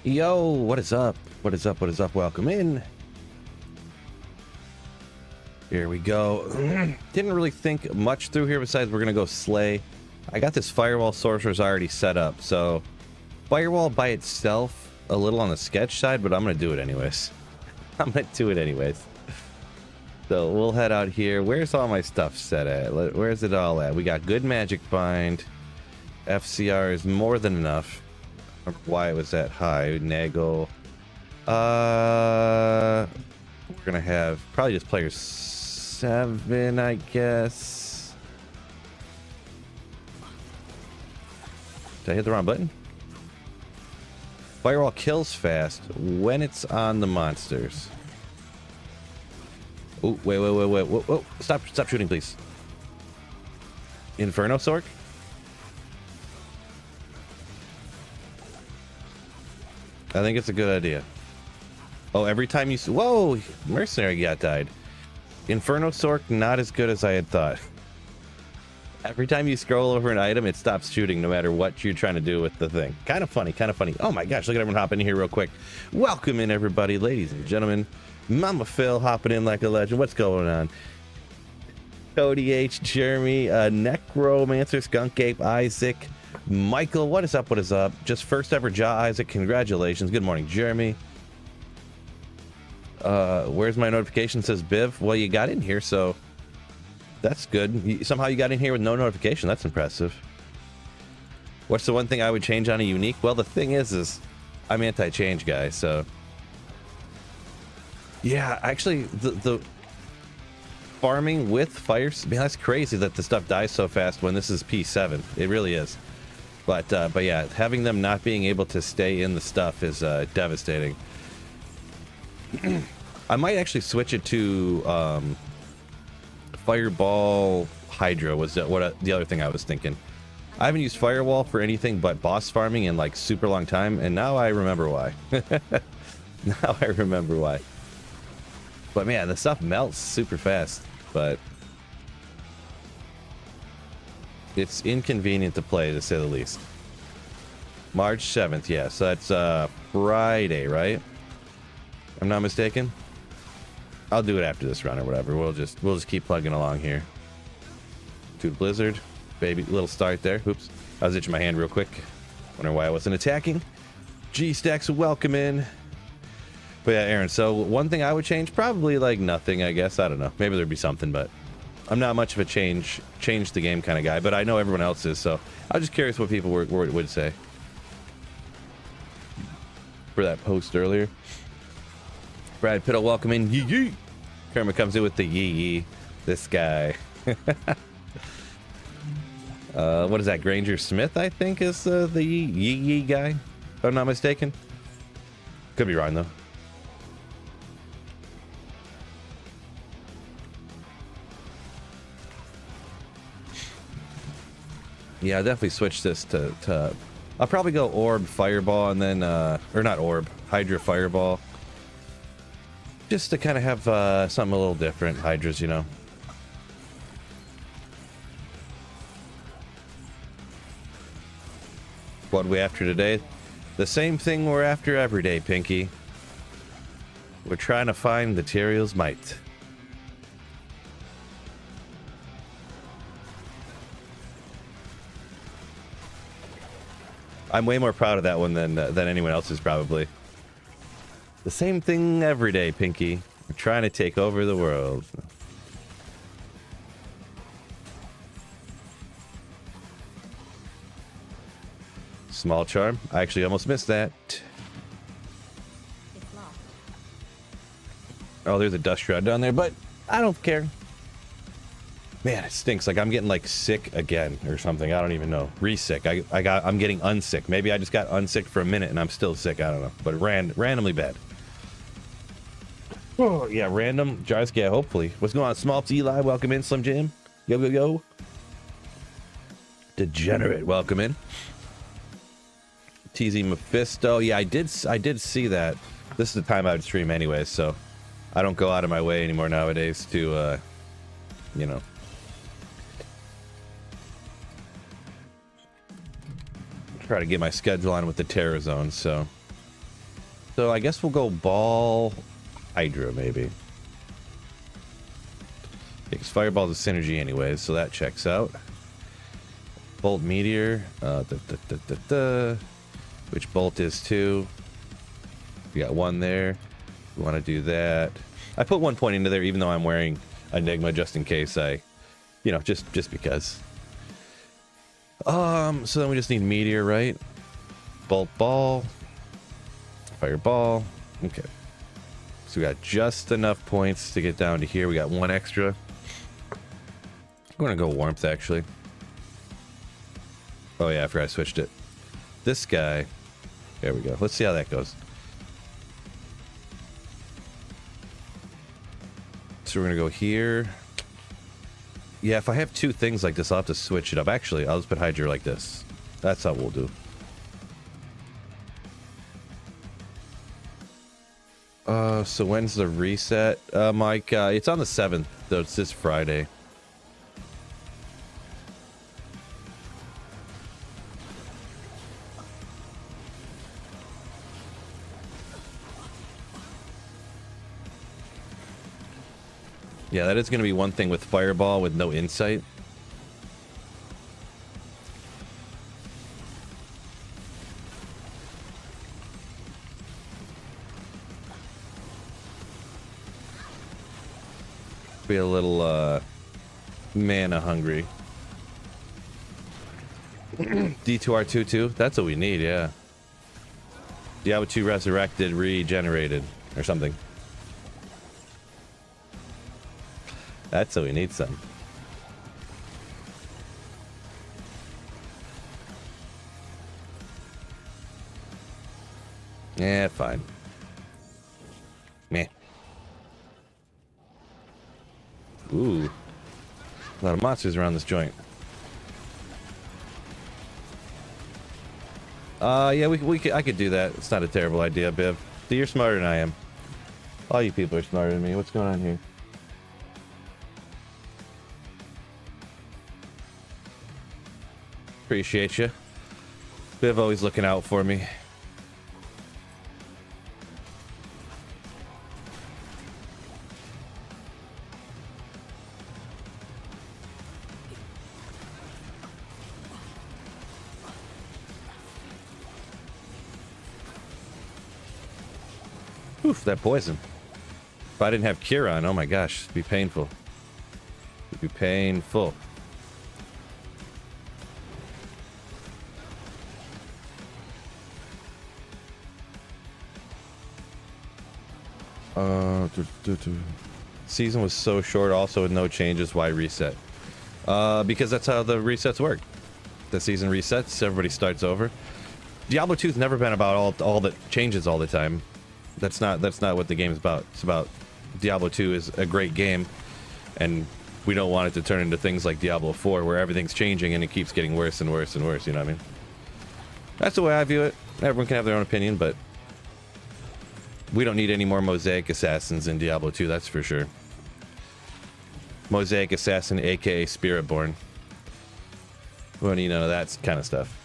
Yo, what is up? What is up? What is up? Welcome in. Here we go. Didn't really think much through here besides we're gonna go slay. I got this firewall sorcerers already set up, so firewall by itself a little on the sketch side, but I'm gonna do it anyways. I'm gonna do it anyways. So we'll head out here. Where's all my stuff set at? Where's it all at? We got good magic bind. FCR is more than enough. I don't know why it was that high. Nagel. We're gonna have probably just player 7, I guess. Did I hit the wrong button? Firewall kills fast when it's on the monsters. Oh, wait, whoa. Stop shooting, please. Inferno Sork? I think it's a good idea. Oh, every time you... Whoa! Mercenary got died. Inferno Sork, not as good as I had thought. Every time you scroll over an item, it stops shooting no matter what you're trying to do with the thing. Kind of funny, kind of funny. Oh my gosh, look at everyone hopping in here real quick. Welcome in, everybody, ladies and gentlemen. Mama Phil hopping in like a legend. What's going on? Cody H, Jeremy, Necromancer, Skunk Ape, Isaac, Michael, what is up? What is up? Just first ever Jaw Isaac, congratulations. Good morning, Jeremy. Where's my notification? It says Biv. Well, you got in here, so that's good. Somehow you got in here with no notification. That's impressive. What's the one thing I would change on a unique? Well, the thing is I'm anti-change guy, so yeah, actually the farming with fires, man, that's crazy that the stuff dies so fast when this is P7. It really is. But yeah, having them not being able to stay in the stuff is devastating. I might actually switch it to Fireball Hydra was the other thing I was thinking. I haven't used Firewall for anything but boss farming in like super long time, and now I remember why. Now I remember why. But man, the stuff melts super fast, but it's inconvenient to play, to say the least. March 7th, yeah, so that's Friday, right? I'm not mistaken. I'll do it after this run or whatever. We'll just keep plugging along here. Dude, Blizzard, baby, little start there. Oops, I was itching my hand real quick. Wonder why I wasn't attacking. G-Stacks, welcome in. But yeah, Aaron, so one thing I would change, probably like nothing, I guess. I don't know. Maybe there'd be something, but I'm not much of a change the game kind of guy, but I know everyone else is, so I was just curious what people would say for that post earlier. Brad Piddle, welcome in. Yee yee. Kermit comes in with the yee yee. This guy. What is that? Granger Smith, I think, is the yee yee guy, if I'm not mistaken. Could be wrong though. Yeah, I definitely switch this to I'll probably go Orb Fireball and then or not Orb, Hydra Fireball. Just to kind of have something a little different. Hydras, you know. What are we after today? The same thing we're after every day, Pinky. We're trying to find the Tyrael's might. I'm way more proud of that one than anyone else's, probably. The same thing every day, Pinky. We're trying to take over the world. Small charm. I actually almost missed that. Oh, there's a dust shroud down there, but I don't care. Man, it stinks. Like I'm getting like sick again or something. I don't even know. Re-sick. I'm getting unsick. Maybe I just got unsick for a minute and I'm still sick. I don't know. But randomly bad. Oh yeah, random. Jarsk, yeah, hopefully. What's going on? Small Eli, welcome in. Slim Jim. Yo. Degenerate, welcome in. TZ Mephisto. Yeah, I did see that. This is the time I would stream anyways, so I don't go out of my way anymore nowadays to you know, try to get my schedule on with the Terror Zone, so So I guess we'll go ball, Hydra maybe. Because Fireball's a synergy anyways, so that checks out. Bolt Meteor. Which Bolt is 2. We got 1 there. We want to do that. I put 1 point into there even though I'm wearing Enigma just in case I... You know, just because. So then we just need Meteor, right? Bolt Ball. Fireball. Okay. So we got just enough points to get down to here. We got 1 extra. I'm gonna go Warmth, actually. Oh yeah, I forgot I switched it. This guy. There we go. Let's see how that goes. So we're gonna go here. Yeah, if I have 2 things like this, I'll have to switch it up. Actually, I'll just put Hydra like this. That's how we'll do. So when's the reset, Mike? It's on the 7th, though. It's this Friday. Yeah, that is going to be one thing with Fireball with no insight. Be a little mana hungry. D2R22, that's what we need, yeah. Diablo 2 resurrected, regenerated, or something. That's what we need some. Yeah, fine. Meh. Ooh. A lot of monsters around this joint. Yeah, I could do that. It's not a terrible idea, Biv. See, you're smarter than I am. All you people are smarter than me. What's going on here? Appreciate you. Biv always looking out for me. Oof, that poison. If I didn't have Cure on, oh my gosh, it'd be painful. It'd be painful. Season was so short, also with no changes. Why reset? Because that's how the resets work. The season resets, everybody starts over. Diablo 2's never been about all the changes all the time. That's not what the game's about. It's about Diablo 2 is a great game, and we don't want it to turn into things like Diablo 4, where everything's changing and it keeps getting worse and worse and worse. You know what I mean? That's the way I view it. Everyone can have their own opinion, but we don't need any more Mosaic Assassins in Diablo 2, that's for sure. Mosaic Assassin, aka Spiritborn. We don't need none of that kind of stuff.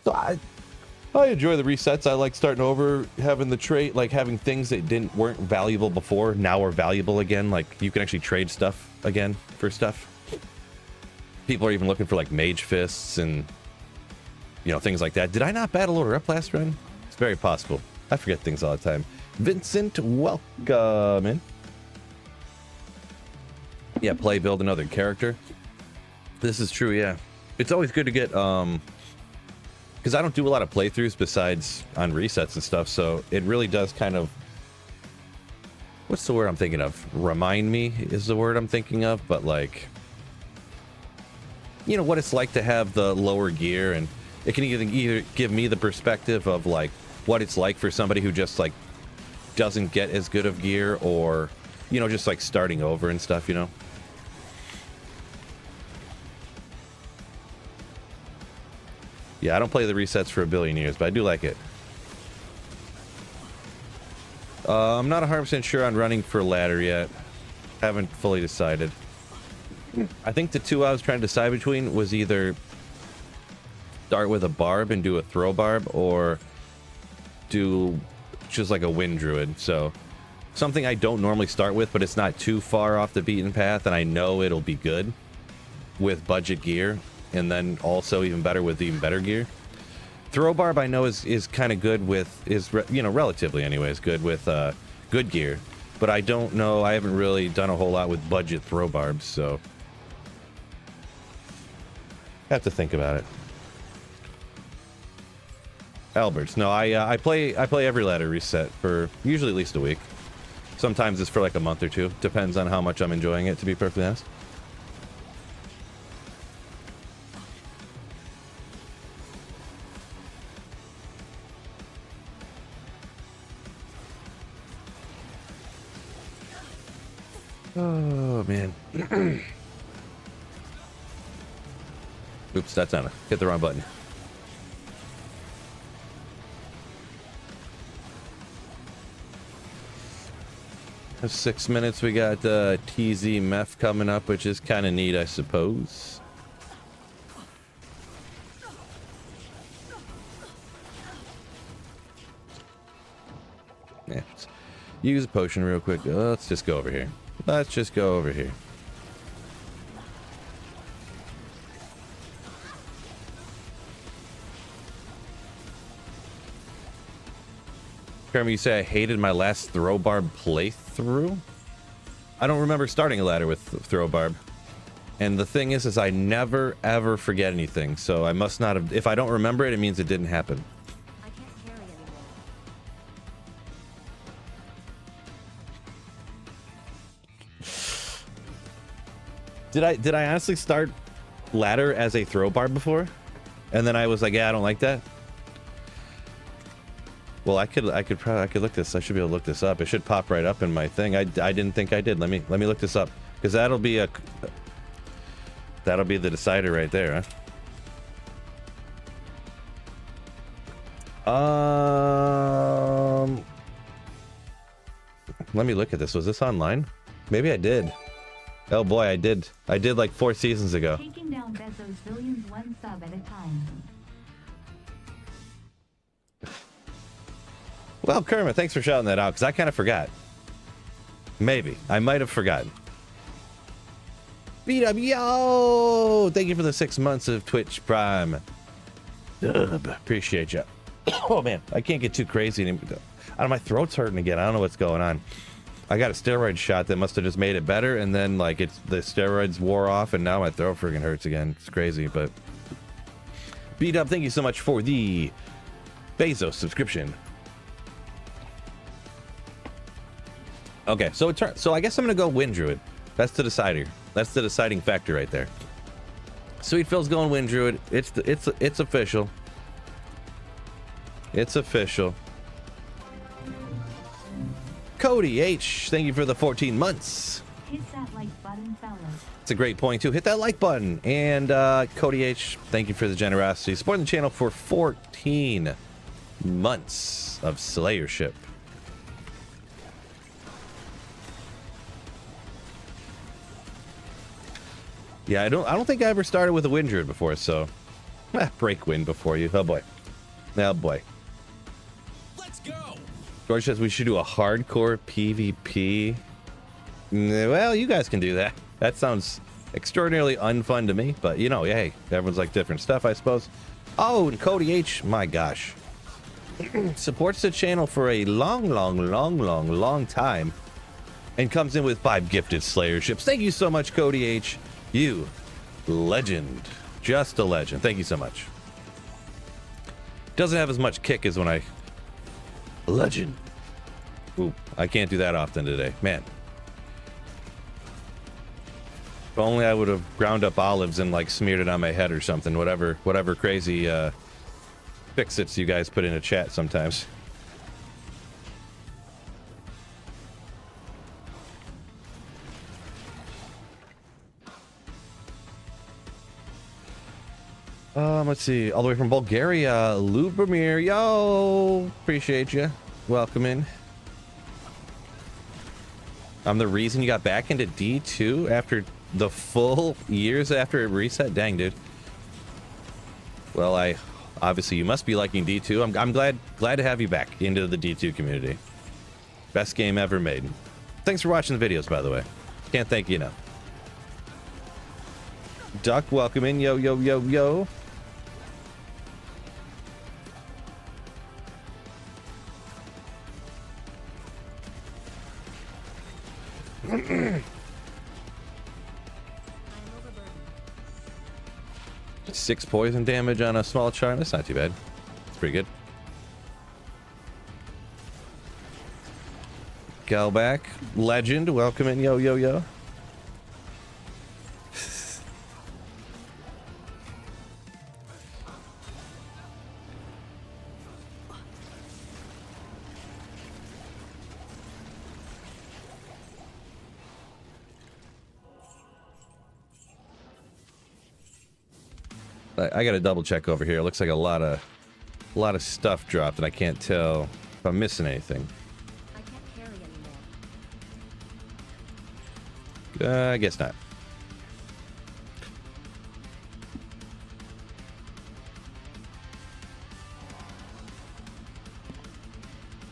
So I enjoy the resets. I like starting over, having the trait, like having things that weren't valuable before, now are valuable again. Like you can actually trade stuff again for stuff. People are even looking for like mage fists and, you know, things like that. Did I not battle order up last run? It's very possible. I forget things all the time. Vincent, welcome in. Yeah, play, build another character. This is true, yeah. It's always good to get, because I don't do a lot of playthroughs besides on resets and stuff, so it really does kind of, what's the word I'm thinking of? Remind me is the word I'm thinking of, but like, you know, what it's like to have the lower gear, and it can either give me the perspective of like, what it's like for somebody who just like doesn't get as good of gear, or you know, just like starting over and stuff, you know. Yeah, I don't play the resets for a billion years, but I do like it. I'm not 100% sure on running for ladder yet. Haven't fully decided. I think the two I was trying to decide between was either start with a barb and do a throw barb, or do which is like a wind druid. So something I don't normally start with, but it's not too far off the beaten path, and I know it'll be good with budget gear, and then also even better with even better gear. Throw barb I know is kind of good with, relatively anyways, good with good gear. But I don't know, I haven't really done a whole lot with budget throw barbs, so I have to think about it. Alberts, no, I play every ladder reset for usually at least a week. Sometimes it's for like a month or two. Depends on how much I'm enjoying it, to be perfectly honest. Oh, man. Oops, that's on it. Hit the wrong button. For 6 minutes, we got TZ Meth coming up, which is kind of neat, I suppose. Yeah. Use a potion real quick. Let's just go over here. Let's just go over here. Kermit, you say I hated my last throw barb playthrough? I don't remember starting a ladder with throw barb. And the thing is I never ever forget anything. So I must not have, if I don't remember it, it means it didn't happen. I can't carry anymore. Did I honestly start ladder as a throw barb before? And then I was like, yeah, I don't like that. Well, I could look this. I should be able to look this up. It should pop right up in my thing. I didn't think I did. Let me look this up, because that'll be the decider right there, huh? Let me look at this. Was this online? Maybe I did. Oh boy, I did. I did like 4 seasons ago. Taking down Bezos billions one sub at a time. Well, Kermit, thanks for shouting that out, because I kind of forgot. Maybe. I might have forgotten. Beat up, yo! Thank you for the 6 months of Twitch Prime. Appreciate you. Oh, man. I can't get too crazy anymore. My throat's hurting again. I don't know what's going on. I got a steroid shot that must have just made it better, and then, like, the steroids wore off, and now my throat freaking hurts again. It's crazy, but... Beat up, thank you so much for the Bezos subscription. Okay, so I guess I'm gonna go Wind Druid. That's the decider. That's the deciding factor right there. Sweet Phil's going Wind Druid. It's official. It's official. Cody H, thank you for the 14 months. Hit that like button, fellas. It's a great point too. Hit that like button. And Cody H, thank you for the generosity. Supporting the channel for 14 months of Slayership. Yeah, I don't think I ever started with a Wind Druid before, so break wind before you. Oh boy. Oh boy. Let's go. George says we should do a hardcore PvP. Well, you guys can do that. That sounds extraordinarily unfun to me, but you know, hey, everyone's like different stuff, I suppose. Oh, and Cody H, my gosh. Supports the channel for a long time. And comes in with 5 gifted Slayerships. Thank you so much, Cody H. You legend. Just a legend. Thank you so much. Doesn't have as much kick as when I... Legend. Ooh, I can't do that often today. Man. If only I would have ground up olives and like smeared it on my head or something. Whatever crazy fix-its you guys put in a chat sometimes. Let's see, all the way from Bulgaria, Lubomir, yo, appreciate you. Welcome in. I'm the reason you got back into D2 after the full years after it reset. Dang, dude. Well, I Obviously, you must be liking D2. I'm glad to have you back into the D2 community. Best game ever made. Thanks for watching the videos, by the way. Can't thank you enough. Duck, welcome in. Yo, yo, yo, yo. Six poison damage on a small charm. That's not too bad. It's pretty good. Galback, legend, welcome in. Yo, yo, yo. I gotta double check over here. It looks like a lot of stuff dropped, and I can't tell if I'm missing anything. I can't carry anymore. I guess not.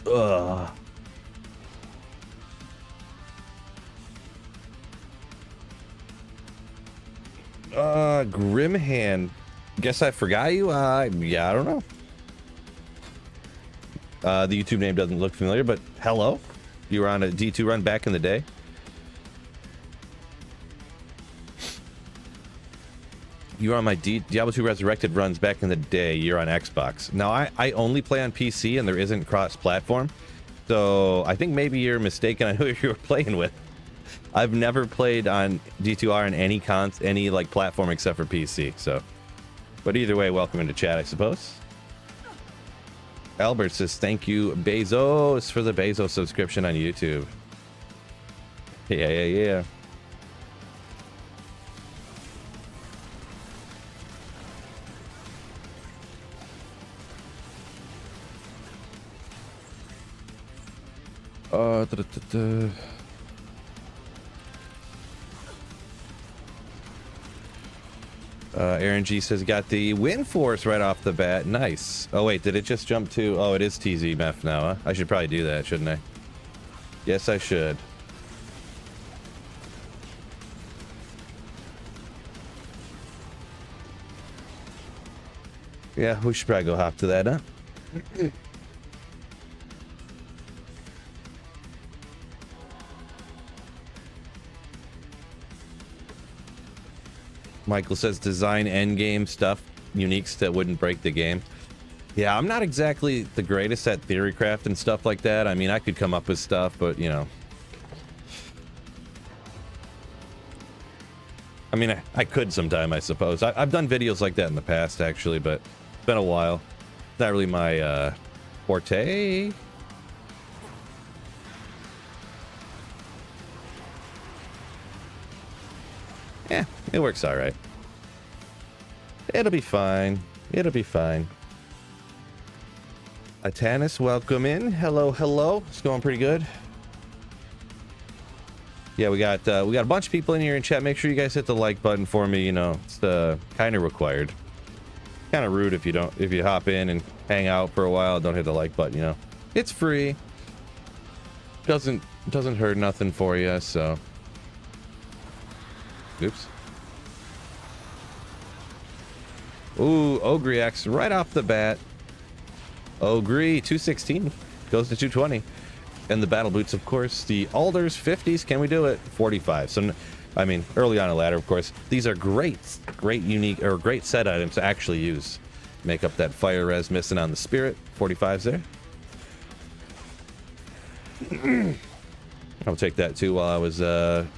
Ugh. Grimhand. Guess I forgot you? Yeah, I don't know. The YouTube name doesn't look familiar, but hello. You were on a D2 run back in the day. You were on my Diablo 2 Resurrected runs back in the day. You're on Xbox. Now, I only play on PC, and there isn't cross-platform. So, I think maybe you're mistaken on who you were playing with. I've never played on D2R on any like platform except for PC, so... But either way, welcome into chat, I suppose. Albert says, thank you, Bezos, for the Bezos subscription on YouTube. Yeah, yeah, yeah. Aaron G says, got the win force right off the bat. Nice. Oh, wait, did it just jump to... Oh, it is TZMF now, huh? I should probably do that, shouldn't I? Yes, I should. Yeah, we should probably go hop to that, huh? Michael says design endgame stuff, uniques that wouldn't break the game. Yeah, I'm not exactly the greatest at theorycraft and stuff like that. I mean, I could come up with stuff, but you know. I mean, I could sometime, I suppose. I've done videos like that in the past, actually, but it's been a while. Not really my forte. Yeah, it works all right. It'll be fine. It'll be fine. Atanis, welcome in. Hello, hello. It's going pretty good. Yeah, we got a bunch of people in here in chat. Make sure you guys hit the like button for me. You know, it's kind of required. Kind of rude if you hop in and hang out for a while, don't hit the like button. You know, it's free. Doesn't hurt nothing for you. So. Oops. Ooh, Ogre X right off the bat. Ogre 216 goes to 220. And the battle boots, of course. The Alders 50s. Can we do it? 45. So, I mean, early on a ladder, of course. These are great unique or great set items to actually use. Make up that fire res missing on the spirit. 45s there. I'll take that too while I was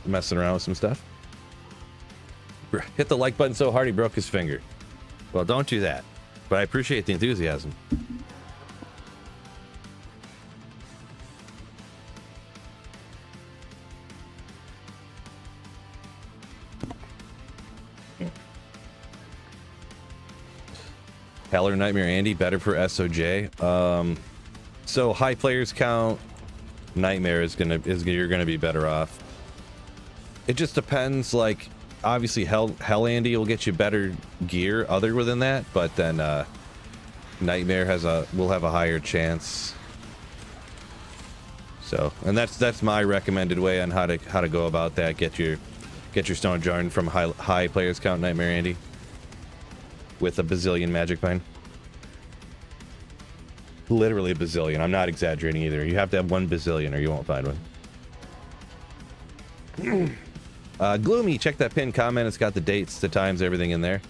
messing around with some stuff. Hit the like button so hard he broke his finger. Well, don't do that. But I appreciate the enthusiasm. Heller Nightmare Andy, better for SOJ. So high players count. Nightmare you're gonna be better off. It just depends, like. Obviously, Hell Andy will get you better gear other than that, but then Nightmare will have a higher chance. So, and that's my recommended way on how to go about that. Get your Stone Jarn from high players count Nightmare Andy with a bazillion magic bind. Literally a bazillion. I'm not exaggerating either. You have to have 1 bazillion or you won't find one. Gloomy, check that pinned comment. It's got the dates, the times, everything in there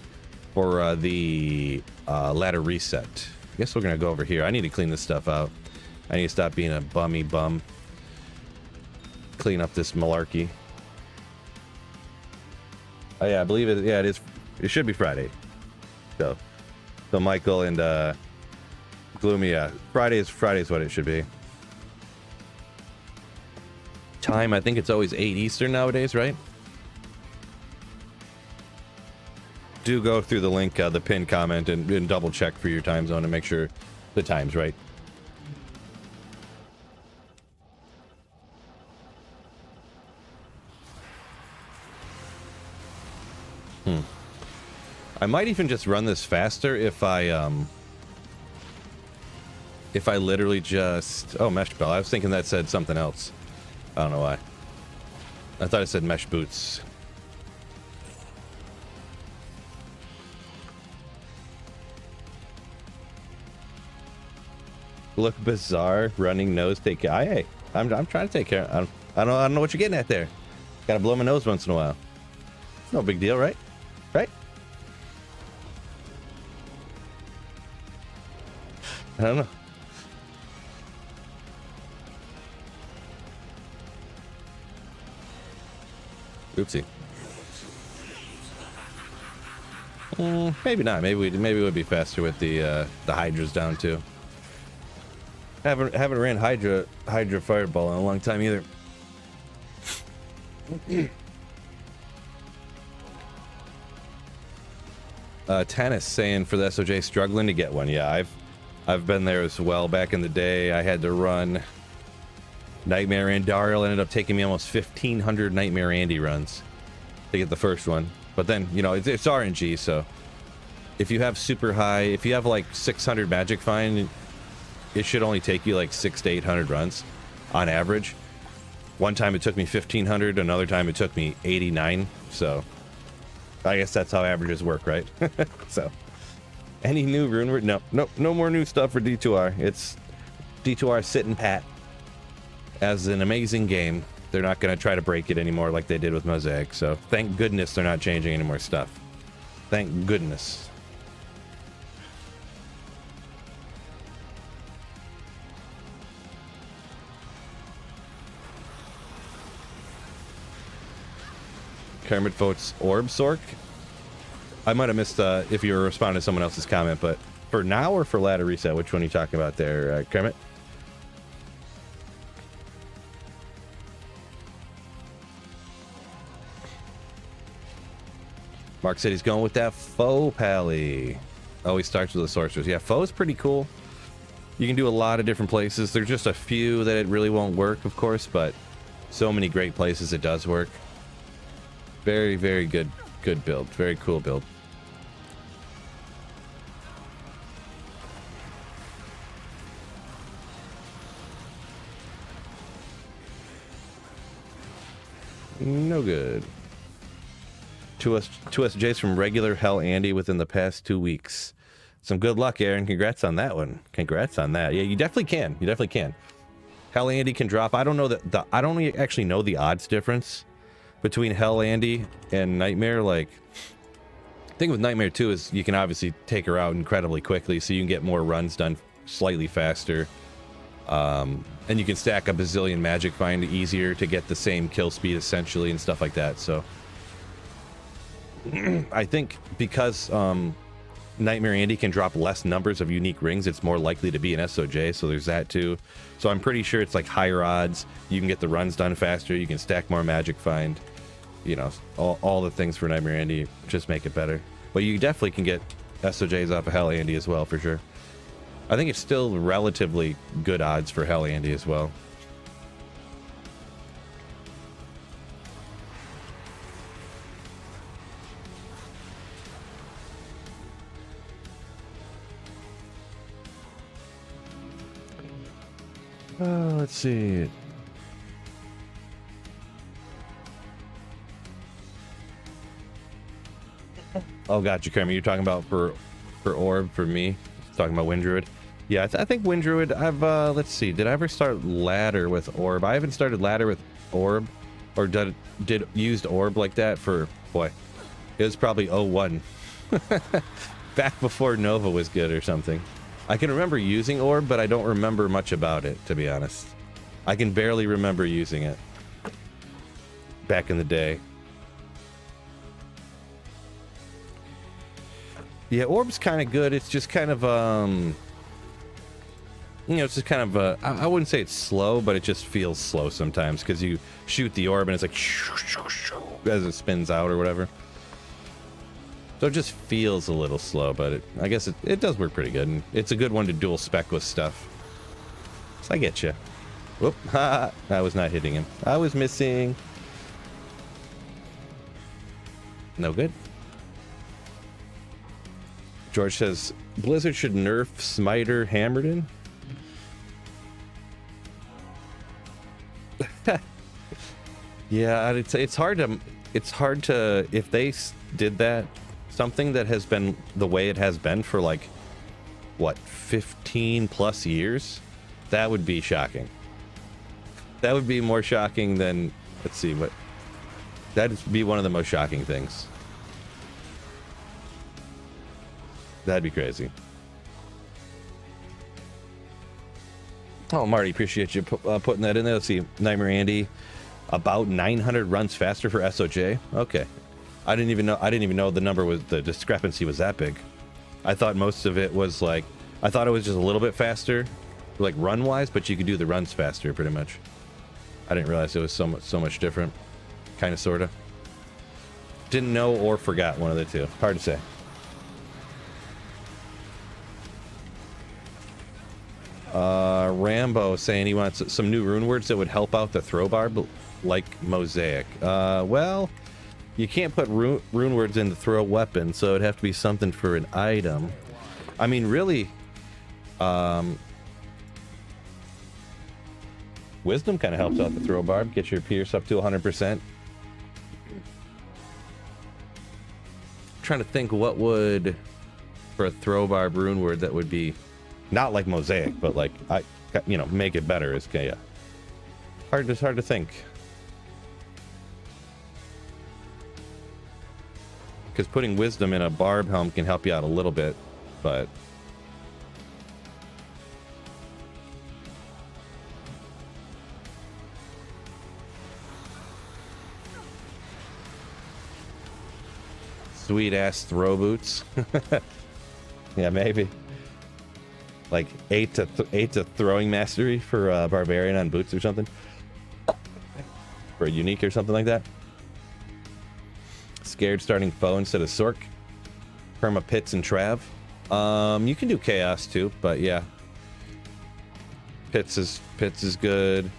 for the ladder reset. I guess we're gonna go over here. I need to clean this stuff out. I need to stop being a bummy bum. Clean up this malarkey. Oh yeah, I believe it. Yeah, it is. It should be Friday. So Michael and Gloomy. Yeah, Friday's what it should be. Time, I think it's always 8 Eastern nowadays, right? Do go through the link, the pinned comment, and double check for your time zone and make sure the time's right. I might even just run this faster if I literally just... Oh, mesh bell. I was thinking that said something else. I don't know why. I thought it said mesh boots. Look bizarre, running nose, take care. Hey, I'm trying to take care. I don't know what you're getting at there. Gotta blow my nose once in a while. It's no big deal, right? Right? I don't know. Oopsie. Maybe not. Maybe we'd be faster with the Hydras down too. Haven't ran Hydra Fireball in a long time either. Tennis saying for the SOJ struggling to get one. Yeah, I've been there as well. Back in the day, I had to run Nightmare and Daryl. Ended up taking me almost 1,500 Nightmare Andy runs to get the first one. But then, you know, it's RNG, so if you have super high, if you have like 600 magic find, it should only take you like 600 to 800 runs on average. One time it took me 1,500, another time it took me 89. So I guess that's how averages work, right? So any new rune word? No more new stuff for D2R. It's D2R sitting pat as an amazing game. They're not going to try to break it anymore like they did with Mosaic. So thank goodness they're not changing any more stuff. Thank goodness. Kermit votes Orb Sork. I might have missed if you were responding to someone else's comment, but for now or for ladder reset, which one are you talking about there, Kermit? Mark said he's going with that Foe Pally. Oh, he starts with the Sorcerers. Yeah, Foe is pretty cool. You can do a lot of different places. There's just a few that it really won't work, of course, but so many great places it does work. Very, very good build. Very cool build. No good. Two SJs from regular Hell Andy within the past 2 weeks. Some good luck, Aaron. Congrats on that one. Congrats on that. Yeah, you definitely can. You definitely can. Hell Andy can drop. I don't know that I don't actually know the odds difference between Hell Andy and Nightmare. Like, the thing with Nightmare 2 is you can obviously take her out incredibly quickly, so you can get more runs done slightly faster. And you can stack a bazillion magic find easier to get the same kill speed essentially and stuff like that. So I think because Nightmare Andy can drop less numbers of unique rings, it's more likely to be an SOJ, so there's that too. So I'm pretty sure it's like higher odds. You can get the runs done faster, you can stack more magic find. You know, all the things for Nightmare Andy just make it better. But you definitely can get SOJs off of Hell Andy as well, for sure. I think it's still relatively good odds for Hell Andy as well. Let's see. Oh, gotcha, Kramer. You're talking about for orb for me. Talking about Wind Druid. Yeah, I think Wind Druid. I've let's see. Did I ever start ladder with orb? I haven't started ladder with orb, or did used orb like that for boy. It was probably 01. Back before Nova was good or something. I can remember using orb, but I don't remember much about it, to be honest. I can barely remember using it back in the day. Yeah, orb's kind of good. It's just kind of you know, it's just kind of I wouldn't say it's slow, but it just feels slow sometimes because you shoot the orb and it's like as it spins out or whatever. So it just feels a little slow, but I guess it does work pretty good, and it's a good one to dual spec with stuff. So I get you. Whoop! Ha! I was not hitting him. I was missing. No good. George says Blizzard should nerf Smiter Hammerden. Yeah, it's hard to if they did that, something that has been the way it has been for like what 15 plus years, that would be shocking. That would be more shocking than, let's see, what that'd be one of the most shocking things. That'd be crazy. Oh, Marty, appreciate you putting that in there. Let's see, Nightmare Andy, about 900 runs faster for SOJ. Okay, I didn't even know the number was, the discrepancy was that big. I thought most of it was like, I thought it was just a little bit faster, like run wise, but you could do the runs faster pretty much. I didn't realize it was so much different. Kind of, sorta. Didn't know or forgot, one of the two. Hard to say. Rambo saying he wants some new rune words that would help out the throw bar, like Mosaic. Well, you can't put rune words in the throw weapon, so it'd have to be something for an item. I mean, really, Wisdom kind of helps out the throw barb, get your pierce up to 100%. Trying to think what would, for a throw barb rune word that would be not like Mosaic, but like, make it better is, yeah. It's hard to think. Because putting Wisdom in a barb helm can help you out a little bit, but sweet ass throw boots. Yeah, maybe. Like 8 to throwing mastery for barbarian on boots or something. For a unique or something like that. Scared starting foe instead of Sork. Perma Pits and Trav. You can do Chaos too, but yeah. Pits is good.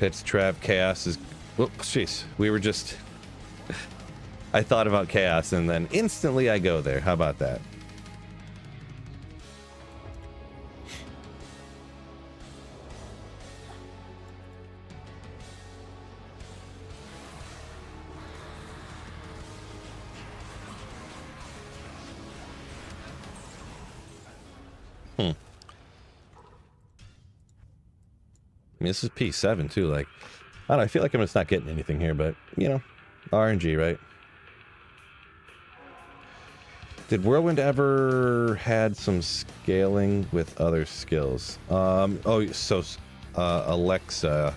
Pits, Trav, Chaos is. Whoops, jeez. We were just. I thought about Chaos and then instantly I go there. How about that? I mean, this is P7 too. Like, I don't know. I feel like I'm just not getting anything here, but RNG, right? Did Whirlwind ever had some scaling with other skills? Alexa,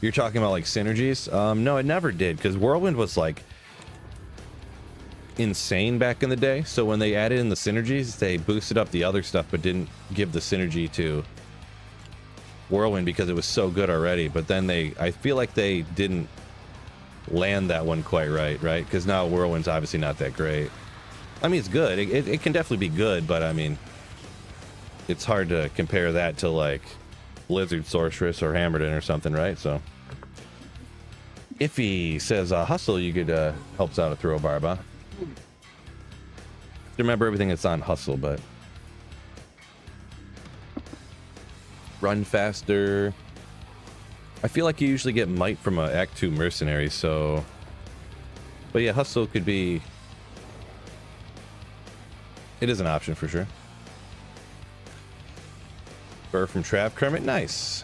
you're talking about like synergies? No, it never did, because Whirlwind was like insane back in the day. So when they added in the synergies, they boosted up the other stuff, but didn't give the synergy to Whirlwind because it was so good already. But then I feel like they didn't land that one quite right? Because now Whirlwind's obviously not that great. I mean, it's good. It can definitely be good, but I mean, it's hard to compare that to like Blizzard Sorceress or Hammerden or something, right? So if he says Hustle, you could helps out a throw barb, huh? Remember everything that's on Hustle, but run faster. I feel like you usually get might from a Act 2 mercenary, so... But yeah, hustle could be... It is an option for sure. Burr from Trav Kermit, nice.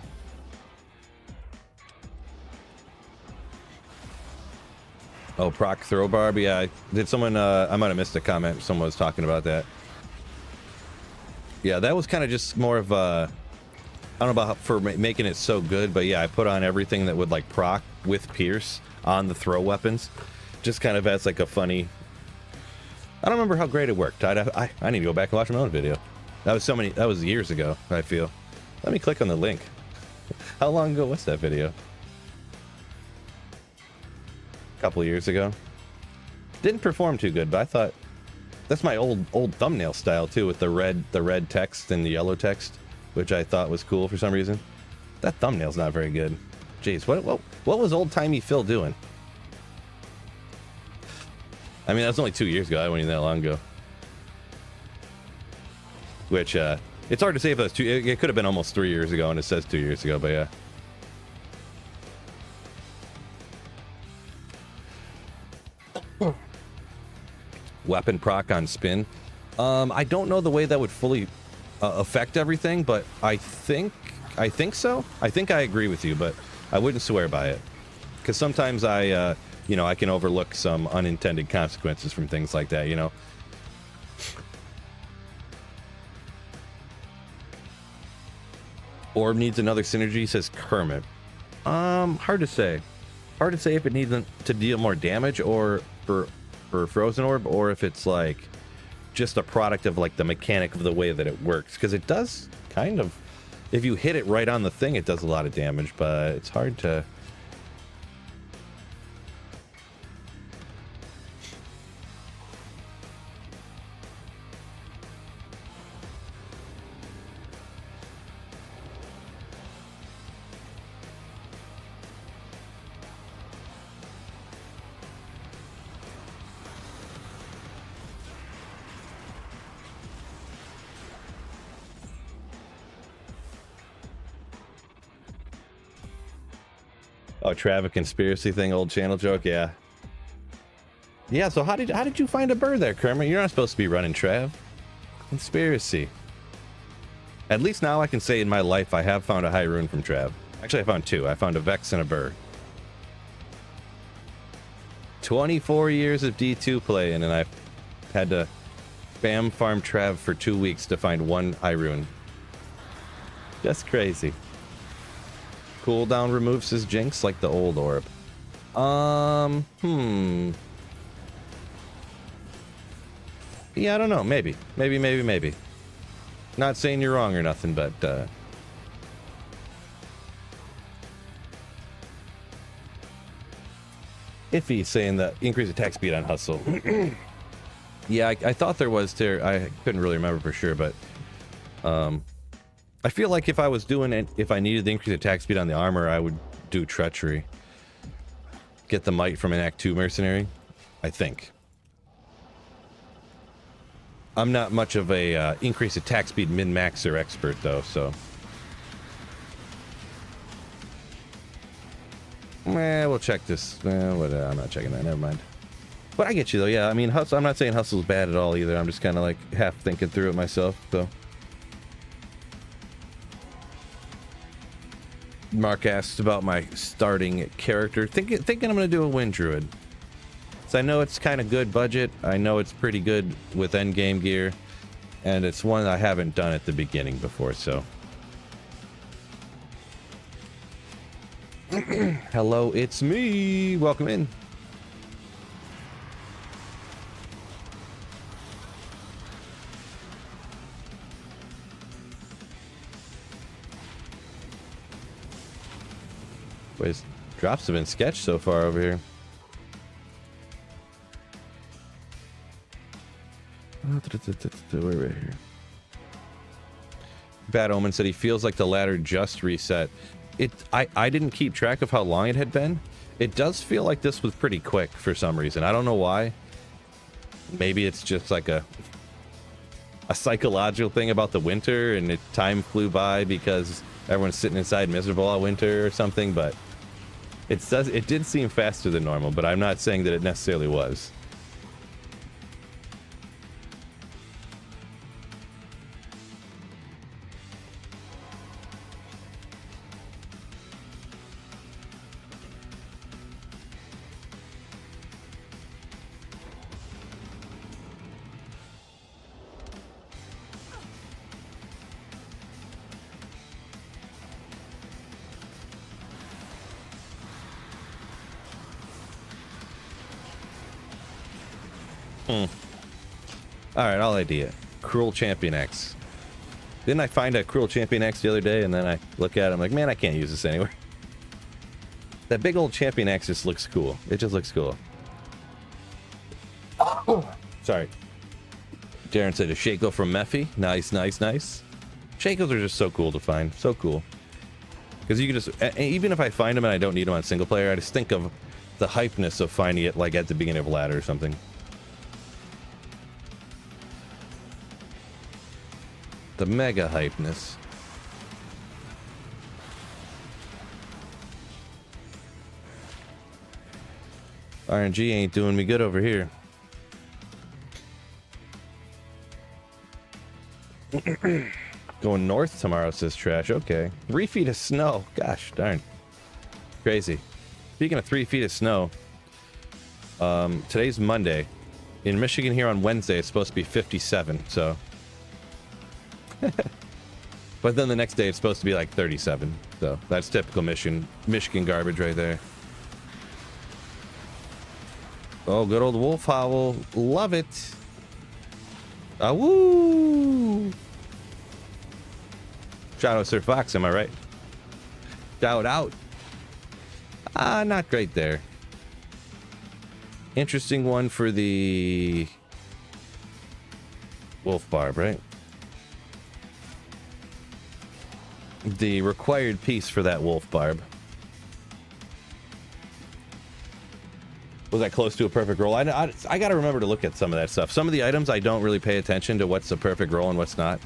Oh, proc throw barb, yeah. Did someone, I might have missed a comment. Someone was talking about that. Yeah, that was kind of just more of a... I don't know about for making it so good, but yeah, I put on everything that would like proc with Pierce on the throw weapons. Just kind of as like a funny... I don't remember how great it worked. I need to go back and watch my own video. That was that was years ago, I feel. Let me click on the link. How long ago was that video? A couple of years ago. Didn't perform too good, but I thought that's my old thumbnail style too, with the red text and the yellow text, which I thought was cool for some reason. That thumbnail's not very good. Jeez, what was old-timey Phil doing? I mean, that was only 2 years ago. I wasn't even that long ago. Which, it's hard to say if that's it could have been almost 3 years ago, and it says 2 years ago, but yeah. Weapon proc on spin. I don't know the way that would fully affect everything, but I think so. I think I agree with you, but I wouldn't swear by it, because sometimes I can overlook some unintended consequences from things like that, you know. Orb needs another synergy, says Kermit. Hard to say. Hard to say if it needs to deal more damage or for Frozen Orb, or if it's like just a product of like the mechanic of the way that it works, because it does kind of, if you hit it right on the thing, it does a lot of damage, but it's hard to... Oh, Trav, a conspiracy thing, old channel joke, yeah. Yeah, so how did you find a bird there, Kermit? You're not supposed to be running Trav. Conspiracy. At least now I can say in my life I have found a high rune from Trav. Actually, I found two. I found a Vex and a Burr. 24 years of D2 playing, and I've had to spam farm Trav for 2 weeks to find one high rune. Just crazy. Cooldown removes his Jinx like the old orb. Yeah, I don't know. Maybe. Not saying you're wrong or nothing, but iffy saying that increase attack speed on hustle. Yeah, I thought there was too. I couldn't really remember for sure, but I feel like if I was doing it, if I needed the increased attack speed on the armor, I would do treachery. Get the might from an Act 2 mercenary, I think. I'm not much of a increased attack speed min-maxer expert though, so. We'll check this. I'm not checking that, never mind. But I get you though, yeah. I mean, hustle, I'm not saying hustle's bad at all either. I'm just kind of like half thinking through it myself, so. Mark asked about my starting character. Thinking I'm going to do a Wind Druid. So I know it's kind of good budget. I know it's pretty good with endgame gear. And it's one I haven't done at the beginning before, so. Hello, it's me. Welcome in. Boys, drops have been sketched so far over here. We're right here. Bad Omen said he feels like the ladder just reset. I didn't keep track of how long it had been. It does feel like this was pretty quick for some reason. I don't know why. Maybe it's just like a psychological thing about the winter and time flew by because everyone's sitting inside miserable all winter or something, but it did seem faster than normal, but I'm not saying that it necessarily was. Alright, I'll ID it. Cruel Champion X. Didn't I find a Cruel Champion X the other day, and then I look at it, I'm like, man, I can't use this anywhere. That big old Champion X just looks cool. It just looks cool. Sorry. Darren said a Shaco from Mephi. Nice, nice, nice. Shacos are just so cool to find. So cool. Because you can just, even if I find them and I don't need them on single player, I just think of the hypeness of finding it like at the beginning of a ladder or something. The mega hypeness. RNG ain't doing me good over here. Going north tomorrow, says Trash. Okay. 3 feet of snow. Gosh darn. Crazy. Speaking of 3 feet of snow, today's Monday. In Michigan here on Wednesday, it's supposed to be 57, so. But then the next day, it's supposed to be like 37. So that's typical Michigan garbage right there. Oh, good old wolf howl. Love it. Ah, woo! Shout out Sir Fox, am I right? Shout out. Ah, not great there. Interesting one for the wolf barb, right? The required piece for that wolf barb. Was that close to a perfect roll? I gotta remember to look at some of that stuff. Some of the items I don't really pay attention to what's a perfect roll and what's not.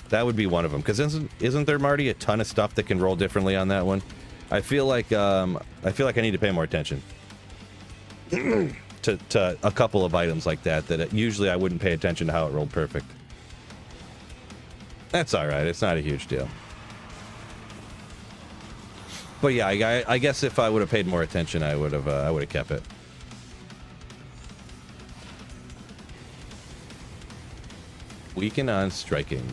That would be one of them. Because isn't there, Marty, a ton of stuff that can roll differently on that one? I feel like I need to pay more attention to a couple of items like that usually I wouldn't pay attention to how it rolled perfect. That's all right. It's not a huge deal. But yeah, I guess if I would have paid more attention, I would have kept it. Weaken on striking.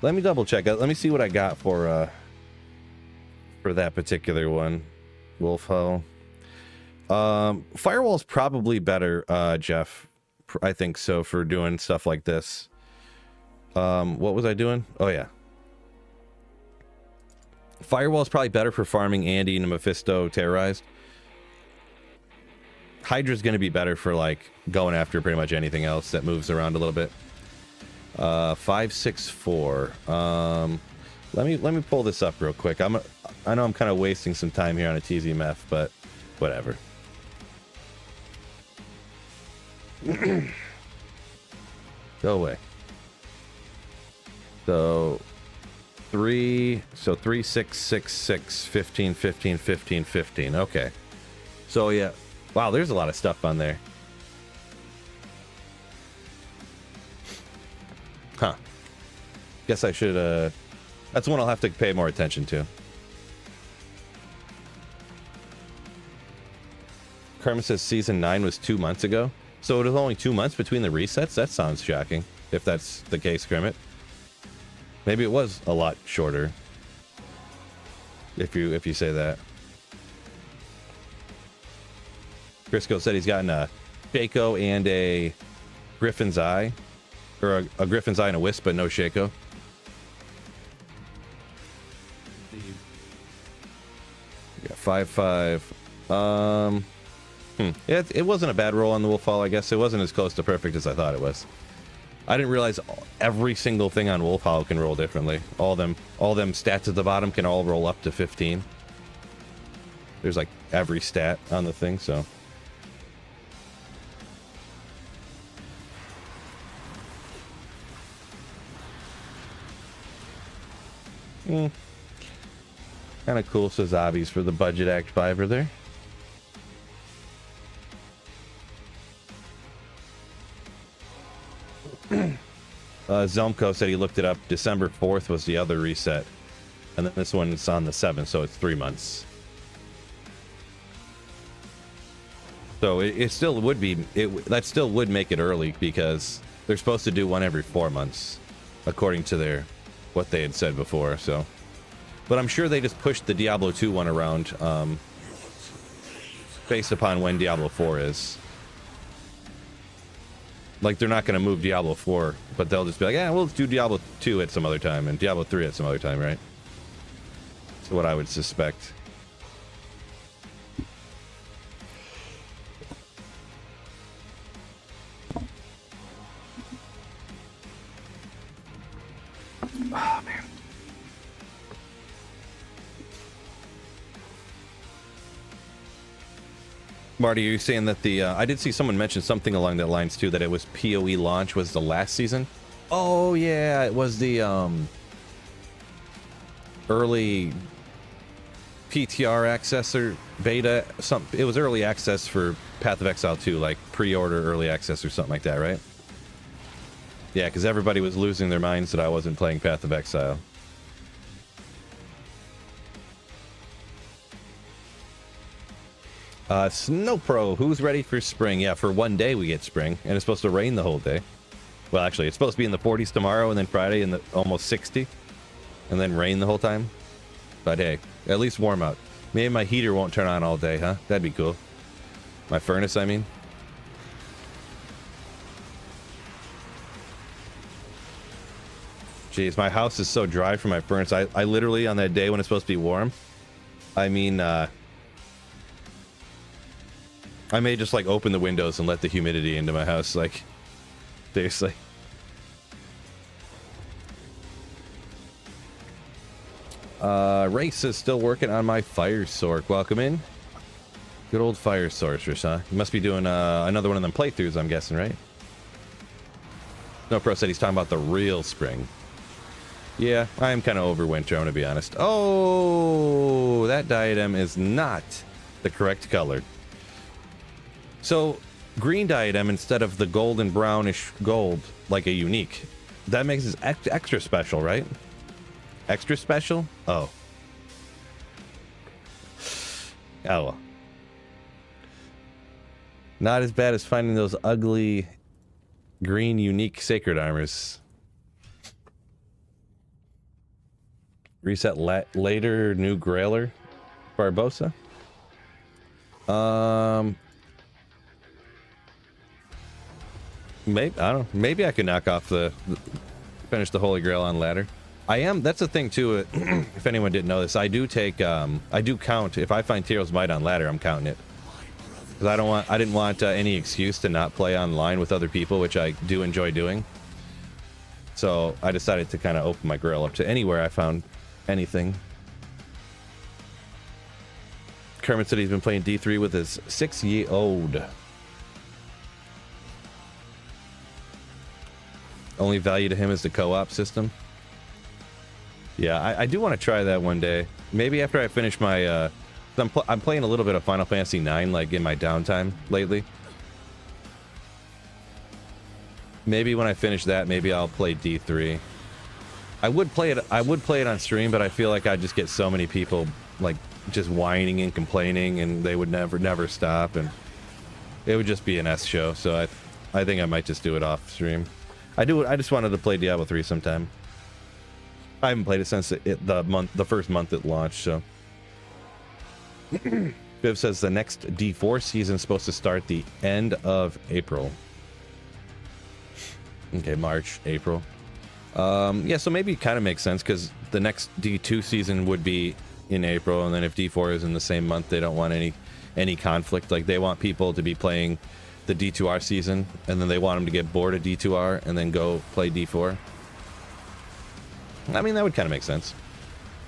Let me double check. Let me see what I got for that particular one. Wolf Hull. Firewall's probably better, Jeff. I think so for doing stuff like this. What was I doing? Oh yeah. Firewall's probably better for farming Andy and Mephisto terrorized. Hydra's going to be better for like going after pretty much anything else that moves around a little bit. 564. Let me pull this up real quick. I know I'm kind of wasting some time here on a TZMF, but whatever. Go away. So 3, 6, 6, 6, 15, 15, 15, 15. Okay. So yeah. Wow, there's a lot of stuff on there. Huh. Guess I should, that's one I'll have to pay more attention to. Karma says season 9 was 2 months ago. So it was only 2 months between the resets? That sounds shocking, if that's the case, Kermit. Maybe it was a lot shorter. If you say that. Crisco said he's gotten a Shaco and a Griffin's Eye. Or a Griffin's Eye and a Wisp, but no Shaco. Yeah, 5-5. It wasn't a bad roll on the Wolfhall, I guess. It wasn't as close to perfect as I thought it was. I didn't realize every single thing on Wolfhall can roll differently. All them stats at the bottom can all roll up to 15. There's like every stat on the thing, so. Kind of cool, says Obbies, for the budget Act 5 there. Zelmko said he looked it up. December 4th was the other reset. And then this one's on the 7th, so it's 3 months. So it still would be, that still would make it early because they're supposed to do one every 4 months, according to what they had said before, so. But I'm sure they just pushed the Diablo 2 one around, based upon when Diablo 4 is. Like, they're not going to move Diablo 4, but they'll just be like, yeah, we'll do Diablo 2 at some other time, and Diablo 3 at some other time, right? That's what I would suspect. Oh, man. Marty, are you saying that the... I did see someone mention something along that lines, too, that it was PoE launch was the last season? Oh, yeah, it was the early PTR access or beta. It was early access for Path of Exile 2, like pre-order early access or something like that, right? Yeah, because everybody was losing their minds that I wasn't playing Path of Exile. Snow Pro, who's ready for spring? Yeah, for one day we get spring, and it's supposed to rain the whole day. Well, actually, it's supposed to be in the 40s tomorrow, and then Friday in the almost 60, and then rain the whole time. But hey, at least warm out. Maybe my heater won't turn on all day, huh? That'd be cool. My furnace, I mean. Jeez, my house is so dry from my furnace. I literally, on that day when it's supposed to be warm, I mean, I may just, like, open the windows and let the humidity into my house, like, seriously. Race is still working on my fire sork. Welcome in. Good old fire sorceress, huh? You must be doing another one of them playthroughs, I'm guessing, right? No Pro said he's talking about the real spring. Yeah, I am kind of over winter, I'm going to be honest. Oh, that diadem is not the correct color. So, green diadem instead of the golden brownish gold, like a unique. That makes it extra special, right? Extra special? Oh. Oh, well. Not as bad as finding those ugly green unique sacred armors. Reset later, new Grailer. Barbosa. Maybe, I don't know. Maybe I could knock off finish the Holy Grail on ladder. That's the thing too, if anyone didn't know this, I do count, if I find Tyro's Might on ladder, I'm counting it. Because I didn't want any excuse to not play online with other people, which I do enjoy doing. So I decided to kind of open my Grail up to anywhere I found anything. Kermit said he's been playing D3 with his 6-year-old. Only value to him is the co-op system. Yeah, I do want to try that one day. Maybe after I finish my... I'm playing a little bit of Final Fantasy 9, like, in my downtime lately. Maybe when I finish that, maybe I'll play D3. I would play it on stream, but I feel like I'd just get so many people, like, just whining and complaining, and they would never stop, and it would just be an S show, so I think I might just do it off stream. I just wanted to play Diablo 3 sometime. I haven't played it since the first month it launched, so. Viv says the next D4 season is supposed to start the end of April. Okay, March, April. Yeah, so maybe it kind of makes sense because the next D2 season would be in April, and then if D4 is in the same month, they don't want any conflict. Like, they want people to be playing the D2R season, and then they want them to get bored of D2R and then go play D4. I mean, that would kind of make sense.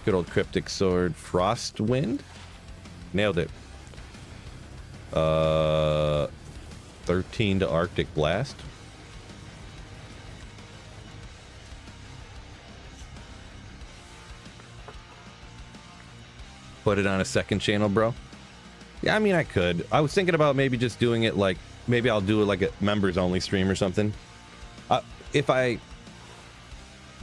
Good old Cryptic Sword, Frostwind. Nailed it. 13 to Arctic Blast. put it on a second channel, bro? Yeah, I mean, I could. I was thinking about maybe just doing it like, maybe I'll do it like a members only stream or something.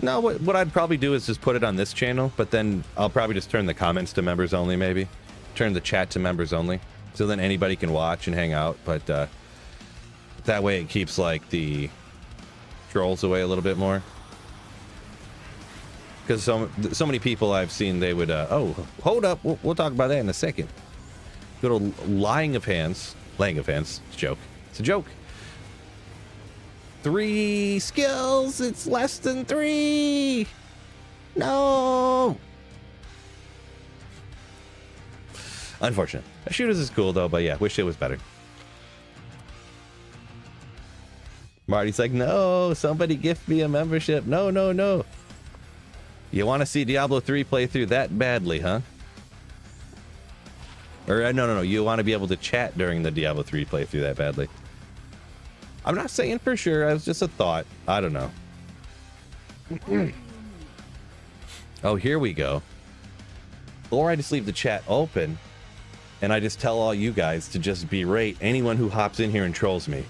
No, what I'd probably do is just put it on this channel, but then I'll probably just turn the comments to members only, maybe. Turn the chat to members only. So then anybody can watch and hang out, but that way it keeps like the trolls away a little bit more. Because so many people I've seen, they would, oh, hold up, we'll talk about that in a second. Good old laying of hands. It's a joke. It's a joke. 3 skills, it's less than 3. No. Unfortunate. Shooters is cool though, but yeah, wish it was better. Marty's like, no, somebody gift me a membership. No, no, no. You want to see Diablo 3 playthrough that badly, huh? Or no. You want to be able to chat during the Diablo 3 playthrough that badly. I'm not saying for sure. It was just a thought. I don't know. Oh, here we go. Or I just leave the chat open and I just tell all you guys to just berate anyone who hops in here and trolls me.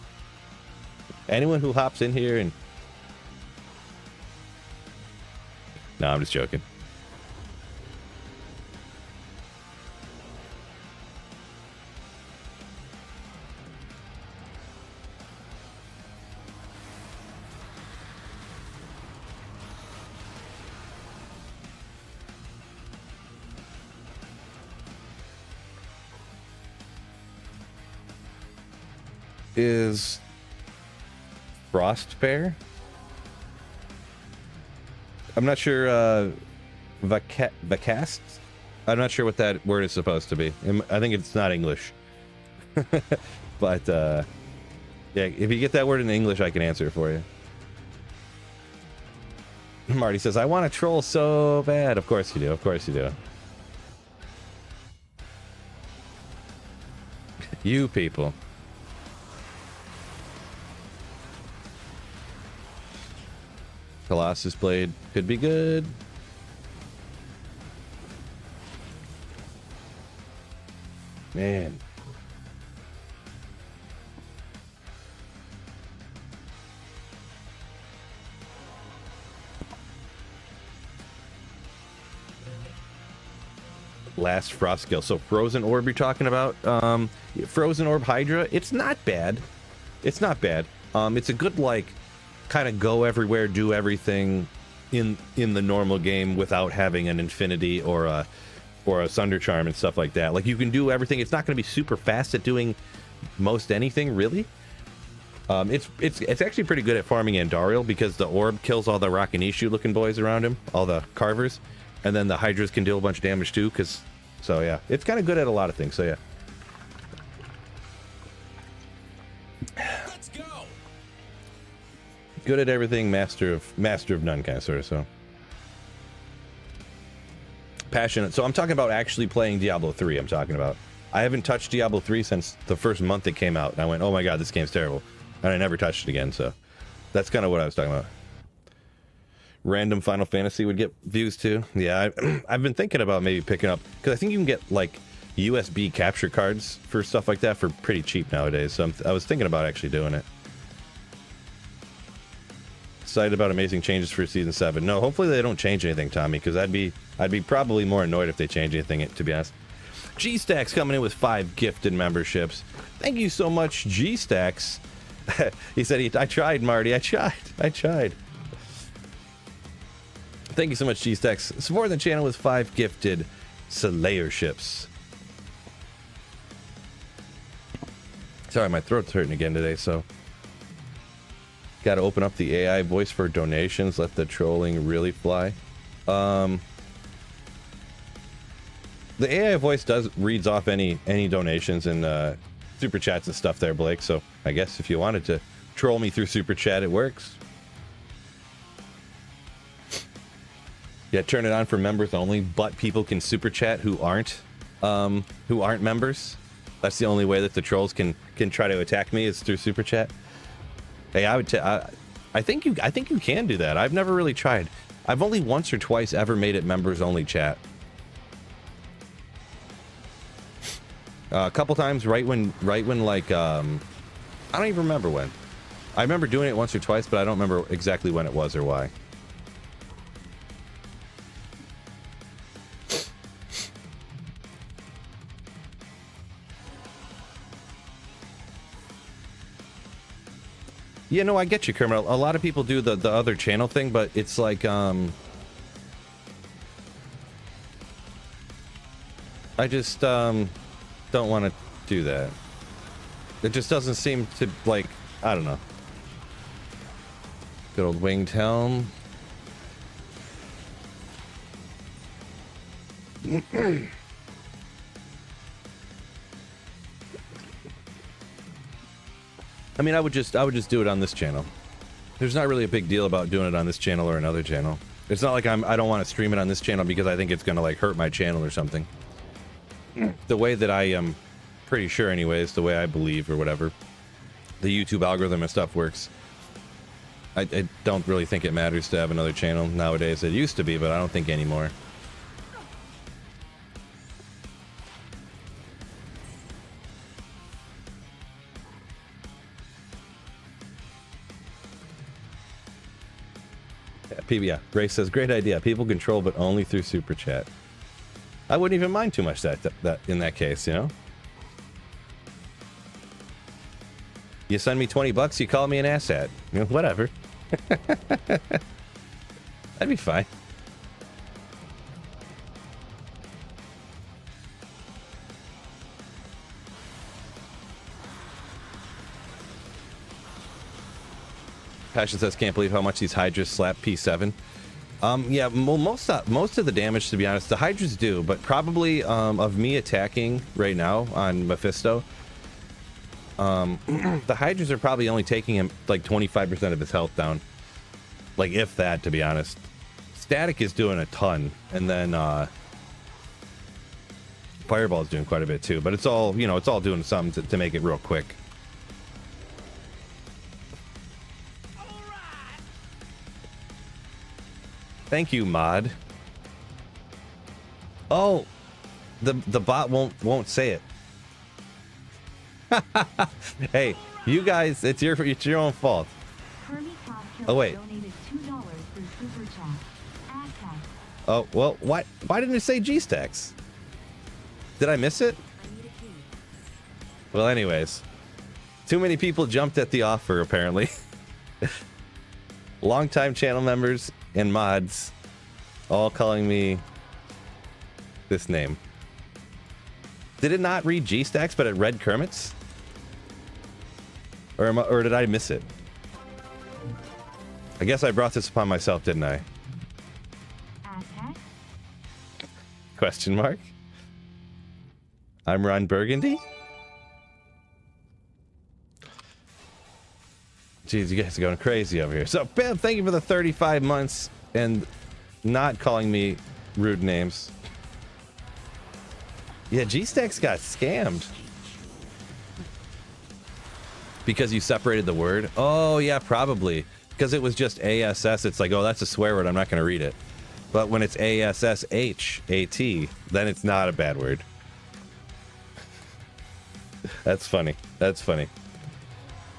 Anyone who hops in here and... No, I'm just joking. Is Frost Bear? I'm not sure. Vacast? I'm not sure what that word is supposed to be. I think it's not English. But yeah, if you get that word in English, I can answer it for you. Marty says, I want to troll so bad. Of course you do. Of course you do. You people. Colossus Blade could be good. Man. Last frost skill. So Frozen Orb you're talking about? Frozen Orb Hydra, it's not bad. It's not bad. It's a good, like, kind of go everywhere, do everything in the normal game without having an infinity or a Sunder Charm and stuff like that. Like, you can do everything. It's not going to be super fast at doing most anything, really. It's actually pretty good at farming Andariel because the orb kills all the Rakanishu looking boys around him, all the carvers, and then the Hydras can deal a bunch of damage too. So yeah, it's kind of good at a lot of things. So yeah. Let's go. Good at everything, master of none, kind of sort of. So passionate. So I'm talking about actually playing Diablo 3. I'm talking about. I haven't touched Diablo 3 since the first month it came out, and I went, oh my god, this game's terrible, and I never touched it again. So that's kind of what I was talking about. Random Final Fantasy would get views too. Yeah, I've been thinking about maybe picking up, because I think you can get like USB capture cards for stuff like that for pretty cheap nowadays. So I was thinking about actually doing it. Excited about amazing changes for season 7. No, hopefully they don't change anything, Tommy, because I'd be probably more annoyed if they change anything, to be honest. G-Stacks coming in with 5 gifted memberships. Thank you so much, G-Stacks. He said, I tried, Marty. I tried. Thank you so much, G-Stacks. Support the channel with 5 gifted Slayerships. Sorry, my throat's hurting again today, so... Got to open up the AI voice for donations. Let the trolling really fly. The AI voice reads off any donations and super chats and stuff there, Blake. So I guess if you wanted to troll me through super chat, it works. Yeah, turn it on for members only, but people can super chat who aren't members. That's the only way that the trolls can try to attack me is through super chat. Hey, I think you can do that. I've never really tried. I've only once or twice ever made it members only chat. A couple times right when like I don't even remember when. I remember doing it once or twice, but I don't remember exactly when it was or why. Yeah, no, I get you, Kermit. A lot of people do the other channel thing, but it's like I just don't want to do that. It just doesn't seem to, like, I don't know. Good old winged helm. I mean, I would just do it on this channel. There's not really a big deal about doing it on this channel or another channel. It's not like I don't want to stream it on this channel because I think it's gonna like hurt my channel or something. The way that I am pretty sure anyways, the way I believe or whatever, the YouTube algorithm and stuff works. I don't really think it matters to have another channel nowadays. It used to be, but I don't think anymore. Yeah, Grace says, great idea. People control, but only through Super Chat. I wouldn't even mind too much that in that case, you know? You send me 20 bucks, you call me an asshat. You know, whatever. That'd be fine. Passion says, can't believe how much these Hydras slap P7. Yeah, well, most of the damage, to be honest, the Hydras do, but probably of me attacking right now on Mephisto, the Hydras are probably only taking him like 25% of his health down. Like, if that, to be honest. Static is doing a ton, and then Fireball's doing quite a bit too, but it's all, you know, it's all doing something to make it real quick. Thank you, mod. Oh, the bot won't say it. Hey, you guys, it's your own fault. Oh wait. Oh well, why didn't it say G-Stacks? Did I miss it? Well, anyways, too many people jumped at the offer apparently. Longtime channel members and mods all calling me this name. Did it not read G-Stacks, but it read Kermit's? Or did I miss it? I guess I brought this upon myself, didn't I? Question mark? I'm Ron Burgundy? Jeez, you guys are going crazy over here. So, Bev, thank you for the 35 months and not calling me rude names. Yeah, G-Stacks got scammed. Because you separated the word? Oh, yeah, probably. Because it was just ASS, it's like, oh, that's a swear word, I'm not going to read it. But when it's ASSHAT, then it's not a bad word. That's funny. That's funny.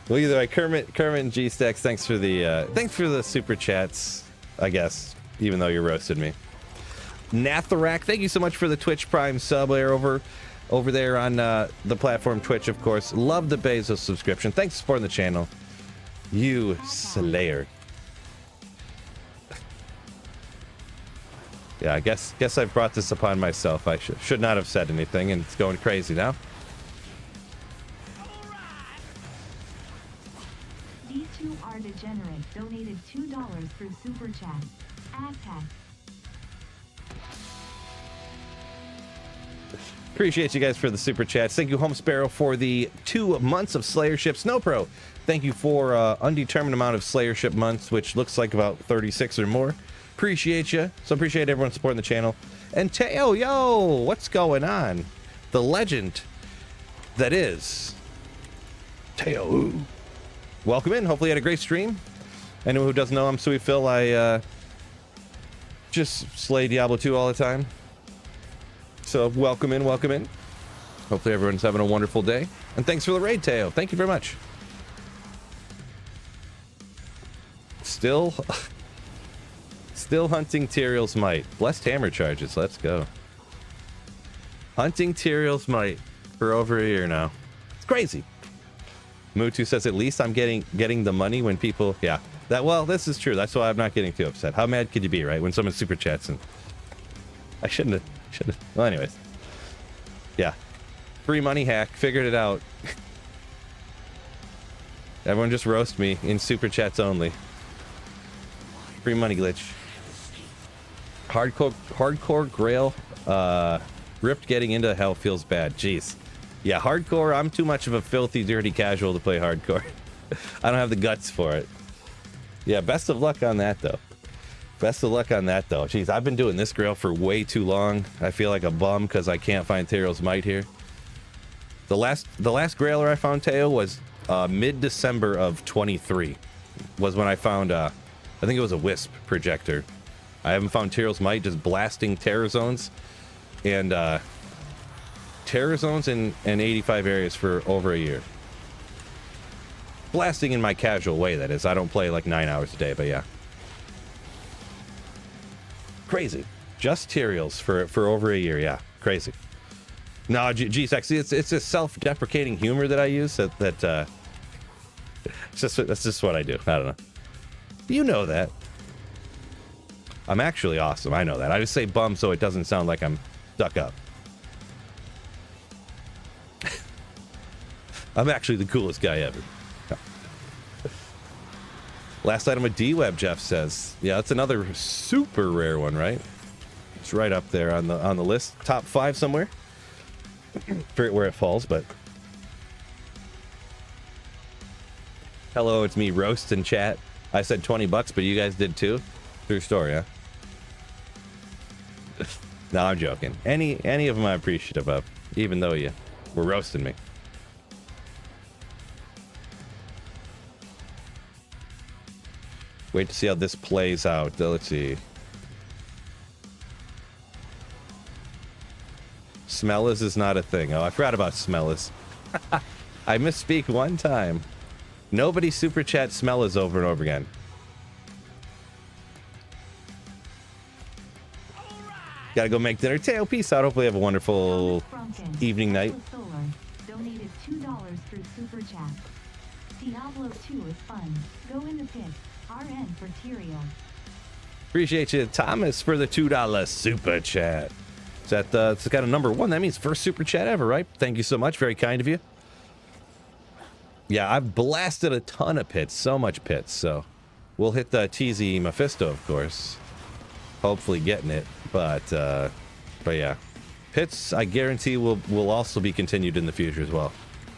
Well, either way, Kermit and G-Stacks, thanks for the super chats, I guess, even though you roasted me. Natharak, thank you so much for the Twitch Prime sub there over there on the platform Twitch, of course. Love the Bezos subscription. Thanks for supporting the channel. You slayer. Yeah, I guess I've brought this upon myself. I should not have said anything, and it's going crazy now. These two are degenerates donated $2 through Super Chat. Asshat. Appreciate you guys for the super chats. Thank you, Home Sparrow, for the 2 months of Slayership. Snowpro, thank you for undetermined amount of Slayership months, which looks like about 36 or more. Appreciate you. So appreciate everyone supporting the channel. And Teo, yo, what's going on? The legend that is Teo. Welcome in. Hopefully you had a great stream. Anyone who doesn't know, I'm Sweet Phil. I just slay Diablo 2 all the time. So welcome in, welcome in. Hopefully everyone's having a wonderful day. And thanks for the raid, Teo. Thank you very much. Still hunting Tyrael's Might. Blessed hammer charges. Let's go. Hunting Tyrael's Might for over a year now. It's crazy. Mutu says, at least I'm getting the money when people... Yeah. Well, this is true. That's why I'm not getting too upset. How mad could you be, right? When someone super chats and... I shouldn't have. Well, anyways. Yeah. Free money hack. Figured it out. Everyone just roast me in super chats only. Free money glitch. Hardcore Grail. Ripped getting into hell feels bad. Jeez. Yeah, hardcore. I'm too much of a filthy, dirty casual to play hardcore. I don't have the guts for it. Yeah, best of luck on that, though. Best of luck on that, though. Jeez, I've been doing this grail for way too long. I feel like a bum because I can't find Tyrael's Might here. The last grailer I found, Teo, was mid-December of 23. Was when I found, I think it was a Wisp projector. I haven't found Tyrael's Might, just blasting terror zones. And terror zones in 85 areas for over a year. Blasting in my casual way, that is. I don't play like 9 hours a day, but yeah. Crazy. Just Tyrael's for over a year, yeah. Crazy. No, geez, actually, it's a self-deprecating humor that I use. That's just what I do. I don't know. You know that. I'm actually awesome. I know that. I just say bum so it doesn't sound like I'm stuck up. I'm actually the coolest guy ever. Last item with D-Web, Jeff says. Yeah, that's another super rare one, right? It's right up there on the list. Top 5 somewhere. Forget where it falls, but... Hello, it's me, Roast in chat. I said 20 bucks, but you guys did too? True story, huh? No, I'm joking. Any of them I'm appreciative of, even though you were roasting me. Wait to see how this plays out. Let's see. Smellis is not a thing. Oh, I forgot about Smellis. I misspeak one time. Nobody super chat Smellis over and over again. Gotta go make dinner. Teo, peace out. Hopefully you have a wonderful evening, night. Donated $2 through super chat. Diablo 2 is fun. Go in the pit. RN for Tyrael. Appreciate you, Thomas, for the $2 super chat. Is that it's got a number 1? That means first super chat ever, right? Thank you so much. Very kind of you. Yeah, I've blasted a ton of pits. So much pits. So we'll hit the TZ Mephisto, of course. Hopefully getting it. But yeah. Pits, I guarantee, will also be continued in the future as well.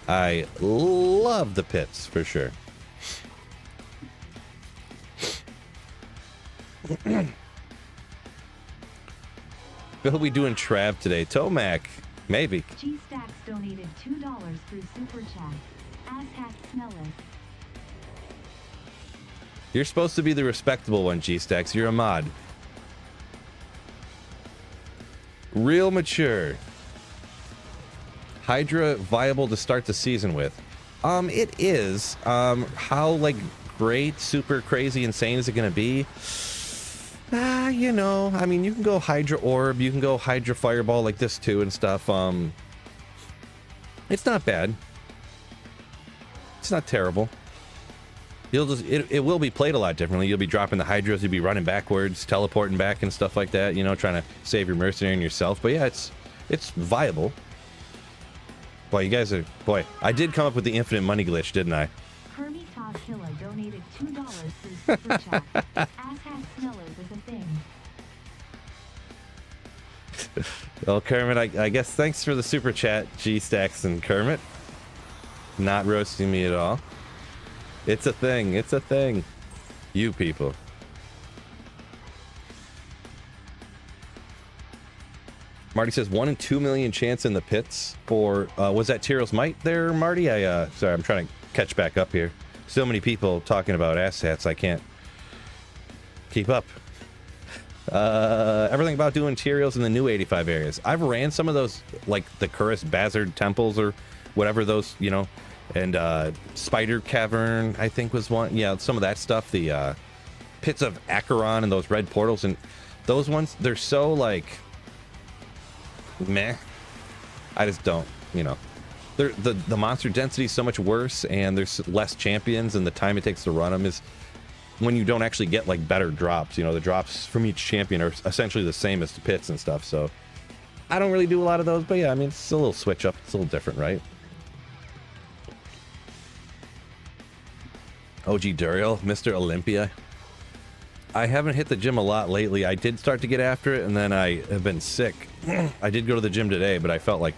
I love the pits, for sure. Bill, we doing Trav today? Tomac, maybe. G-Stacks donated $2 through super chat. Asshat Smellis. You're supposed to be the respectable one, G-Stacks. You're a mod. Real mature. Hydra viable to start the season with? It is. How like great, super crazy, insane is it gonna be? You know, I mean, you can go Hydra Orb, you can go Hydra Fireball like this too and stuff. It's not bad. It's not terrible. It will be played a lot differently. You'll be dropping the Hydras, you'll be running backwards, teleporting back and stuff like that, you know, trying to save your mercenary and yourself. But yeah, it's viable. Boy, you guys are... Boy, I did come up with the infinite money glitch, didn't I? Kirby Toskilla donated $2 through super chat. Asshat Smellis is a thing. Well, Kermit, I guess thanks for the super chat, G-Stacks and Kermit. Not roasting me at all. It's a thing. It's a thing. You people. Marty says 1 in 2 million chance in the pits for was that Tyrael's Might there, Marty? Sorry, I'm trying to catch back up here. So many people talking about asshats, I can't keep up. Everything about doing Tyrios in the new 85 areas. I've ran some of those, like the Curus Bazard temples or whatever those, you know, and Spider Cavern, I think was one. Yeah, some of that stuff. The Pits of Acheron and those red portals, and those ones, they're so like meh. I just don't, you know. The monster density is so much worse, and there's less champions, and the time it takes to run them is when you don't actually get like better drops. You know, the drops from each champion are essentially the same as the pits and stuff. So I don't really do a lot of those, but yeah, I mean, it's a little switch up. It's a little different, right? OG Duriel, Mr. Olympia. I haven't hit the gym a lot lately. I did start to get after it, and then I have been sick. I did go to the gym today, but I felt like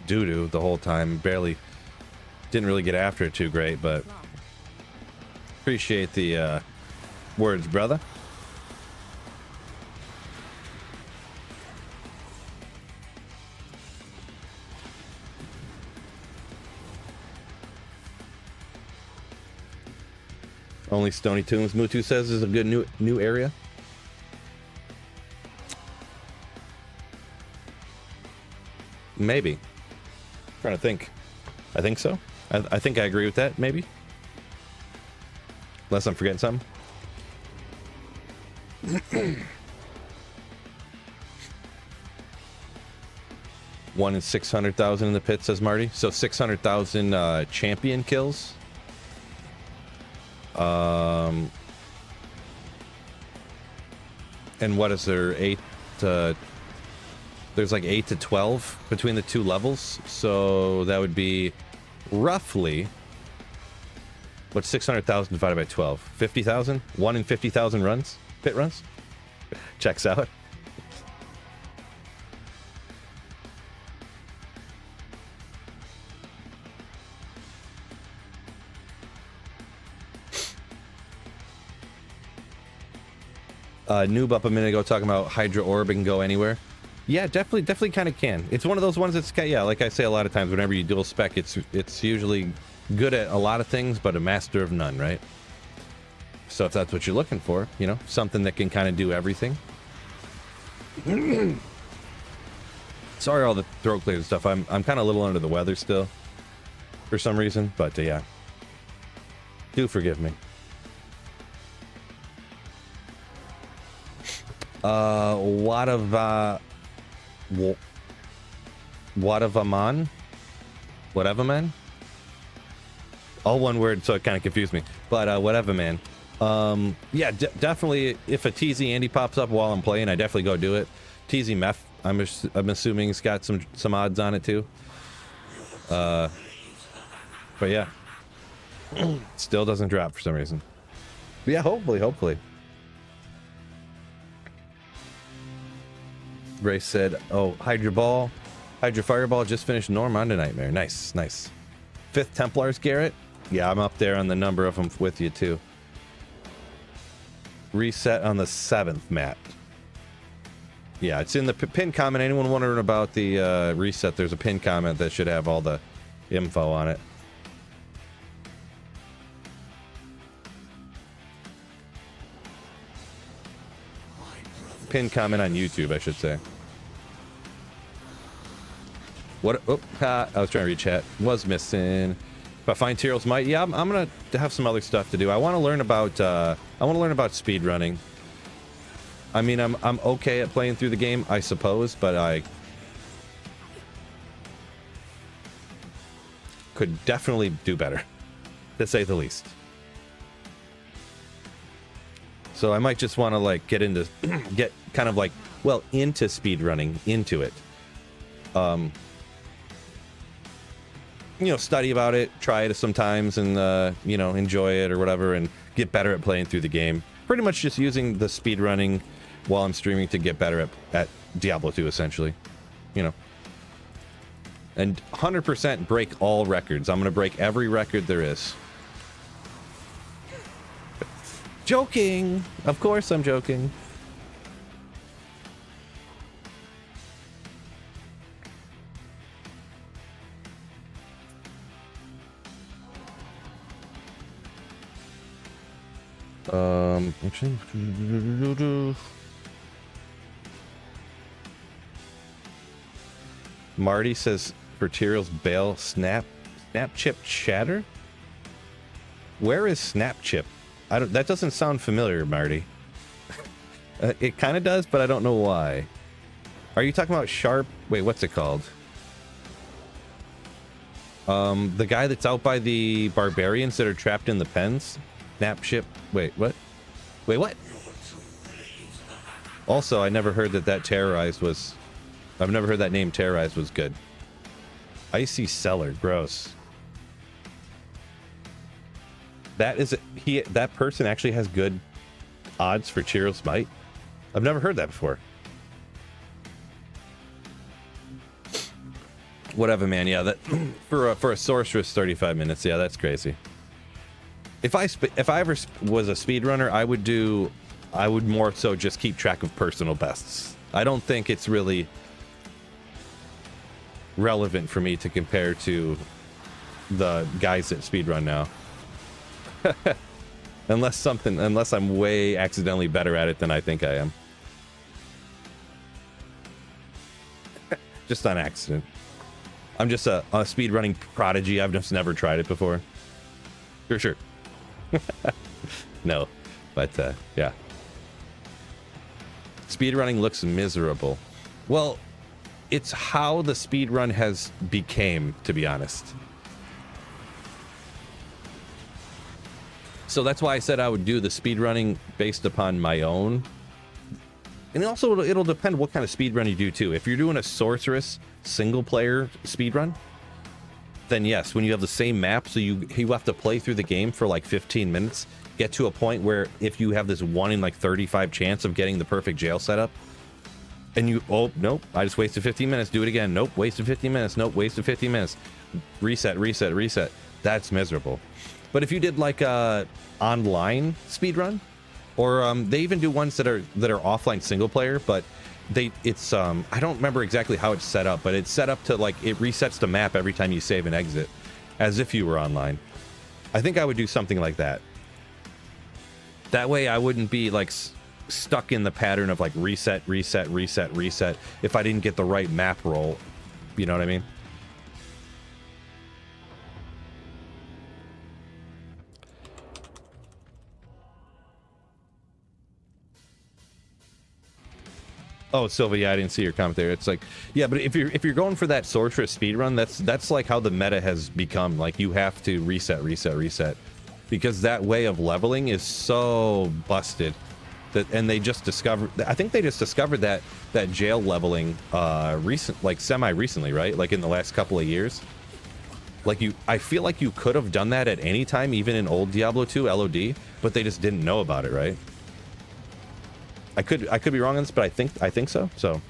doo-doo the whole time. Didn't really get after it too great, but appreciate the words, brother. Only Stony Tombs, Mutu says, is a good new area. Maybe. Trying to think. I think so. I think I agree with that, maybe. Unless I'm forgetting something. One in 600,000 in the pit, says Marty. So 600,000 champion kills. And what is there? There's like 8 to 12 between the two levels. So that would be roughly, what's 600,000 divided by 12? 50,000? 1 in 50,000 runs? Pit runs? Checks out. Noob up a minute ago talking about Hydra Orb and go anywhere. Yeah, definitely kind of can. It's one of those ones that's, yeah, like I say a lot of times, whenever you dual spec, it's usually good at a lot of things, but a master of none, right? So if that's what you're looking for, you know, something that can kind of do everything. Sorry, all the throat clear and stuff. I'm kind of a little under the weather still, for some reason, but yeah, do forgive me. What of Aman? Whatever, man. All one word, so it kind of confused me. But whatever, man. Yeah, definitely. If a TZ Andy pops up while I'm playing, I definitely go do it. TZ Meth, I'm assuming it's got some odds on it too. But yeah, still doesn't drop for some reason. But yeah, hopefully. Grace said, "Oh, Hydra Fireball just finished Normandy Nightmare. Nice. 5th Templars, Garrett. Yeah, I'm up there on the number of them with you too. Reset on the 7th, Matt. Yeah, it's in the pin comment. Anyone wondering about the reset? There's a pin comment that should have all the info on it. Pin comment on YouTube, I should say. What? Oh, I was trying to read chat. Was missing. If I find Tyrios might, yeah, I'm gonna have some other stuff to do. I want to learn about speed running. I mean, I'm okay at playing through the game, I suppose, but I could definitely do better, to say the least. So I might just want to like get kind of like, well, into speed running, into it. You know, study about it, try it sometimes, and you know, enjoy it or whatever, and get better at playing through the game. Pretty much just using the speed running while I'm streaming to get better at Diablo 2, essentially. You know. And 100% break all records. I'm gonna break every record there is. Joking! Of course I'm joking. Actually, Marty says for Tyrell's bail, snap chip chatter. Where is snap chip? I don't. That doesn't sound familiar, Marty. It kind of does, but I don't know why. Are you talking about Sharp? Wait, what's it called? The guy that's out by the barbarians that are trapped in the pens? Snap chip. Wait, what? Wait, what? Also, I never heard that terrorized was... I've never heard that name terrorized was good. Icy Cellar. Gross. That is... That person actually has good odds for Cheerl's Might? I've never heard that before. Whatever, man. Yeah, that for a sorceress, 35 minutes. Yeah, that's crazy. If I ever was a speedrunner, I would more so just keep track of personal bests. I don't think it's really relevant for me to compare to the guys that speedrun now. Unless I'm way accidentally better at it than I think I am. Just on accident. I'm just a speedrunning prodigy. I've just never tried it before. Sure. No, but yeah. Speedrunning looks miserable. Well, it's how the speedrun has became, to be honest. So that's why I said I would do the speedrunning based upon my own. And also, it'll depend what kind of speedrun you do, too. If you're doing a sorceress single-player speedrun, then yes, when you have the same map, so you have to play through the game for like 15 minutes, get to a point where if you have this 1 in like 35 chance of getting the perfect jail setup, and you, oh, nope, I just wasted 15 minutes, do it again, nope, wasted 15 minutes, nope, wasted 15 minutes, reset, that's miserable. But if you did like a online speedrun, or they even do ones that are offline single player, but it's I don't remember exactly how it's set up, but it's set up to like it resets the map every time you save and exit, as if you were online. I think I would do something like that. That way I wouldn't be like stuck in the pattern of like reset if I didn't get the right map roll. You know what I mean? Oh, Sylvia, yeah, I didn't see your comment there. It's like, yeah, but if you're going for that sorceress speedrun, that's like how the meta has become. Like, you have to reset, because that way of leveling is so busted. And they just discovered, I think they just discovered that jail leveling semi recently, right? Like in the last couple of years. Like I feel like you could have done that at any time, even in old Diablo 2 LOD, but they just didn't know about it, right? I could be wrong on this, but I think so. So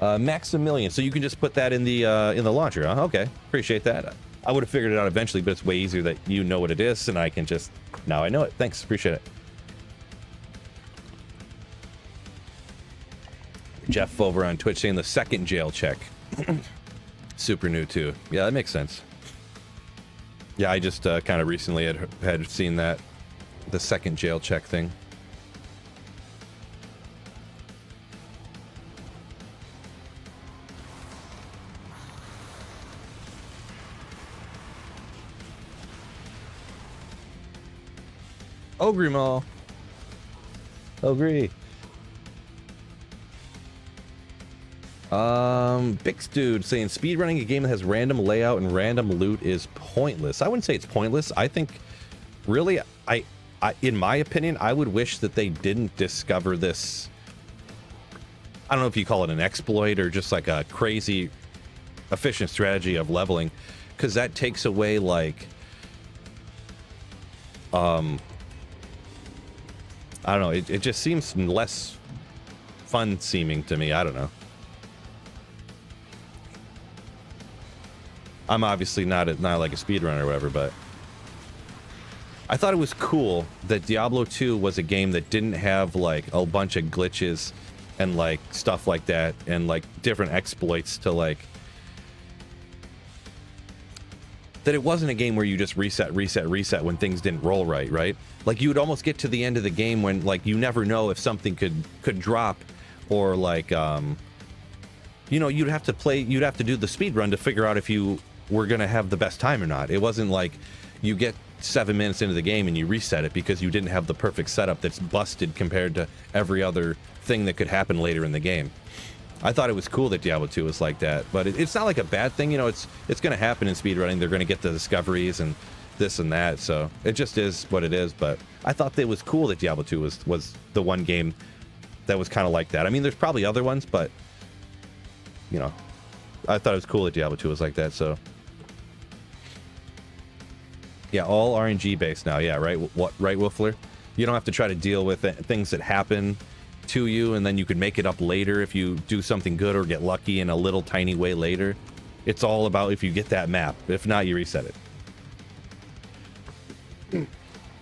Maximilian, so you can just put that in the launcher, huh? Okay, appreciate that. I would have figured it out eventually, but it's way easier that you know what it is, and I can just now I know it. Thanks, appreciate it. Jeff over on Twitch saying the second jail check. Super new too. Yeah, that makes sense. Yeah, I just kind of recently had seen that, the second jail check thing. Ogre Mall. Agree. Bix Dude saying speedrunning a game that has random layout and random loot is pointless. I wouldn't say it's pointless. I think really I in my opinion, I would wish that they didn't discover this. I don't know if you call it an exploit or just like a crazy efficient strategy of leveling, because that takes away like I don't know, it just seems less fun seeming to me. I don't know. I'm obviously not like a speedrunner or whatever, but I thought it was cool that Diablo 2 was a game that didn't have like a bunch of glitches and like stuff like that and like different exploits to like that it wasn't a game where you just reset when things didn't roll right? Like you would almost get to the end of the game when like you never know if something could drop, or like you know, you'd have to do the speed run to figure out if you were gonna have the best time or not. It wasn't like you get 7 minutes into the game and you reset it because you didn't have the perfect setup that's busted compared to every other thing that could happen later in the game. I thought it was cool that Diablo 2 was like that, but it's not like a bad thing. You know, it's going to happen in speedrunning. They're going to get the discoveries and this and that, so it just is what it is. But I thought it was cool that Diablo 2 was the one game that was kind of like that. I mean, there's probably other ones, but, you know, I thought it was cool that Diablo 2 was like that, so... Yeah, all RNG based now. Yeah, right. What, right, Wolfler? You don't have to try to deal with things that happen to you, and then you could make it up later if you do something good or get lucky in a little tiny way later. It's all about if you get that map. If not, you reset it.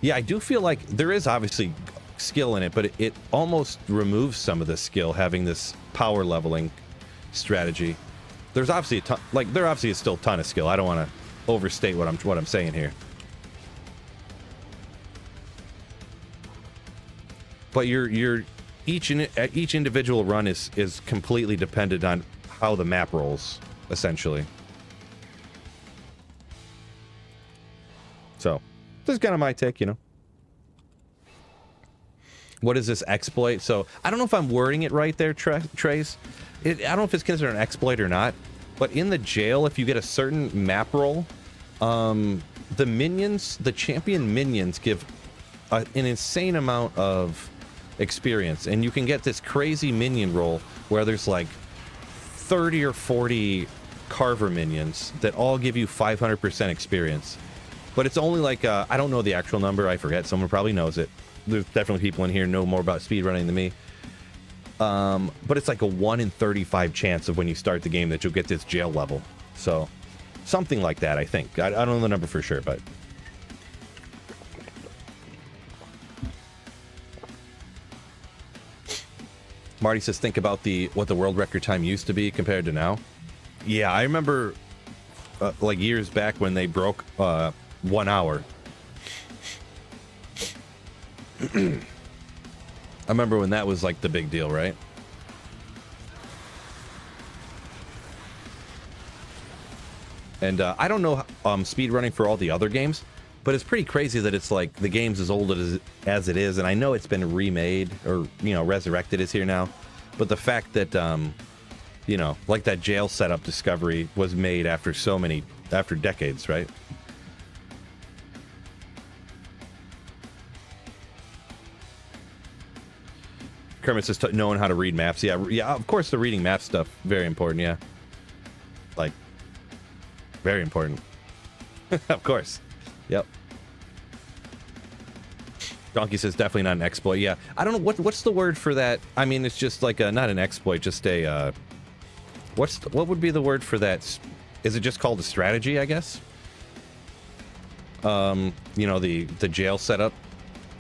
Yeah, I do feel like there is obviously skill in it, but it almost removes some of the skill having this power leveling strategy. There's obviously a ton, like there obviously is still a ton of skill. I don't want to overstate what I'm saying here. But each individual run is completely dependent on how the map rolls, essentially. So, this is kind of my take, you know. What is this exploit? So, I don't know if I'm wording it right there, Trace. I don't know if it's considered an exploit or not. But in the jail, if you get a certain map roll, the minions, the champion minions, give an insane amount of experience, and you can get this crazy minion roll where there's like 30 or 40 carver minions that all give you 500% experience. But it's only like I don't know the actual number, I forget, someone probably knows it. There's definitely people in here who know more about speedrunning than me. But it's like a 1 in 35 chance of when you start the game that you'll get this jail level. So something like that, I think. I don't know the number for sure, but Marty says, think about what the world record time used to be compared to now. Yeah, I remember like years back when they broke 1 hour. I remember when that was like the big deal, right? And I don't know speedrunning for all the other games, but it's pretty crazy that it's like the game's as old as it is, and I know it's been remade, or, you know, Resurrected is here now, but the fact that, you know, like that jail setup discovery was made after after decades, right? Kermit says knowing how to read maps. Yeah, of course the reading map stuff, very important, yeah. Like, very important. Of course. Yep. Donkey says definitely not an exploit. Yeah, I don't know what's the word for that. I mean, it's just like not an exploit, just a what would be the word for that? Is it just called a strategy, I guess? You know, the jail setup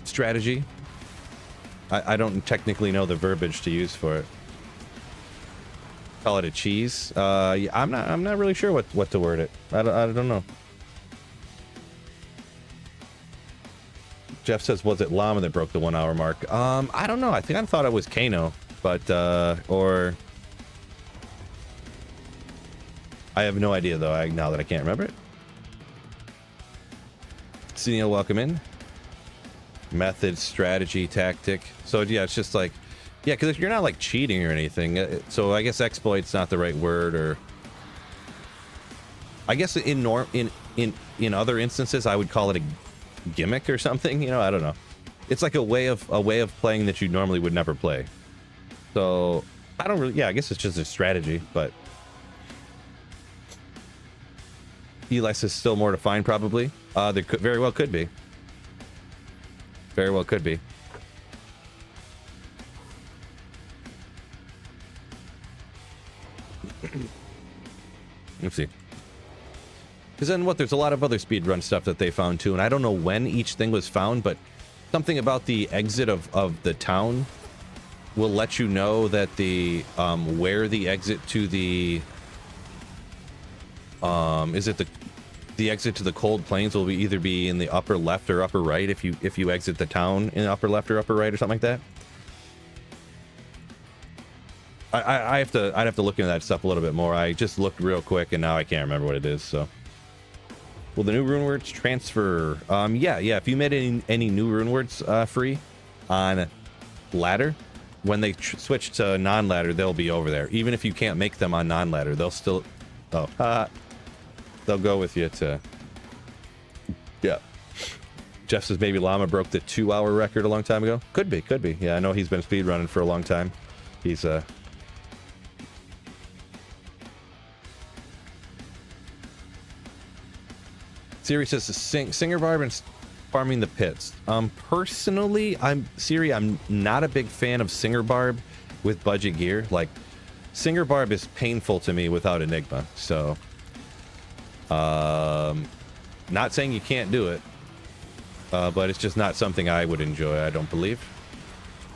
strategy. I don't technically know the verbiage to use for it. Call it a cheese. Yeah, I'm not really sure what to word it. I don't know. Jeff says, was it Llama that broke the 1 hour mark? I don't know. I thought it was Kano, but or I have no idea though. Now that I can't remember it. Neil, welcome in. Method, strategy, tactic. So yeah, it's just like, yeah, because you're not like cheating or anything. So I guess exploit's not the right word, or I guess in other instances I would call it a gimmick or something. You know, I don't know. It's like a way of playing that you normally would never play. So I don't really. Yeah, I guess it's just a strategy, but Eli says still more to find. Probably. There very well could be. Very well could be. Let's see. Because then there's a lot of other speedrun stuff that they found too, and I don't know when each thing was found, but something about the exit of the town will let you know that the where the exit to the is it the exit to the cold plains will be either be in the upper left or upper right if you exit the town in upper left or upper right or something like that. I'd have to look into that stuff a little bit more. I just looked real quick and now I can't remember what it is. So, will the new rune words transfer? Yeah. If you made any new rune words free on ladder, when they switch to non-ladder, they'll be over there. Even if you can't make them on non-ladder, they'll still. They'll go with you to. Yeah. Jeff says Baby Llama broke the 2-hour record a long time ago. Could be. Yeah, I know he's been speedrunning for a long time. He's Siri says Singer Barb and farming the pits. Personally, I'm not a big fan of Singer Barb with budget gear. Like, Singer Barb is painful to me without Enigma. So, not saying you can't do it, but it's just not something I would enjoy. I don't believe.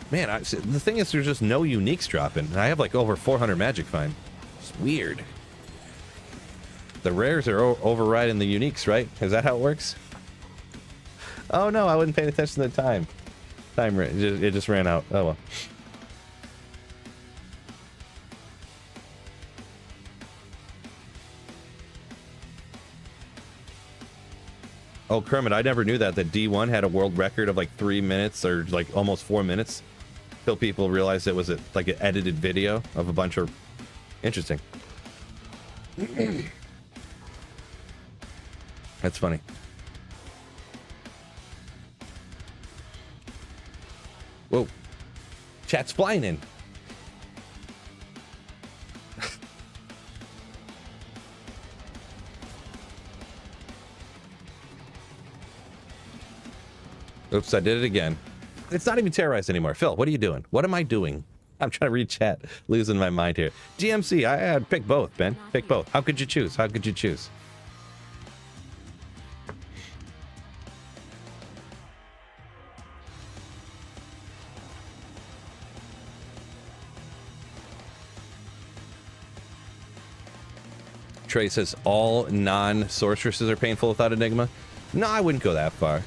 Man, the thing is, there's just no uniques dropping. I have like over 400 magic find. It's weird. The rares are overriding the uniques, right? Is that how it works? Oh no, I wasn't paying attention to the time. It just ran out. Oh well. Oh, Kermit, I never knew that D1 had a world record of like 3 minutes or like almost 4 minutes. Till people realized it was like an edited video of a bunch of... Interesting. That's funny. Whoa. Chat's flying in. Oops, I did it again. It's not even terrorized anymore. Phil, what are you doing? What am I doing? I'm trying to read chat. Losing my mind here. GMC, I'd pick both, Ben. Pick both. How could you choose? How could you choose? Trey says all non-sorceresses are painful without Enigma. No, I wouldn't go that far.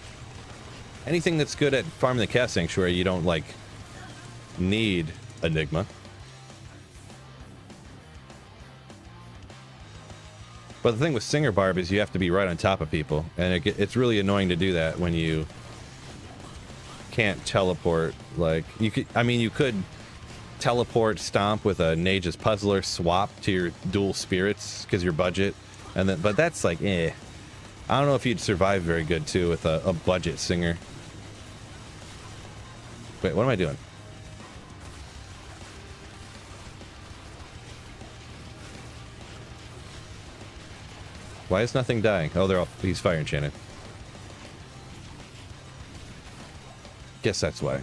Anything that's good at farming the Cast Sanctuary, you don't, like, need Enigma. But the thing with Singer Barb is you have to be right on top of people. And it's really annoying to do that when you can't teleport. Like, you could teleport Stomp with a Nage's Puzzler swap to your dual spirits because your budget. But that's like, eh. I don't know if you'd survive very good, too, with a budget Singer. Wait, what am I doing? Why is nothing dying? Oh, he's fire enchanted. Guess that's why.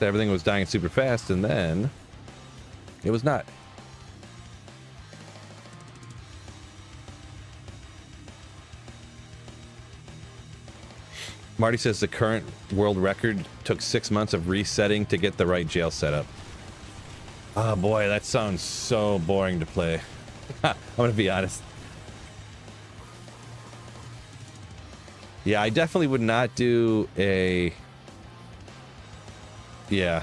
Everything was dying super fast, and then it was not. Marty says the current world record took 6 months of resetting to get the right jail set up. Oh boy, that sounds so boring to play. I'm gonna be honest. Yeah, I definitely would not do a... Yeah.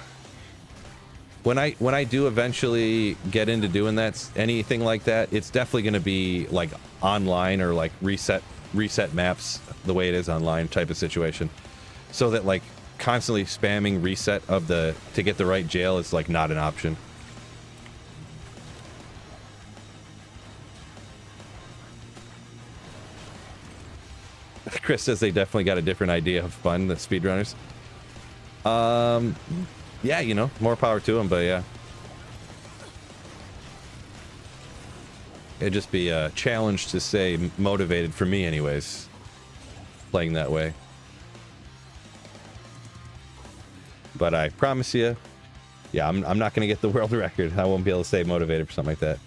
When I do eventually get into doing that, anything like that, it's definitely going to be like online or like reset maps the way it is online type of situation, so that like constantly spamming reset to get the right jail is like not an option. Chris says they definitely got a different idea of fun, the speedrunners. Yeah, you know, more power to them, but yeah. It'd just be a challenge to stay motivated for me anyways, playing that way. But I promise you, yeah, I'm not going to get the world record. I won't be able to stay motivated for something like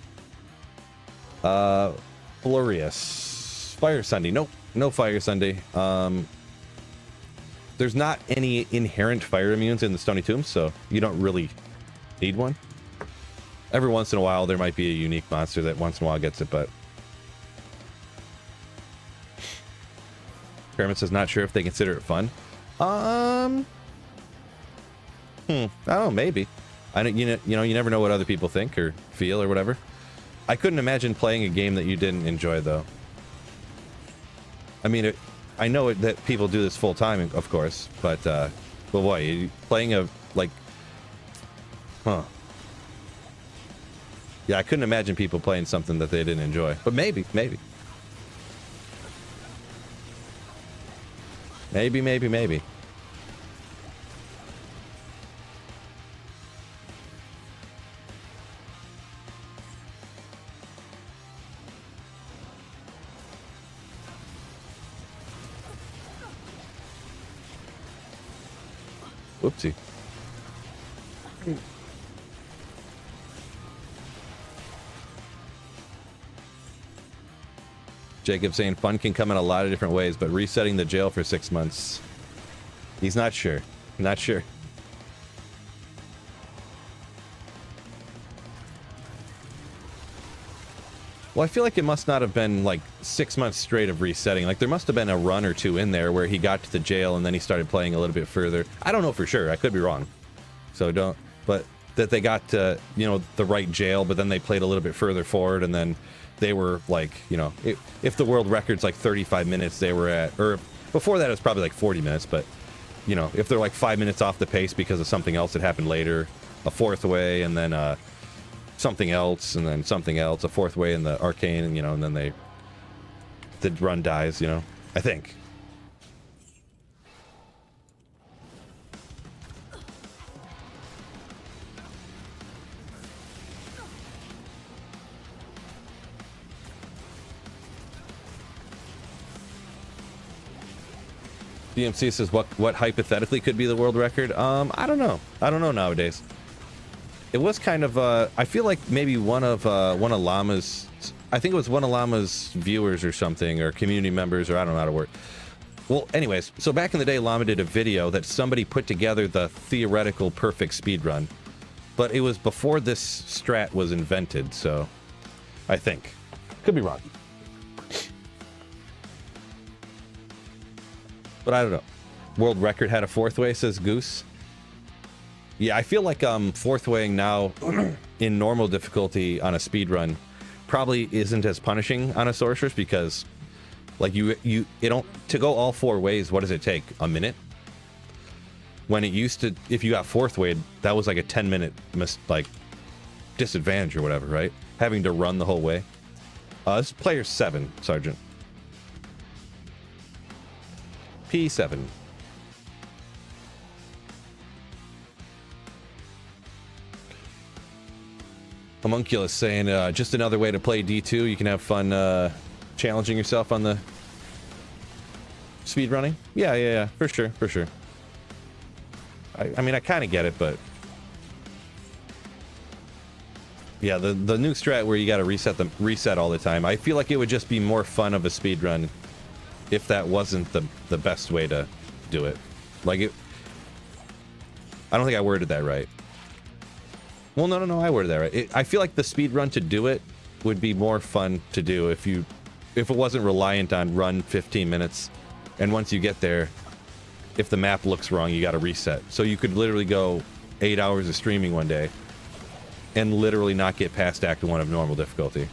that. Florius. Fire Sunday. Nope. No Fire Sunday. there's not any inherent fire immunes in the Stony Tombs, so you don't really need one. Every once in a while, there might be a unique monster that once in a while gets it, but... Kermit says, not sure if they consider it fun. I don't know, maybe. I don't, you never know what other people think or feel or whatever. I couldn't imagine playing a game that you didn't enjoy, though. I mean, I know that people do this full time, of course, but boy, playing a, like... Huh. Yeah, I couldn't imagine people playing something that they didn't enjoy. But maybe. Maybe. Whoopsie. Jacob saying fun can come in a lot of different ways, but resetting the jail for 6 months. He's not sure. Not sure. Well, I feel like it must not have been like 6 months straight of resetting. Like there must have been a run or two in there where he got to the jail and then he started playing a little bit further. I don't know for sure. I could be wrong. So don't, but that they got to, the right jail, but then they played a little bit further forward and then they were like, if the world record's like 35 minutes, they were at, or before that it was probably like 40 minutes, but if they're like 5 minutes off the pace because of something else that happened later, a fourth way, and then something else, and then something else, a fourth way in the arcane, and and then the run dies, I think. DMC says what hypothetically could be the world record. I don't know nowadays. It was kind of I feel like maybe one of Llama's, I think it was one of Llama's viewers or something, or community members, or I don't know how to work. Well, anyways, so back in the day, Llama did a video that somebody put together the theoretical perfect speed run, but it was before this strat was invented, so I think. Could be wrong. But I don't know. World record had a fourth way, says Goose. Yeah, I feel like fourth waying now in normal difficulty on a speed run probably isn't as punishing on a sorceress, because like it don't, to go all 4 ways, what does it take? A minute? When it used to, if you got fourth way, that was like a 10-minute disadvantage or whatever, right? Having to run the whole way. This is player 7, Sergeant. P7. Homunculus saying, just another way to play D2. You can have fun challenging yourself on the speed running. Yeah, for sure. I mean, I kind of get it, but yeah, the new strat where you got to reset all the time. I feel like it would just be more fun of a speed run if that wasn't the best way to do it. Like it, I don't think I worded that right. Well, no, I worded that right. I feel like the speed run to do it would be more fun to do if it wasn't reliant on run 15 minutes, and once you get there, if the map looks wrong, you got to reset. So you could literally go 8 hours of streaming one day and literally not get past Act 1 of normal difficulty.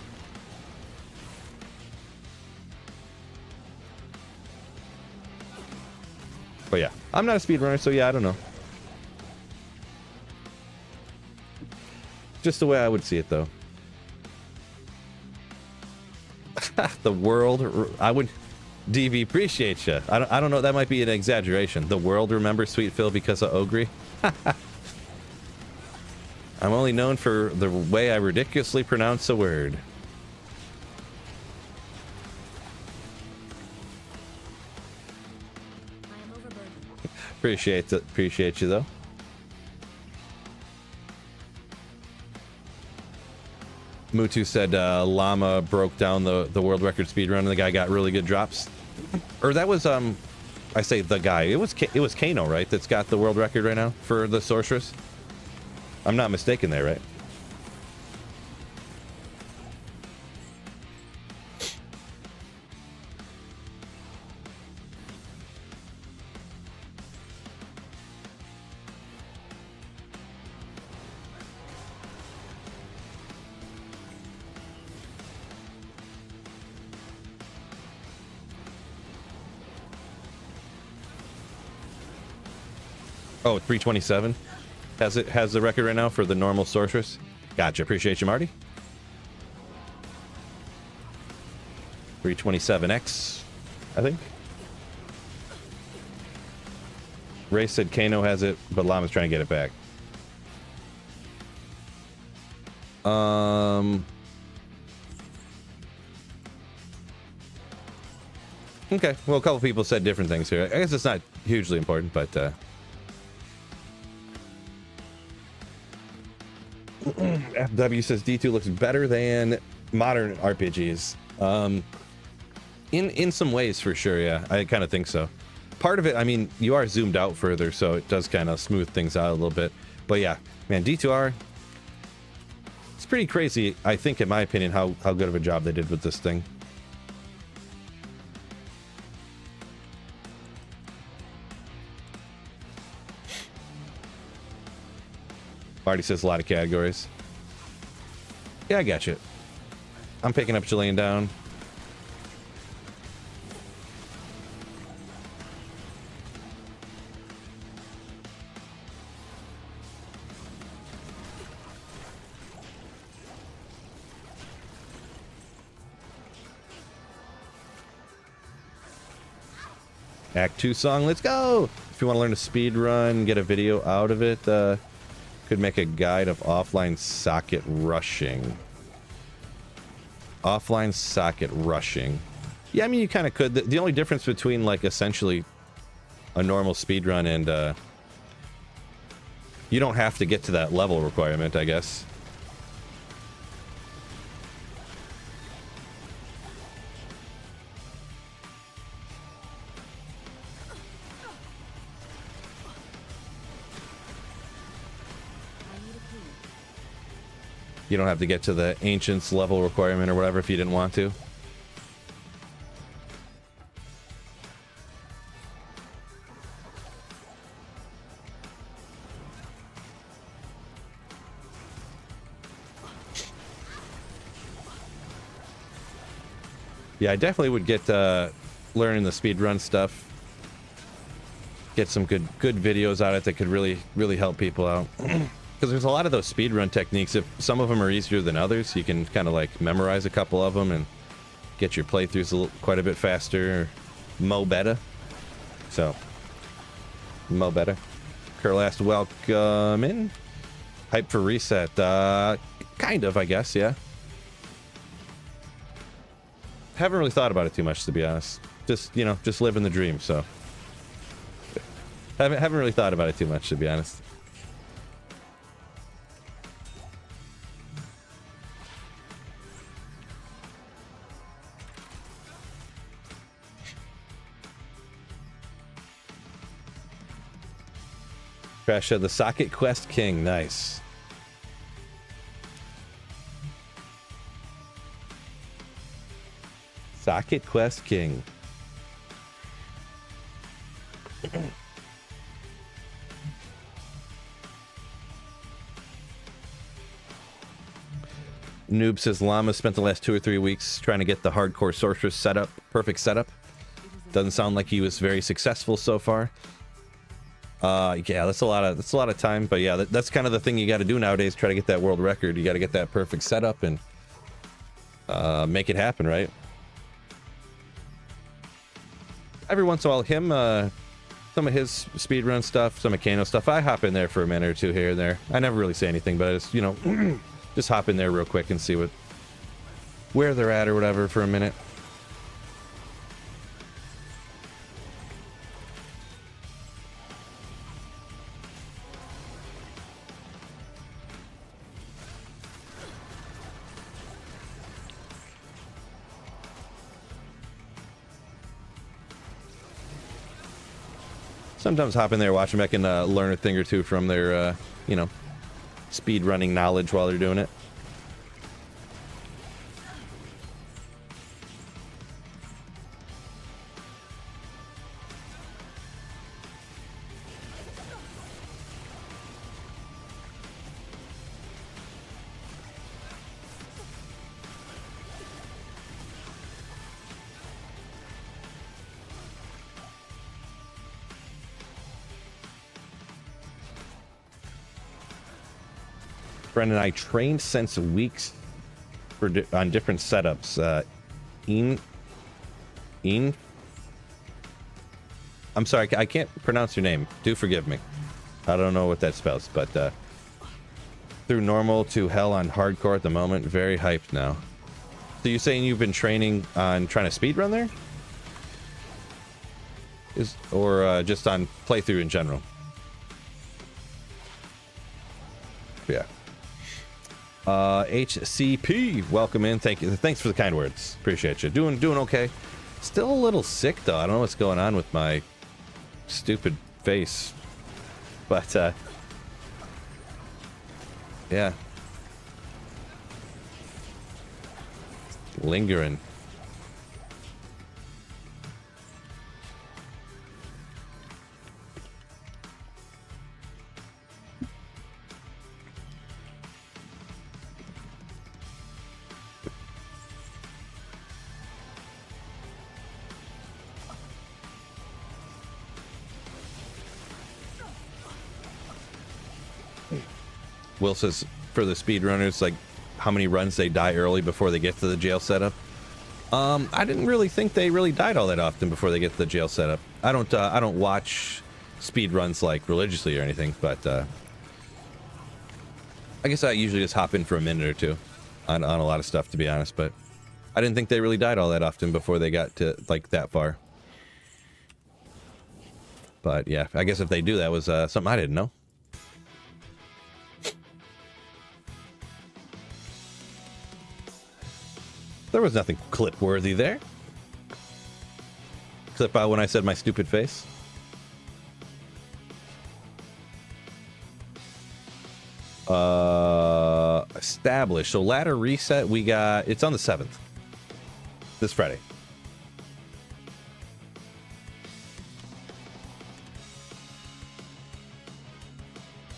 But yeah, I'm not a speedrunner, so yeah, I don't know. Just the way I would see it, though. The world, I would... DV, appreciate you. I don't know, that might be an exaggeration. The world remembers Sweet Phil because of Ogre. I'm only known for the way I ridiculously pronounce a word. Appreciate you, though. Mutu said Llama broke down the world record speedrun and the guy got really good drops. Or that was, I I say the guy. It was Kano, right? That's got the world record right now for the sorceress. I'm not mistaken there, right? Oh, 327 has the record right now for the normal sorceress. Gotcha. Appreciate you, Marty. 327X, I think. Ray said Kano has it, but Llama's trying to get it back. Okay. Well, a couple people said different things here. I guess it's not hugely important, but FW says D2 looks better than modern RPGs. In some ways, for sure, yeah. I kind of think so. Part of it, I mean, you are zoomed out further, so it does kind of smooth things out a little bit. But yeah, man, D2R, it's pretty crazy, I think, in my opinion, how good of a job they did with this thing. Marty says a lot of categories. Yeah, I got you. I'm picking up Chilean down. Act 2 song, let's go! If you want to learn to speed run, get a video out of it, could make a guide of offline socket rushing. Offline socket rushing. Yeah, I mean, you kind of could. The only difference between, like, essentially a normal speedrun and, you don't have to get to that level requirement, I guess. You don't have to get to the Ancients level requirement or whatever if you didn't want to. Yeah, I definitely would get learning the speedrun stuff. Get some good videos out of it that could really help people out. Because there's a lot of those speedrun techniques. If some of them are easier than others, you can kind of like memorize a couple of them and get your playthroughs quite a bit faster. Mo better. So, Mo better. Curl asked, welcome in. Hype for reset. Kind of, I guess, yeah. Haven't really thought about it too much, to be honest. Just, you know, just living the dream, so. Haven't really thought about it too much, to be honest. Crash said the Socket Quest King. Nice. Socket Quest King. Noob says Llama spent the last 2 or 3 weeks trying to get the hardcore sorceress setup, perfect setup. Doesn't sound like he was very successful so far. Yeah, that's a lot of time, but yeah, that's kind of the thing you got to do nowadays. Try to get that world record. You got to get that perfect setup and make it happen, right? Every once in a while, some of his speedrun stuff, some of Kano stuff, I hop in there for a minute or two here and there. I never really say anything, but I just, you know, just hop in there real quick and see where they're at or whatever for a minute. Sometimes hop in there, watch them. I can learn a thing or two from their, you know, speed running knowledge while they're doing it. Brendan, I trained since weeks for on different setups. I'm sorry, I can't pronounce your name. Do forgive me. I don't know what that spells, but through normal to hell on hardcore at the moment. Very hyped now. So you saying you've been training on trying to speedrun there? Or just on playthrough in general? Yeah. HCP, welcome in. Thank you. Thanks for the kind words. Appreciate you. Doing okay. Still a little sick though. I don't know what's going on with my stupid face. But yeah. Lingering. Will says for the speedrunners, like how many runs they die early before they get to the jail setup. I didn't really think they really died all that often before they get to the jail setup. I don't watch speed runs like religiously or anything, but I guess I usually just hop in for a minute or two on a lot of stuff, to be honest. But I didn't think they really died all that often before they got to like that far. But yeah, I guess if they do, that was something I didn't know. There was nothing clip-worthy there. Clip out when I said my stupid face. Established. So ladder reset, we got... It's on the 7th. This Friday.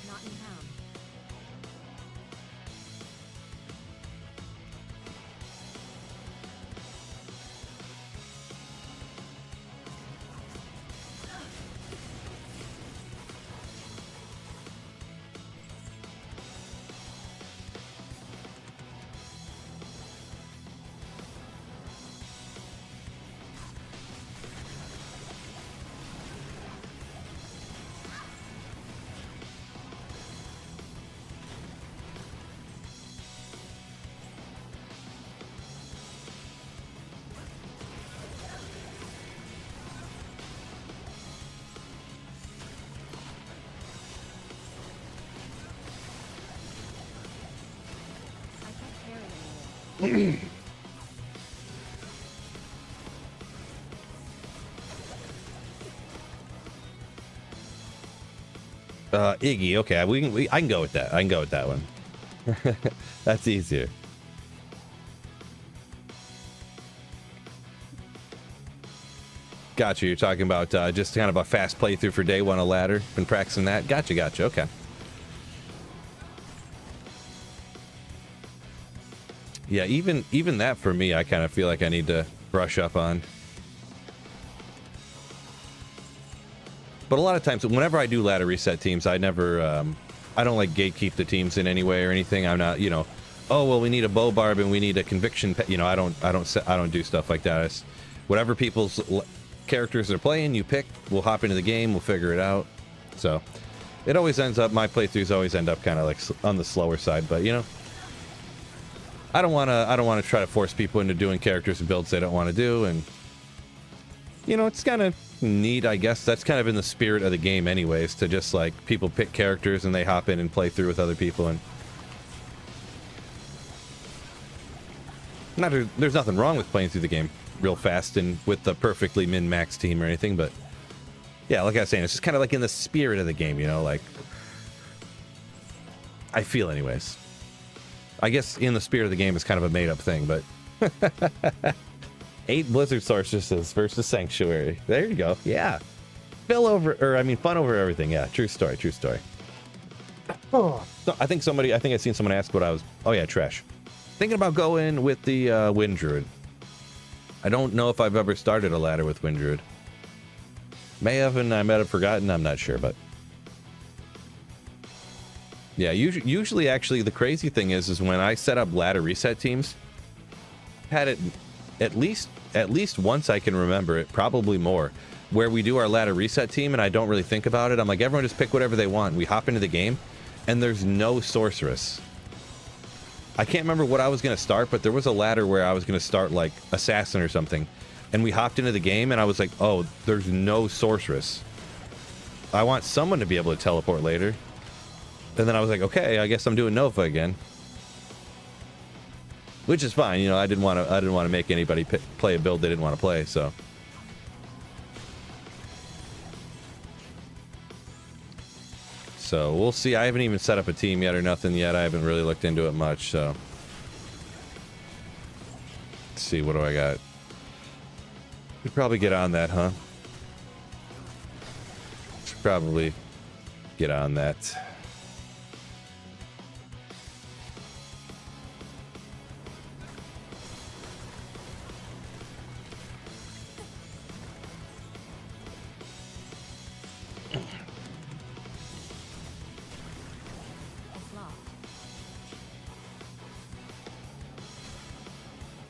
Not in town. Iggy, okay, I can go with that. I can go with that one. That's easier. Gotcha. You're talking about just kind of a fast playthrough for day one of ladder. Been practicing that. Gotcha. Okay. Yeah, even that for me, I kind of feel like I need to brush up on. But a lot of times, whenever I do ladder reset teams, I never, I don't like gatekeep the teams in any way or anything. I'm not, you know, oh well, we need a bow barb and we need a conviction. You know, I don't do stuff like that. It's whatever people's characters are playing, you pick. We'll hop into the game. We'll figure it out. So it always ends up. My playthroughs always end up kind of like on the slower side. But you know, I don't want to try to force people into doing characters and builds they don't want to do. And you know, it's kind of neat, I guess. That's kind of in the spirit of the game anyways, to just like people pick characters and they hop in and play through with other people. And there's nothing wrong with playing through the game real fast and with the perfectly min-max team or anything, but Yeah, like I was saying, it's just kind of like in the spirit of the game, you know, like I feel anyways. I guess in the spirit of the game is kind of a made up thing, but 8 Blizzard sorceresses versus Sanctuary. There you go. Yeah. Fun over everything. Yeah, true story, true story. Oh, I think I've seen someone ask what I was. Oh yeah, trash. Thinking about going with the Wind Druid. I don't know if I've ever started a ladder with Wind Druid. May have, and I might have forgotten. I'm not sure, but yeah. Usually, actually, the crazy thing is when I set up ladder reset teams, had it at least once I can remember it, probably more, where we do our ladder reset team, and I don't really think about it. I'm like, everyone just pick whatever they want. We hop into the game, and there's no sorceress. I can't remember what I was going to start, but there was a ladder where I was going to start like assassin or something. And we hopped into the game, and I was like, oh, there's no sorceress. I want someone to be able to teleport later. And then I was like, okay, I guess I'm doing Nova again. Which is fine, you know, I didn't want to make anybody play a build they didn't want to play, so. So, we'll see. I haven't even set up a team yet or nothing yet. I haven't really looked into it much, so. Let's see, what do I got? Should probably get on that, huh? Should probably get on that.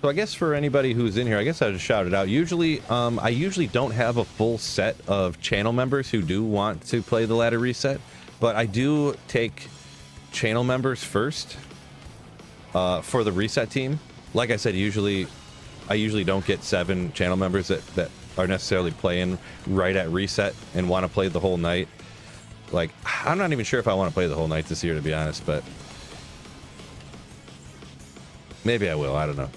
So I guess for anybody who's in here, I guess I just shout it out. Usually, I usually don't have a full set of channel members who do want to play the ladder reset, but I do take channel members first for the reset team. Like I said, I usually don't get 7 channel members that are necessarily playing right at reset and want to play the whole night. Like, I'm not even sure if I want to play the whole night this year, to be honest, but maybe I will. I don't know.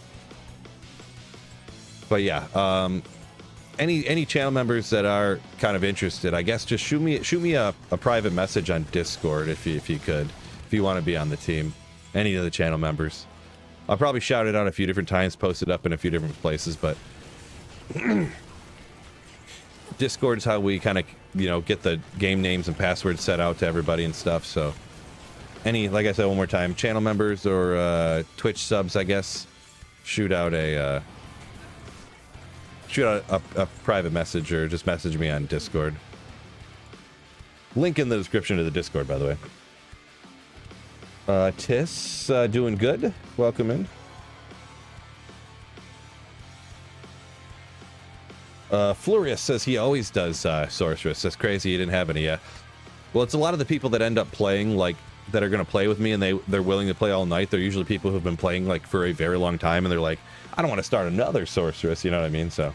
But yeah, any channel members that are kind of interested, I guess just shoot me a private message on Discord if you could, if you want to be on the team. Any of the channel members, I'll probably shout it out a few different times, post it up in a few different places, but Discord is how we kind of, you know, get the game names and passwords set out to everybody and stuff. So like I said one more time, channel members or Twitch subs, I guess, shoot out a private message or just message me on Discord. Link in the description to the Discord, by the way. Tiss, doing good. Welcome in. Flurious says he always does Sorceress. That's crazy he didn't have any yet. Well, it's a lot of the people that end up playing, like, that are going to play with me and they're willing to play all night. They're usually people who've been playing, like, for a very long time, and they're like, I don't want to start another Sorceress, you know what I mean? So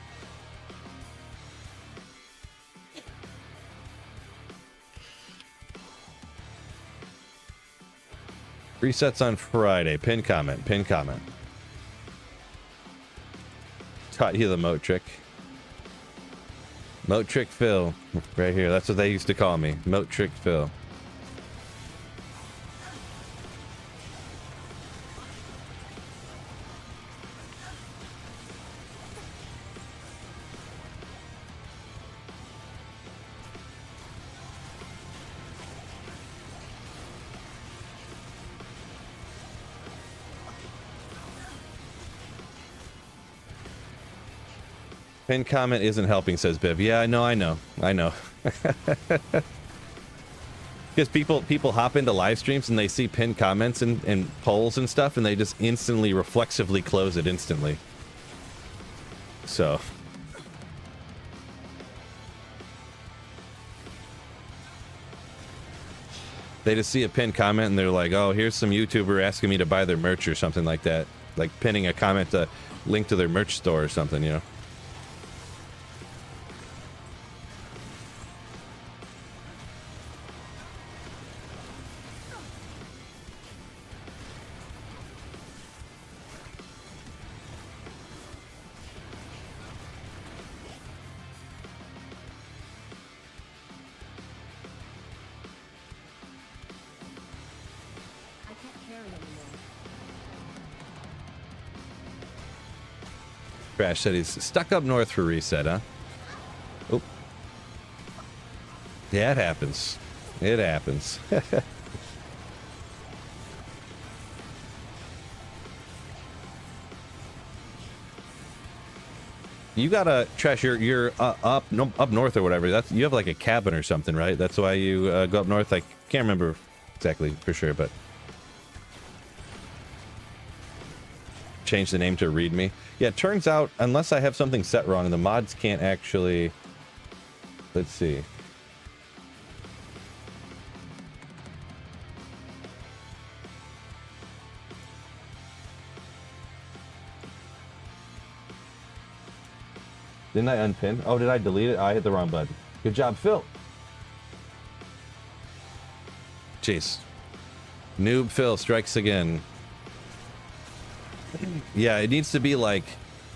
resets on Friday. Pin comment. Taught you the moat trick. Moat trick Phil. Right here. That's what they used to call me. Moat trick Phil. Pin comment isn't helping, says Biv. Yeah, I know. Because people hop into live streams and they see pinned comments and polls and stuff, and they just instantly, reflexively close it instantly. So they just see a pinned comment and they're like, oh, here's some YouTuber asking me to buy their merch or something like that. Like pinning a comment to link to their merch store or something, you know. Crash said he's stuck up north for reset, huh? Oh. Yeah, it happens. It happens. You gotta Trash. You're up north or whatever. That's you have like a cabin or something, right? That's why you go up north. I can't remember exactly for sure, but change the name to README. Yeah, it turns out unless I have something set wrong, the mods can't actually. Let's see. Didn't I unpin? Oh, did I delete it? I hit the wrong button. Good job, Phil. Jeez. Noob Phil strikes again. Yeah, it needs to be like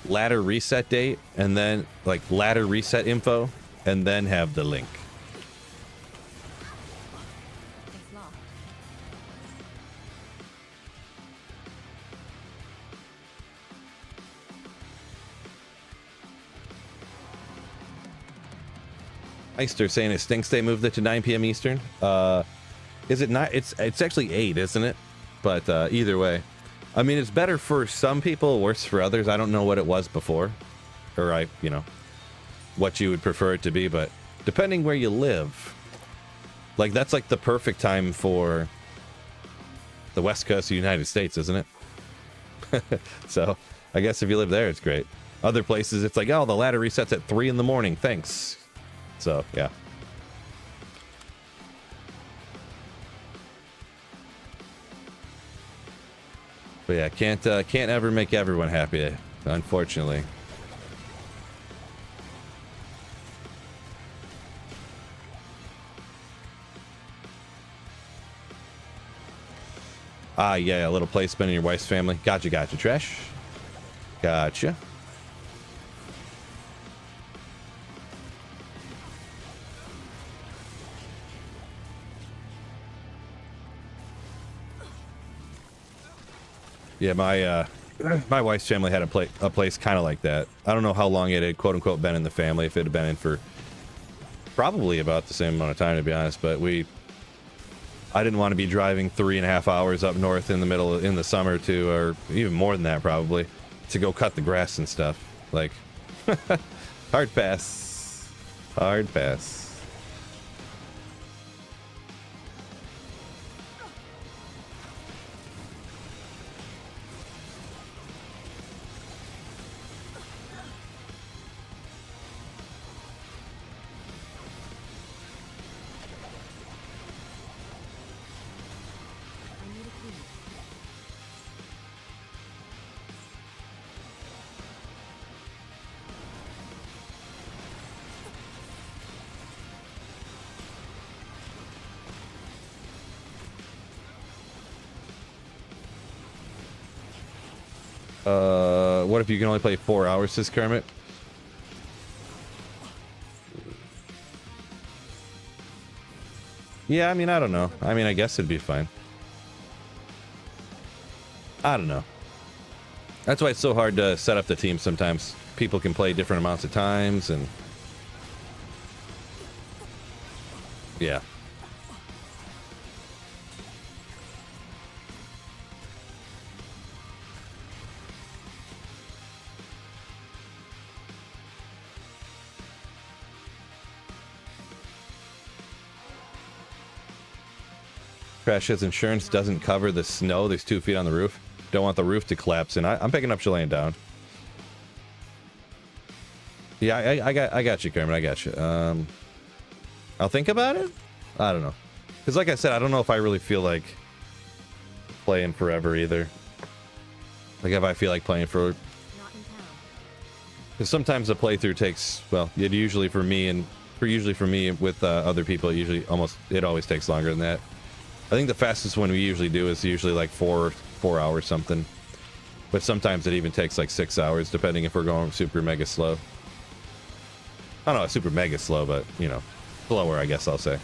ladder reset date and then like ladder reset info and then have the link. It's locked. Meister saying it stinks they moved it to 9 p.m. Eastern. Is it not? It's actually 8, isn't it? But either way. I mean, it's better for some people, worse for others. I don't know what it was before. Or what you would prefer it to be, but depending where you live. Like, that's like the perfect time for the West Coast of the United States, isn't it? So, I guess if you live there, it's great. Other places, it's like, oh, the ladder resets at 3 in the morning. Thanks. So, yeah. But yeah, can't ever make everyone happy, unfortunately. Ah, yeah, a little placement in your wife's family. Gotcha, Trash. Gotcha. Yeah, my wife's family had a place kind of like that. I don't know how long it had quote unquote been in the family. If it had been in for probably about the same amount of time, to be honest. But I didn't want to be driving 3.5 hours up north in the summer or even more than that probably, to go cut the grass and stuff. Like, hard pass. Hard pass. I need a key. What if you can only play 4 hours, says Kermit? Yeah, I mean, I don't know. I mean, I guess it'd be fine. I don't know. That's why it's so hard to set up the team sometimes. People can play different amounts of times and... Yeah. Crash says insurance doesn't cover the snow. There's 2 feet on the roof. Don't want the roof to collapse in. I'm picking up you laying down. Yeah, I got you, Kermit. I got you. I'll think about it. I don't know. Because like I said, I don't know if I really feel like playing forever either. Like if I feel like playing for... Not in town. Because sometimes a playthrough takes... Well, it usually for me with other people, it always takes longer than that. I think the fastest one we usually do is usually like 4 hours something. But sometimes it even takes like 6 hours, depending if we're going super mega slow. I don't know, super mega slow, but, slower, I guess I'll say.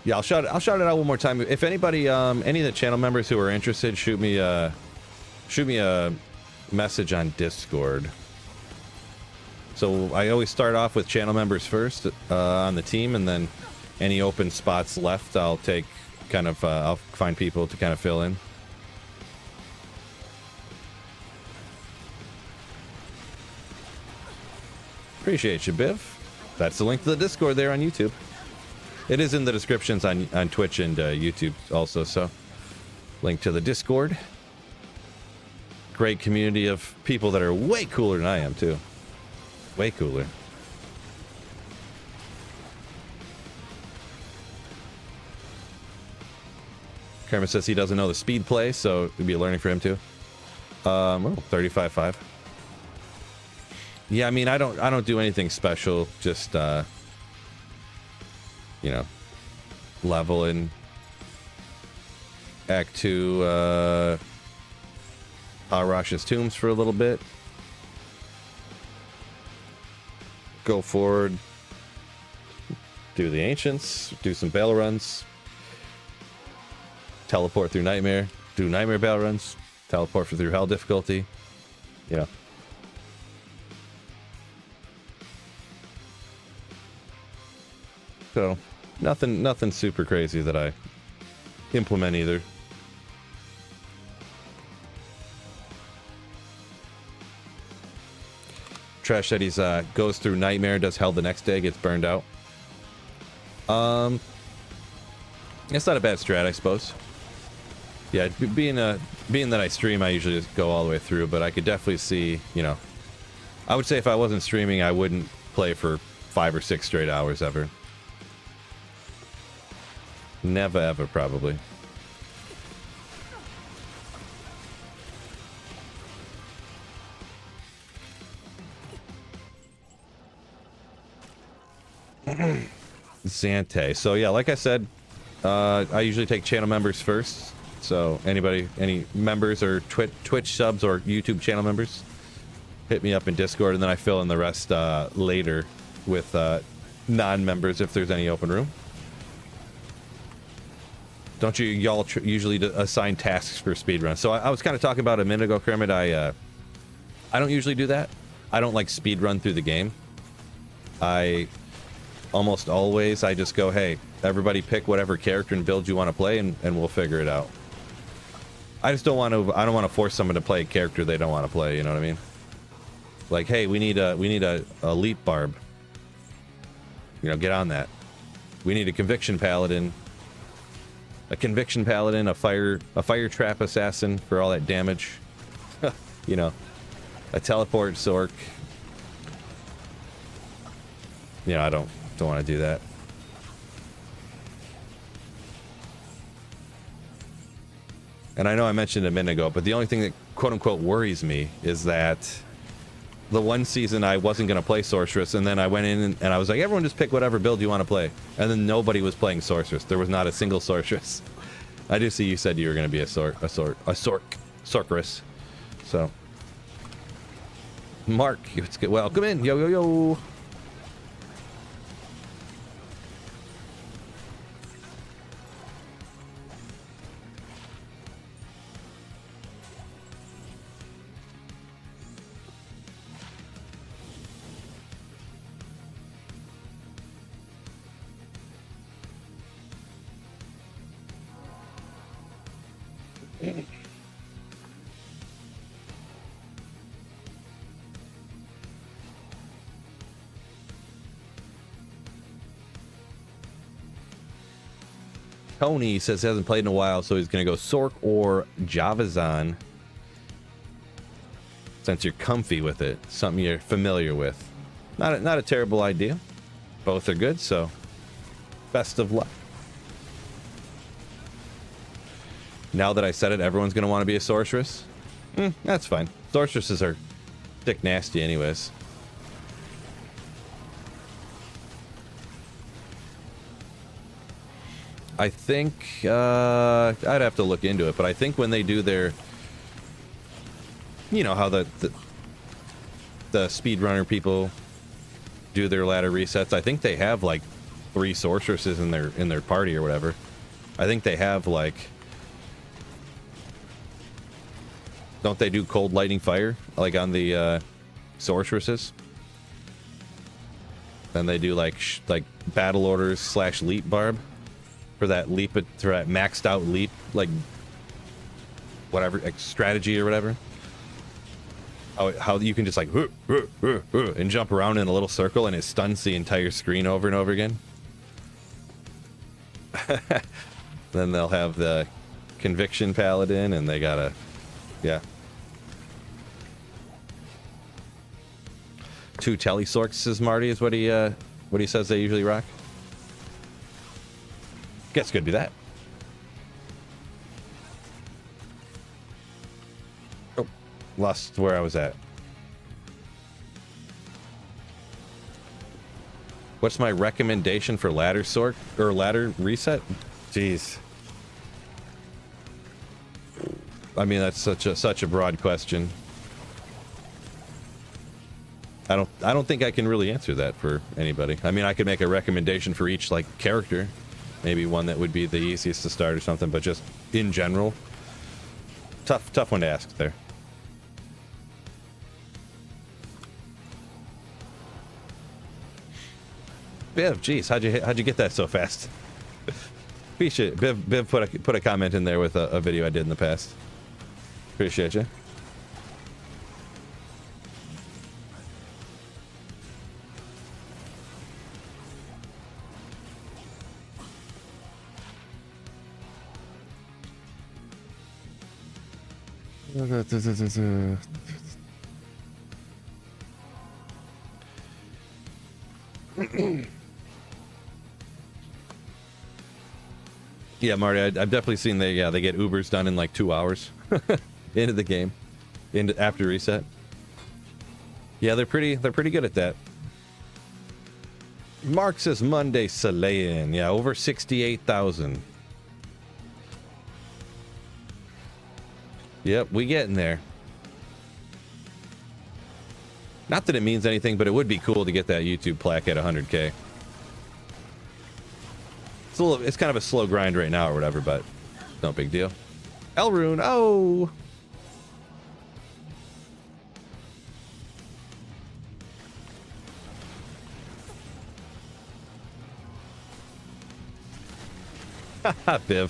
Yeah, I'll shout it out one more time. If anybody, any of the channel members who are interested, shoot me a message on Discord. So I always start off with channel members first on the team, and then any open spots left, I'll take kind of, I'll find people to kind of fill in. Appreciate you, Biv. That's the link to the Discord there on YouTube. It is in the descriptions on Twitch and YouTube also, so link to the Discord. Great community of people that are way cooler than I am, too. Way cooler. Kermit says he doesn't know the speed play, so it'd be a learning for him, too. Well, 35.5. Yeah, I mean, I don't do anything special, just you know, level in Act 2 Arash's Tombs for a little bit. Go forward, do the Ancients, do some battle runs, teleport through Nightmare, do Nightmare battle runs, teleport through Hell difficulty, you know. So, nothing super crazy that I implement either. Trash said he's goes through Nightmare, does Hell the next day, gets burned out. It's not a bad strat, I suppose. Yeah, being that I stream, I usually just go all the way through, but I could definitely see, you know, I would say if I wasn't streaming, I wouldn't play for 5 or 6 straight hours ever. Never ever, probably. Zante. So yeah, like I said, I usually take channel members first. So any members or Twitch subs or YouTube channel members, hit me up in Discord, and then I fill in the rest later with non-members if there's any open room. Don't you y'all usually assign tasks for speedrun? So I was kind of talking about a minute ago, Kermit. I don't usually do that. I don't like speedrun through the game. I almost always I just go, hey, everybody pick whatever character and build you want to play, and we'll figure it out. I just don't want to. I don't want to force someone to play a character they don't want to play. You know what I mean? Like, hey, we need a leap barb. You know, get on that. We need a conviction paladin. A conviction paladin, a fire trap assassin for all that damage. You know, a teleport sork. You know, I don't want to do that. And I know I mentioned it a minute ago, but the only thing that quote unquote worries me is that the one season I wasn't going to play Sorceress, and then I went in and I was like, everyone just pick whatever build you want to play. And then nobody was playing Sorceress. There was not a single Sorceress. I do see you said you were going to be a Sorceress. So, Mark, let's get welcome in. Yo, yo, yo. Tony says he hasn't played in a while, so he's going to go Sork or Javazan. Since you're comfy with it, something you're familiar with. Not a terrible idea. Both are good, so best of luck. Now that I said it, everyone's going to want to be a sorceress. That's fine. Sorceresses are dick nasty anyways. I think I'd have to look into it, but I think when they do their you know how the speedrunner people do their ladder resets. I think they have like 3 sorceresses in their party or whatever. I think they have like, don't they do cold lightning fire like on the sorceresses? Then they do like battle orders / leap barb for that for that maxed out leap, like whatever, like strategy or whatever. How you can just like and jump around in a little circle and it stuns the entire screen over and over again. Then they'll have the conviction paladin and they gotta, yeah. 2 telesorks, says Marty, is what he says they usually rock. Guess could be that. Oh, lost where I was at. What's my recommendation for ladder sort or ladder reset? Jeez. I mean, that's such a broad question. I don't think I can really answer that for anybody. I mean, I could make a recommendation for each like character, maybe one that would be the easiest to start or something, but just in general, tough one to ask there. Biv, geez, how'd you get that so fast? Appreciate it. Biv put a comment in there with a video I did in the past. Appreciate you. Yeah, Marty, I've definitely seen they get Ubers done in like 2 hours into the game, after reset. Yeah, they're pretty good at that. Mark says Monday Salayan. Yeah, over 68,000. Yep, we getting there. Not that it means anything, but it would be cool to get that YouTube plaque at 100K. It's kind of a slow grind right now or whatever, but no big deal. Elrune, oh! Haha, Biv.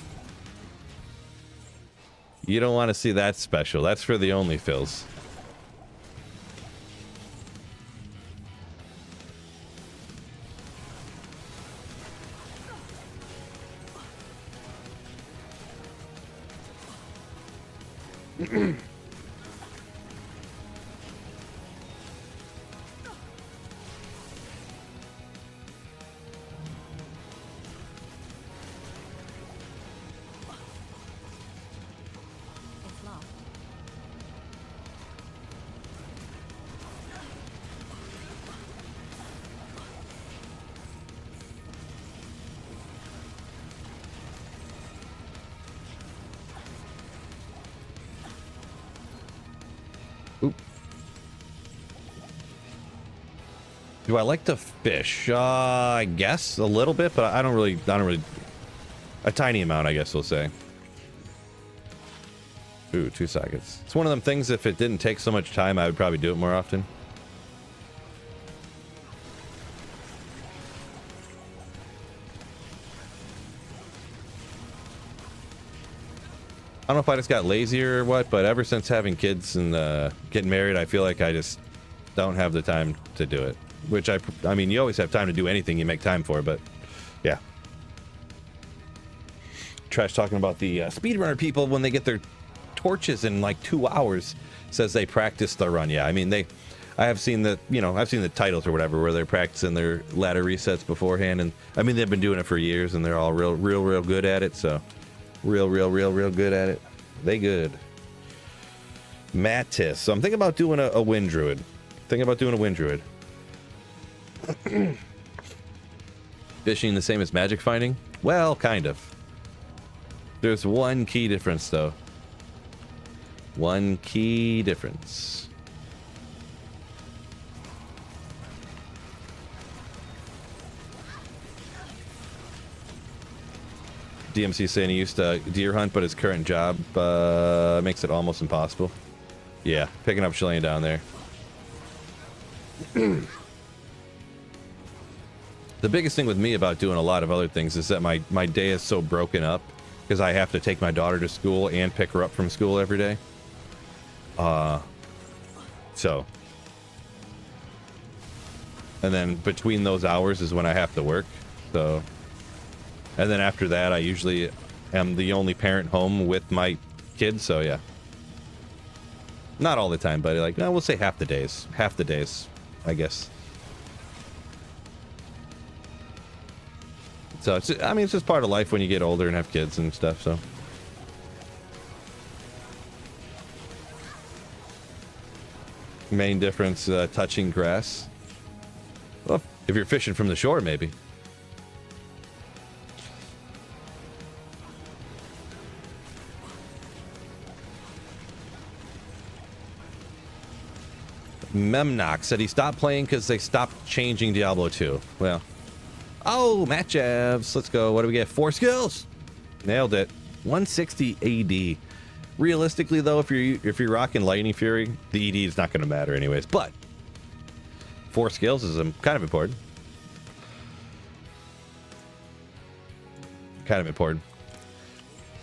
You don't want to see that special. That's for the only fills. It's locked. Oop. Do I like to fish? I guess a little bit, but I don't really. A tiny amount, I guess we'll say. Ooh, 2 seconds. It's one of them things. If it didn't take so much time, I would probably do it more often. I don't know if I just got lazier or what, but ever since having kids and getting married, I feel like I just don't have the time to do it. Which I mean, you always have time to do anything you make time for, but yeah. Trash talking about the speedrunner people when they get their torches in like 2 hours. Says they practice the run. Yeah, I mean I have seen I've seen the titles or whatever where they're practicing their ladder resets beforehand, and I mean they've been doing it for years and they're all real good at it. So. Real good at it. They good. Mattis. So I'm thinking about doing a wind druid. Fishing the same as magic finding? Well, kind of. There's one key difference though. One key difference. DMC saying he used to deer hunt, but his current job makes it almost impossible. Yeah, picking up Chilean down there. The biggest thing with me about doing a lot of other things is that my day is so broken up because I have to take my daughter to school and pick her up from school every day. So. And then between those hours is when I have to work. So. And then after that, I usually am the only parent home with my kids. So yeah. Not all the time, but like, no, we'll say half the days. Half the days, I guess. So it's, I mean, it's just part of life when you get older and have kids and stuff. So. Main difference, touching grass. Well, if you're fishing from the shore, maybe. Memnock said he stopped playing because they stopped changing Diablo 2. Well. Oh, Matt Javs. Let's go. What do we get? 4 skills. Nailed it. 160 AD. Realistically, though, if you're rocking Lightning Fury, the ED is not going to matter anyways. But 4 skills is kind of important. Kind of important.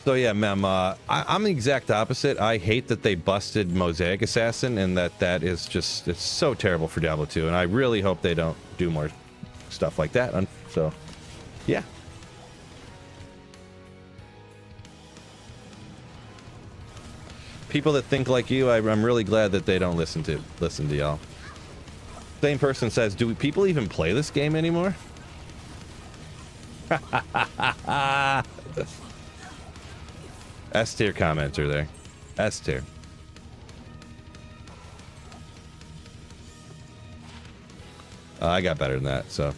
So yeah, Mem, I'm the exact opposite. I hate that they busted Mosaic Assassin, and that is just, it's so terrible for Diablo 2, and I really hope they don't do more stuff like that. So, yeah. People that think like you, I'm really glad that they don't listen to y'all. Same person says, do people even play this game anymore? S tier commenter there. S tier. I got better than that, so.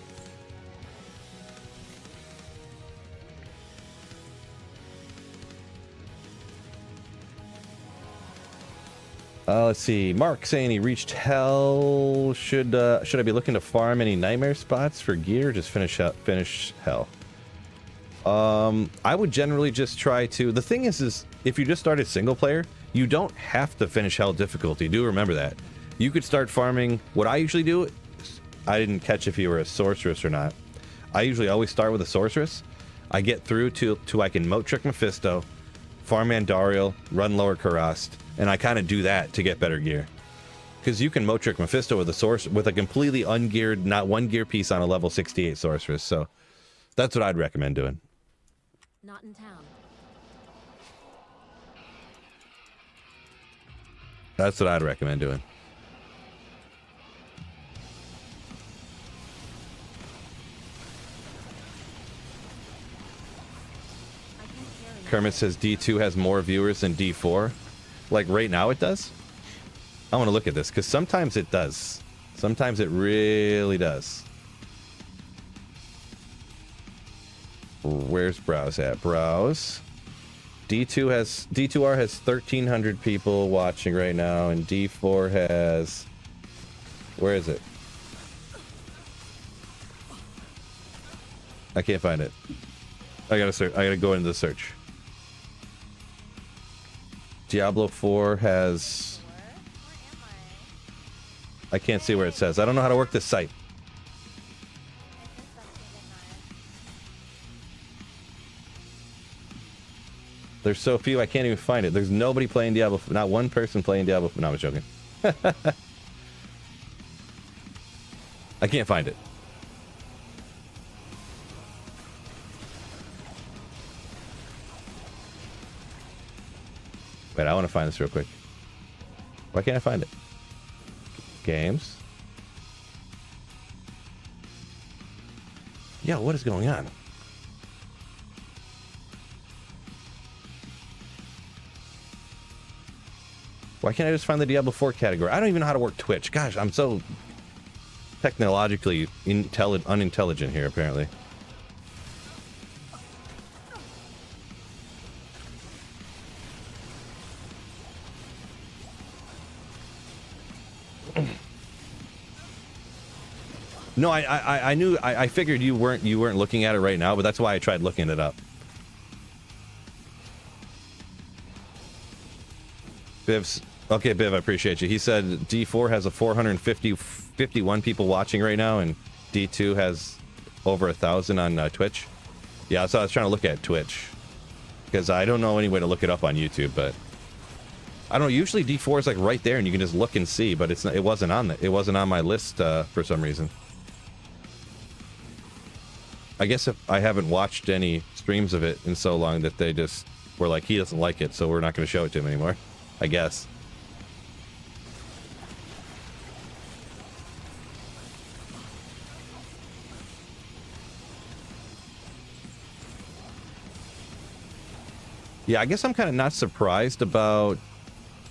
Let's see. Mark saying he reached hell. Should I be looking to farm any nightmare spots for gear? Or just finish hell. I would generally just try to. The thing is if you just started single player, you don't have to finish hell difficulty. Do remember that. You could start farming. What I usually do, I didn't catch if you were a sorceress or not. I usually always start with a sorceress. I get through to I can moat trick Mephisto, farm Andariel, run lower Karast, and I kind of do that to get better gear. Because you can moat trick Mephisto with a completely ungeared, not one gear piece on a level 68 sorceress. So that's what I'd recommend doing. Not in town. That's what I'd recommend doing. Kermit says D2 has more viewers than D4. Like right now it does? I want to look at this because sometimes it does. Sometimes it really does. Where's browse at? Browse. D2R has 1,300 people watching right now, and D4 has. Where is it? I can't find it. I gotta search. I gotta go into the search. Diablo 4 has. I can't see where it says. I don't know how to work this site. There's so few, I can't even find it. There's nobody playing Diablo. Not one person playing Diablo. No, I'm joking. I can't find it. Wait, I want to find this real quick. Why can't I find it? Games. Yeah, what is going on? Why can't I just find the Diablo 4 category? I don't even know how to work Twitch. Gosh, I'm so technologically unintelligent here, apparently. No, I knew, I figured you weren't looking at it right now, but that's why I tried looking it up. Biv's, okay, Biv, I appreciate you. He said D4 has a 451 people watching right now, and D2 has over 1,000 on Twitch. Yeah, so I was trying to look at Twitch, because I don't know any way to look it up on YouTube, but I don't know. Usually D4 is like right there, and you can just look and see, but it's not, it wasn't on it wasn't on my list for some reason. I guess if I haven't watched any streams of it in so long that they just were like, he doesn't like it, so we're not going to show it to him anymore. I guess. Yeah, I guess I'm kind of not surprised about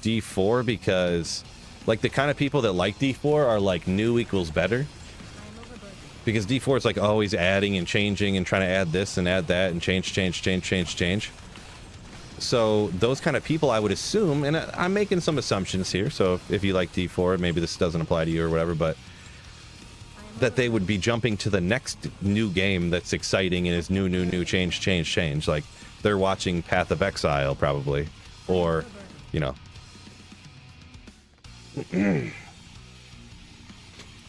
D4 because, like, the kind of people that like D4 are like new equals better. Because D4 is like always adding and changing and trying to add this and add that and change. So those kind of people, I would assume, and I'm making some assumptions here, so if you like D4, maybe this doesn't apply to you or whatever, but that they would be jumping to the next new game that's exciting and is new, change. Like, they're watching Path of Exile, probably. Or, you know.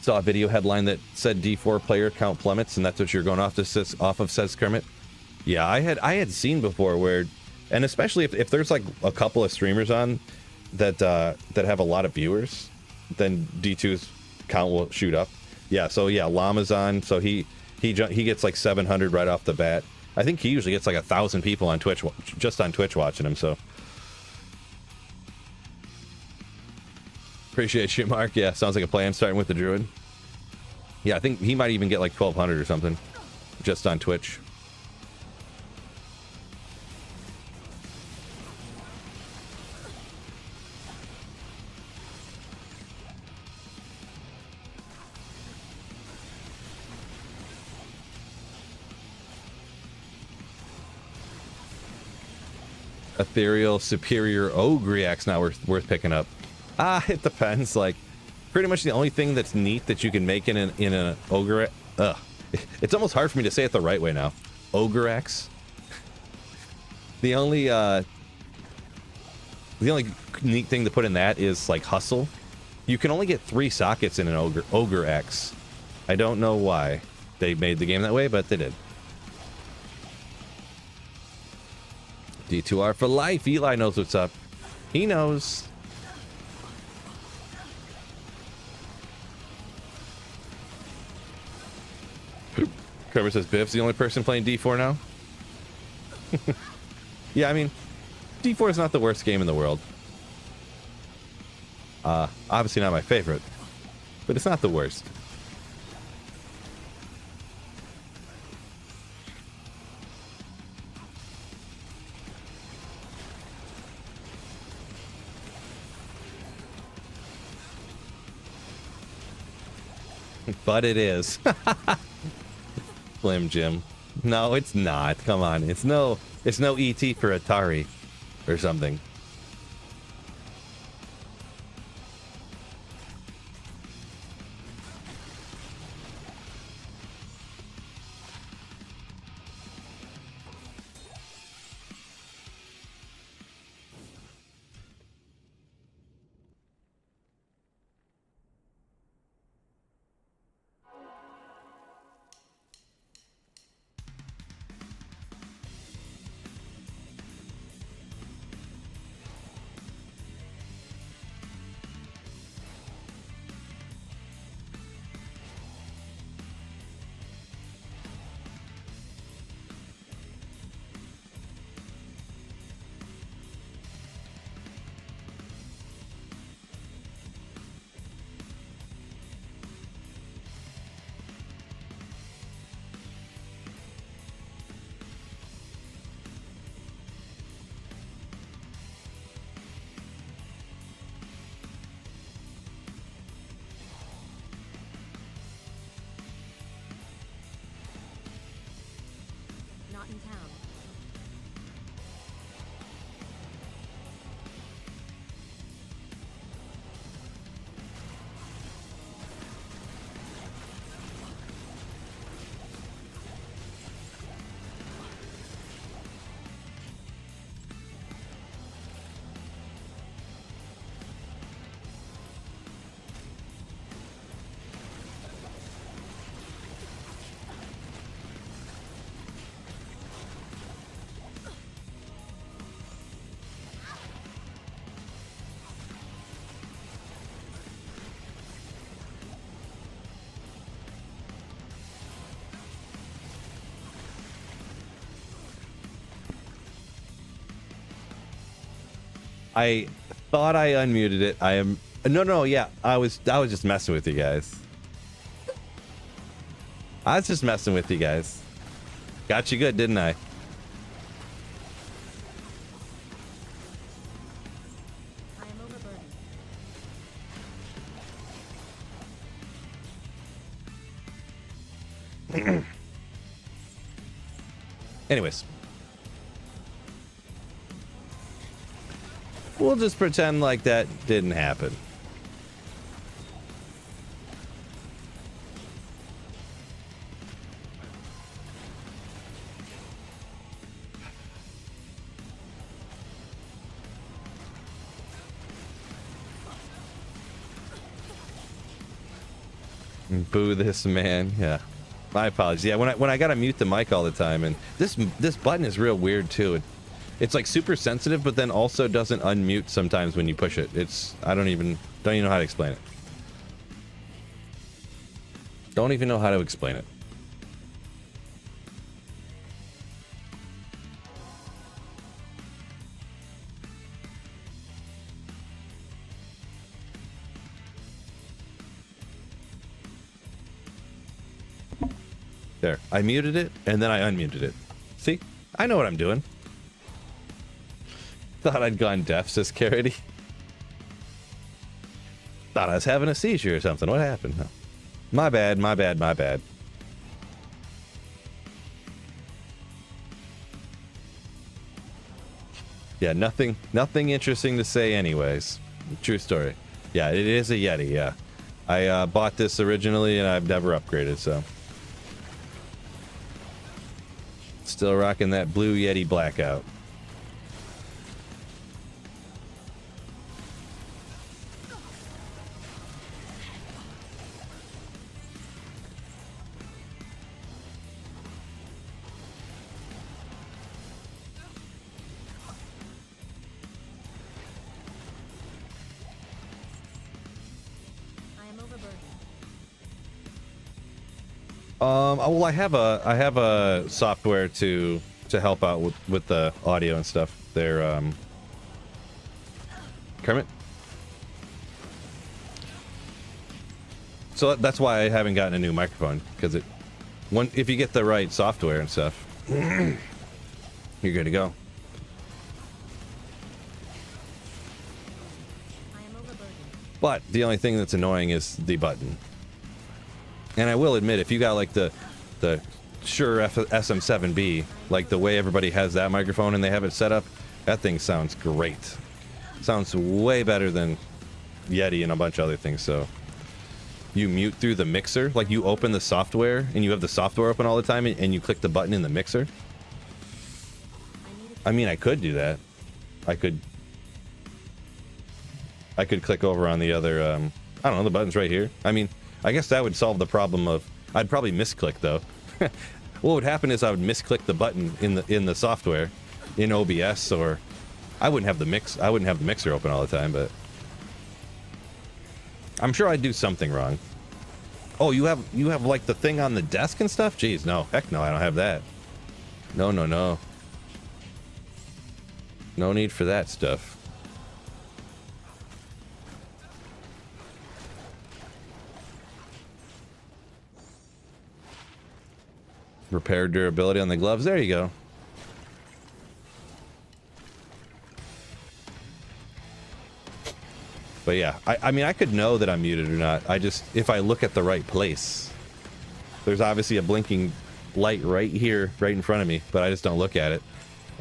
Saw a video headline that said D4 player count plummets, and that's what you're going off of, says Kermit. Yeah, I had seen before where, and especially if there's like a couple of streamers on that that have a lot of viewers, then D2's count will shoot up. Yeah, so yeah, Llama's on, so he gets like 700 right off the bat. I think he usually gets like 1,000 people on Twitch, just on Twitch watching him, so. Appreciate you, Mark. Yeah, sounds like a plan, starting with the Druid. Yeah, I think he might even get like 1,200 or something, just on Twitch. Ethereal Superior Ogriac's not worth picking up. It depends. Like, pretty much the only thing that's neat that you can make in an Ogre... It's almost hard for me to say it the right way now. Ogreax. The only neat thing to put in that is, like, Hustle. You can only get 3 sockets in an Ogreax. I don't know why they made the game that way, but they did. D2R for life. Eli knows what's up. He knows. Trevor says Biff's the only person playing D4 now. Yeah, I mean, D4 is not the worst game in the world. Obviously not my favorite, but it's not the worst. But it is. Slim Jim. No, it's not. Come on. It's no ET for Atari or something. I thought I unmuted it. I am no, yeah. I was just messing with you guys. I was just messing with you guys. Got you good, didn't I? I am overburdened. Anyways. We'll just pretend like that didn't happen. Boo this man. Yeah. My apologies. Yeah, when I gotta mute the mic all the time, and this button is real weird too. It's like super sensitive, but then also doesn't unmute sometimes when you push it. It's I don't even know how to explain it. Don't even know how to explain it. There, I muted it, and then I unmuted it. See? I know what I'm doing. Thought I'd gone deaf, says Carity. Thought I was having a seizure or something. What happened? Oh. My bad, my bad, my bad. Yeah, nothing interesting to say anyways. True story. Yeah, it is a Yeti, yeah. I bought this originally, and I've never upgraded, so... Still rocking that blue Yeti blackout. I am overburdened. Well, I have a software to help out with the audio and stuff. They're Kermit. So that's why I haven't gotten a new microphone, because if you get the right software and stuff, you're good to go. I am overburdened. But the only thing that's annoying is the button. And I will admit, if you got like the Shure SM7B, like the way everybody has that microphone and they have it set up, that thing sounds great. Sounds way better than Yeti and a bunch of other things. So you mute through the mixer, like you open the software and you have the software open all the time and you click the button in the mixer. I mean, I could do that. I could click over on the other, I don't know, the button's right here. I mean, I guess that would solve the problem of, I'd probably misclick though. What would happen is I would misclick the button in the software, in OBS, or I wouldn't have the mixer open all the time, but I'm sure I'd do something wrong. Oh, you have like the thing on the desk and stuff? Jeez, no. Heck no, I don't have that. No. No need for that stuff. Repair durability on the gloves. There you go. But yeah, I mean, I could know that I'm muted or not. If I look at the right place, there's obviously a blinking light right here, right in front of me, but I just don't look at it.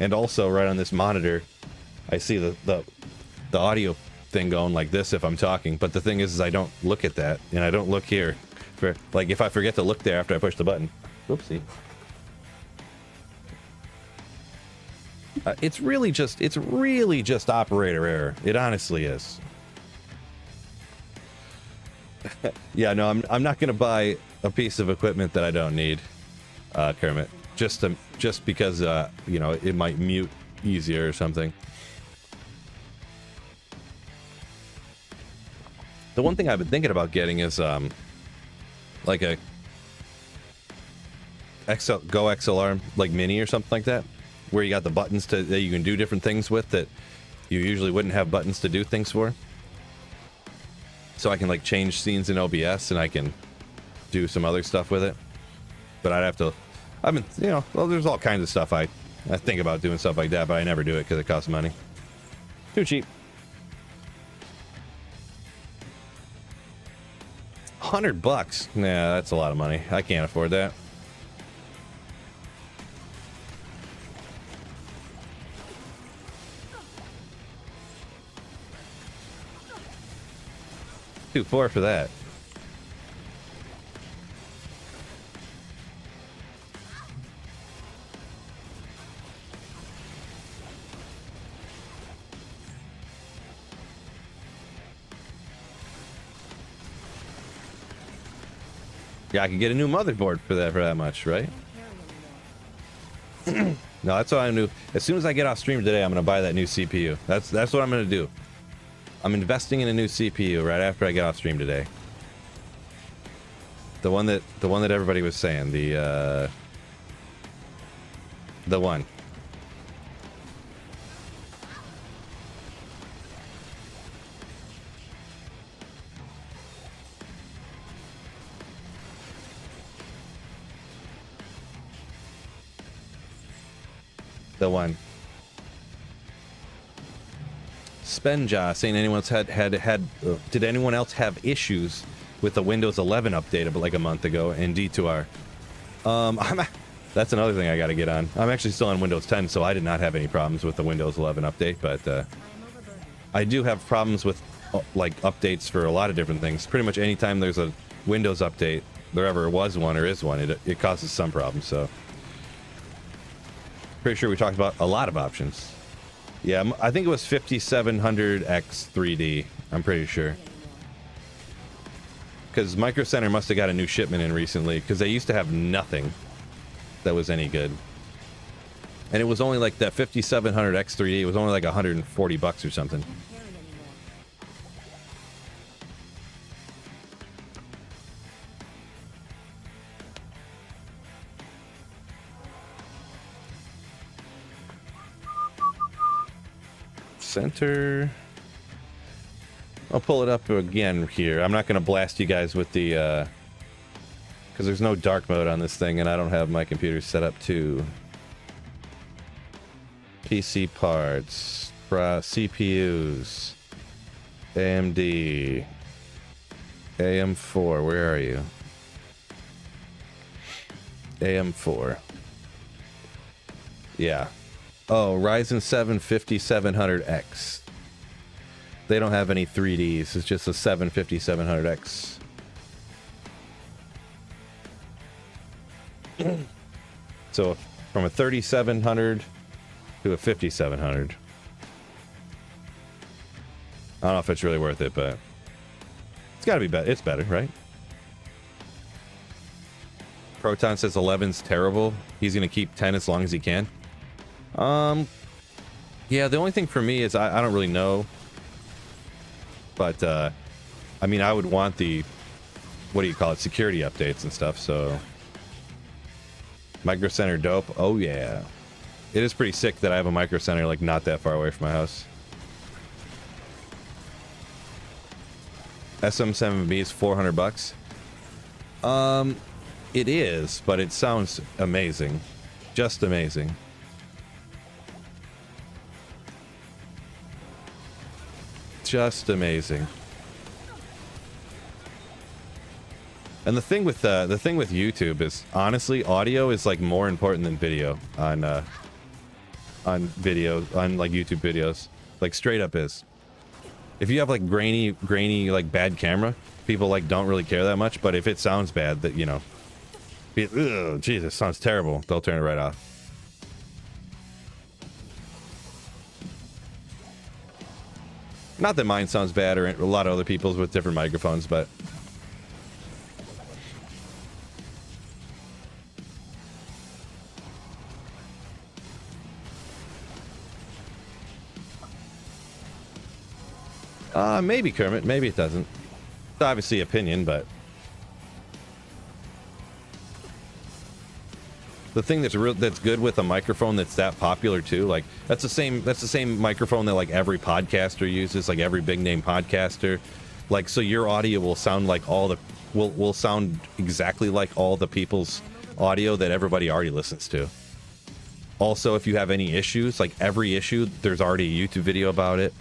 And also right on this monitor, I see the audio thing going like this if I'm talking. But the thing is I don't look at that, and I don't look here. Like if I forget to look there after I push the button. Whoopsie. It's really just operator error. It honestly is. Yeah, no, I'm not gonna buy a piece of equipment that I don't need, Kermit. Just because you know, it might mute easier or something. The one thing I've been thinking about getting is like a Go XLR like mini or something like that, where you got the buttons that you can do different things with, that you usually wouldn't have buttons to do things for. So I can like change scenes in OBS and I can do some other stuff with it. But I'd have to, I've been, you know, well, there's all kinds of stuff I think about doing stuff like that, but I never do it because it costs money. Too cheap. $100? Nah, that's a lot of money. I can't afford that. $2.4 for that. Yeah, I could get a new motherboard for that much, right? No, that's what I'm gonna do. As soon as I get off stream today, I'm gonna buy that new CPU. That's what I'm gonna do. I'm investing in a new CPU right after I get off stream today. The one that everybody was saying, the one. The one. Spenja saying anyone else did anyone else have issues with the Windows 11 update about like a month ago in D2R? That's another thing I got to get on. I'm actually still on Windows 10, so I did not have any problems with the Windows 11 update, but I do have problems with like updates for a lot of different things. Pretty much anytime there's a Windows update, there ever was one or is one, it causes some problems. So pretty sure we talked about a lot of options. Yeah, I think it was 5700X 3D. I'm pretty sure. Because Micro Center must have got a new shipment in recently, because they used to have nothing that was any good. And it was only like that 5700X 3D, it was only like $140 or something. Center. I'll pull it up again here. I'm not going to blast you guys with the because there's no dark mode on this thing and I don't have my computer set up to PC parts, CPUs, AMD, AM4, where are you? AM4. Yeah. Oh, Ryzen 7 5700X. They don't have any 3Ds. It's just a 5700X. So from a 3700 to a 5700. I don't know if it's really worth it, but it's got to be better. It's better, right? Proton says 11's terrible. He's going to keep 10 as long as he can. Yeah, the only thing for me is I don't really know. But, I mean, I would want the, what do you call it, security updates and stuff, so. Micro Center dope. Oh, yeah. It is pretty sick that I have a Micro Center, like, not that far away from my house. SM7B is $400. It is, but it sounds amazing. Just amazing. Just amazing. And the thing with YouTube is honestly audio is like more important than video on like YouTube videos. Like straight up is. If you have like grainy like bad camera, people like don't really care that much, but if it sounds bad, that you know, ugh, Jesus, sounds terrible, they'll turn it right off. Not that mine sounds bad or a lot of other people's with different microphones, but maybe Kermit, maybe it doesn't. It's obviously opinion, but The thing that's good with a microphone that's that popular too, like that's the same microphone that like every podcaster uses, like every big name podcaster. Like, so your audio will sound like will sound exactly like all the people's audio that everybody already listens to. Also, if you have any issues, like every issue, there's already a YouTube video about it,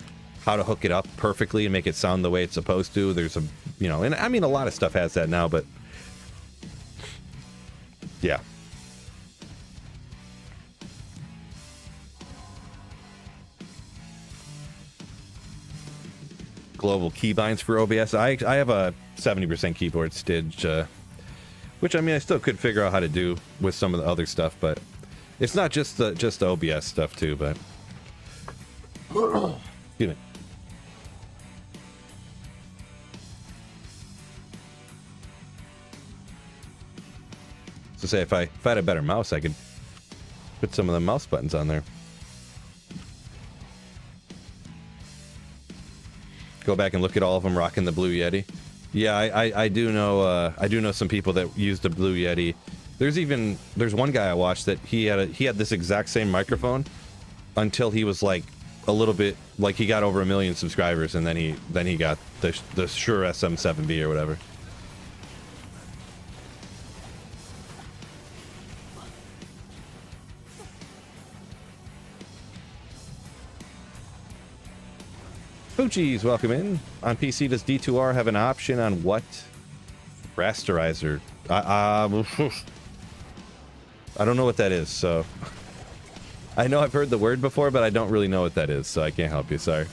how to hook it up perfectly and make it sound the way it's supposed to. There's a, you know, and I mean, a lot of stuff has that now, but yeah. Global keybinds for OBS. I have a 70% keyboard stitch, which I mean I still could figure out how to do with some of the other stuff, but it's not just the OBS stuff too. But excuse me. So say if I had a better mouse, I could put some of the mouse buttons on there. Go back and look at all of them rocking the Blue Yeti. Yeah, I do know some people that use the Blue Yeti. There's one guy I watched that he had this exact same microphone until he was like a little bit, like he got over 1 million subscribers, and then he got the Shure SM7B or whatever. Poochies, welcome in. On PC, does D2R have an option on what? Rasterizer. I don't know what that is, so... I know I've heard the word before, but I don't really know what that is, so I can't help you, sorry.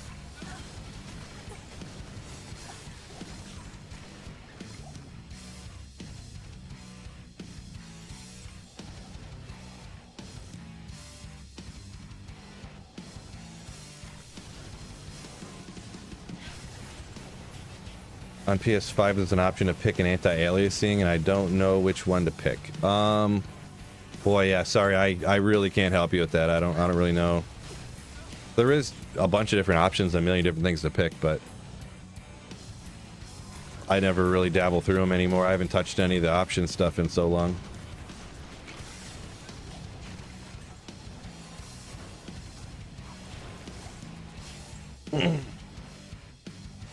On PS5, there's an option to pick an anti-aliasing, and I don't know which one to pick. Boy, yeah, sorry, I really can't help you with that. I don't really know. There is a bunch of different options, a million different things to pick, but I never really dabble through them anymore. I haven't touched any of the option stuff in so long.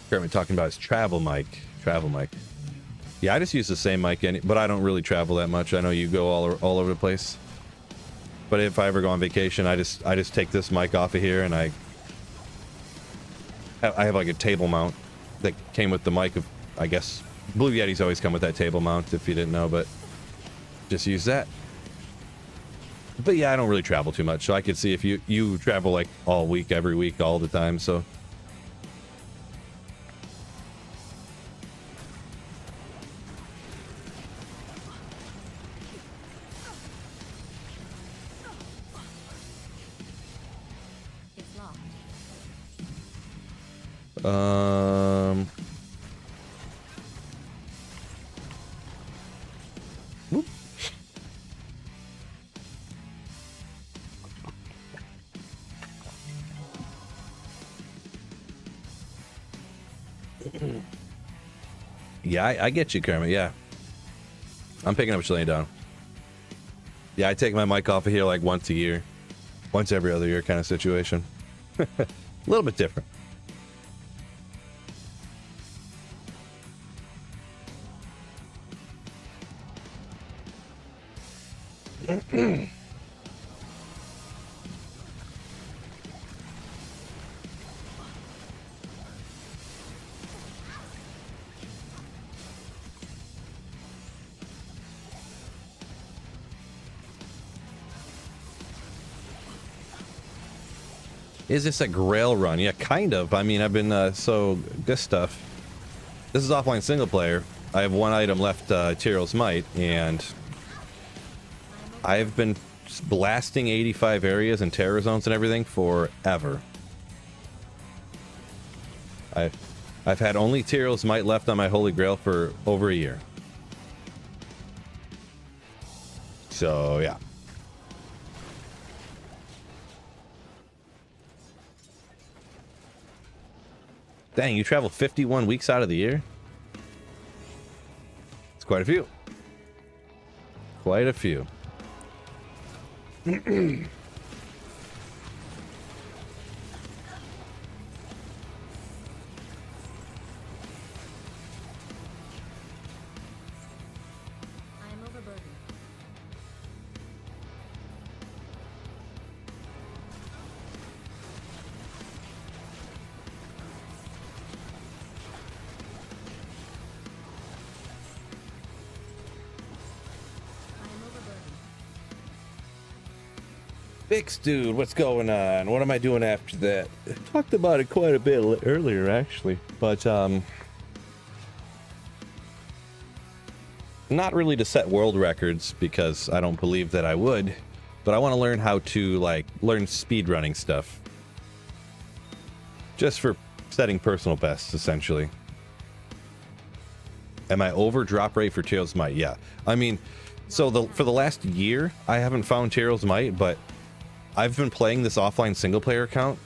Currently talking about his travel mic. Yeah, I just use the same mic, but I don't really travel that much. I know you go all over the place. But if I ever go on vacation, I just take this mic off of here, and I have like a table mount that came with the mic. Of, I guess Blue Yetis always come with that table mount, if you didn't know, but just use that. But yeah, I don't really travel too much, so I could see if you travel like all week, every week, all the time, so. Whoop. Yeah, I get you, Kermit. Yeah, I'm picking up what you're laying down. Yeah, I take my mic off of here like once a year, once every other year kind of situation. A little bit different. Is this a Grail run? Yeah, kind of. I mean, I've been, so, this stuff. This is offline single player. I have one item left, Tyrell's Might, and I've been blasting 85 areas and terror zones and everything forever. I've had only Tyrell's Might left on my Holy Grail for over a year. So, yeah. Dang, you travel 51 weeks out of the year? It's quite a few. Quite a few. I am overburdened. I am overburdened. Bix dude, what's going on? What am I doing after that? I talked about it quite a bit earlier, actually, but not really to set world records because I don't believe that I would, but I want to learn how to like learn speedrunning stuff, just for setting personal bests, essentially. Am I over drop rate for Tyrell's Might? Yeah, I mean, so for the last year I haven't found Tyrell's Might, but I've been playing this offline single player account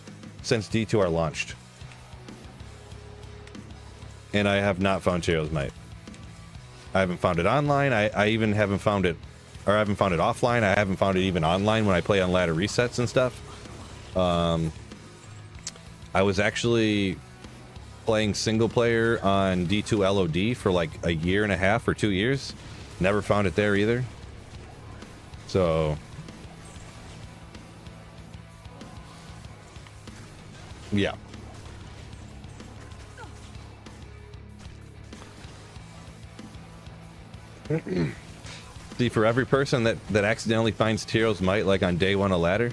since D2R launched, and I have not found Tyrell's Might. I haven't found it online. I even haven't found it, or I haven't found it offline. I haven't found it even online when I play on ladder resets and stuff. I was actually playing single player on D2 LOD for like a year and a half or 2 years. Never found it there either. So yeah. See, for every person that accidentally finds Tyrell's Might like on day one of ladder,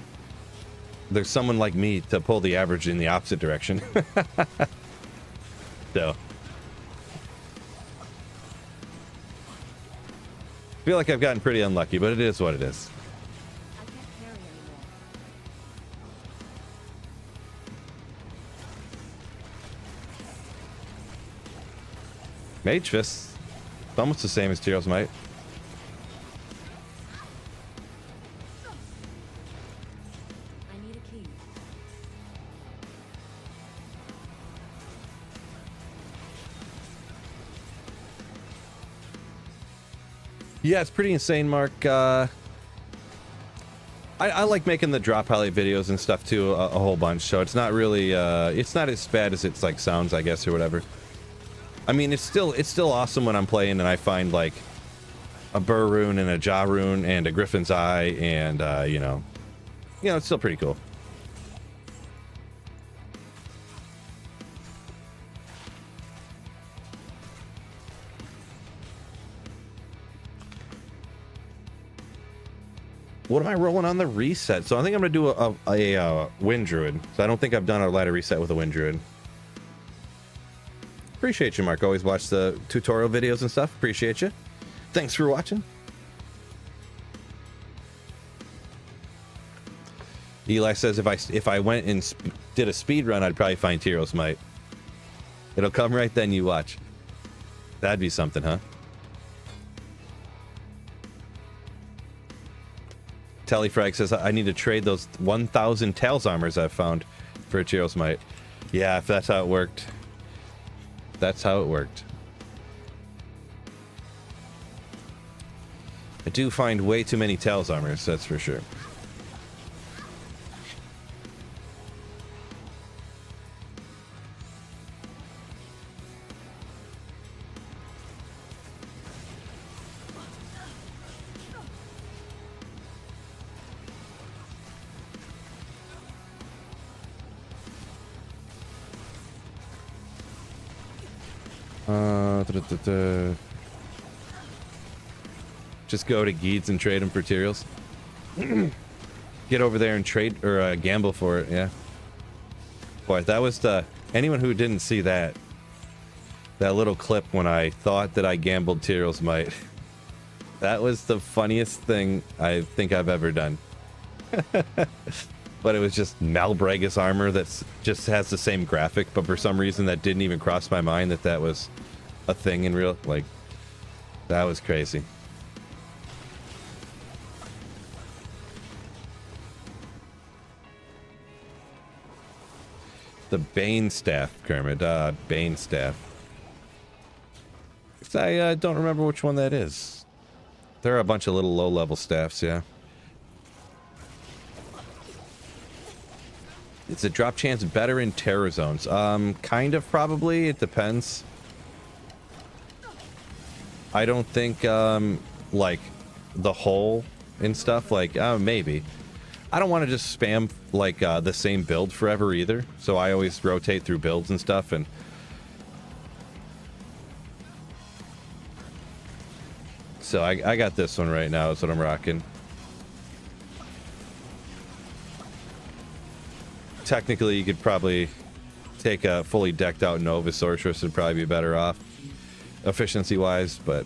there's someone like me to pull the average in the opposite direction. So feel like I've gotten pretty unlucky, but it is what it is. I can't carry anymore. Mage Fist, it's almost the same as Tyrell's Might. I need a key. Yeah, it's pretty insane, Mark. I like making the drop highlight videos and stuff too a whole bunch, so it's not really it's not as bad as it's like sounds, I guess, or whatever. I mean, it's still awesome when I'm playing and I find like a Burr rune and a Jaw rune and a Griffin's Eye, and you know, it's still pretty cool. What am I rolling on the reset? So I think I'm gonna do a Wind Druid. So I don't think I've done a ladder reset with a Wind Druid. Appreciate you, Mark. Always watch the tutorial videos and stuff. Appreciate you. Thanks for watching. Eli says if I went and did a speed run, I'd probably find Tyrell's Might. It'll come right then. You watch. That'd be something, huh? Tellyfrag says I need to trade those 1,000 Tails armors I've found for a Tyrell's Might. Yeah, if that's how it worked. That's how it worked. I do find way too many Tails armors, that's for sure. Just go to Geeds and trade them for Tyrells. Get over there and trade or gamble for it. Yeah. Boy, that was the anyone who didn't see that little clip when I thought that I gambled Tyrell's Might. That was the funniest thing I think I've ever done. But it was just Malbragus armor that's just has the same graphic, but for some reason that didn't even cross my mind that was a thing in real, like, that was crazy. The Bane Staff, Kermit. Bane Staff. I don't remember which one that is. There are a bunch of little low-level staffs, yeah. Is the drop chance better in terror zones? Kind of, probably. It depends. I don't think, like, the hole and stuff, like, maybe. I don't want to just spam, like, the same build forever either. So I always rotate through builds and stuff, and... So I got this one right now, is what I'm rocking. Technically, you could probably take a fully decked out Nova Sorceress and probably be better off efficiency wise, but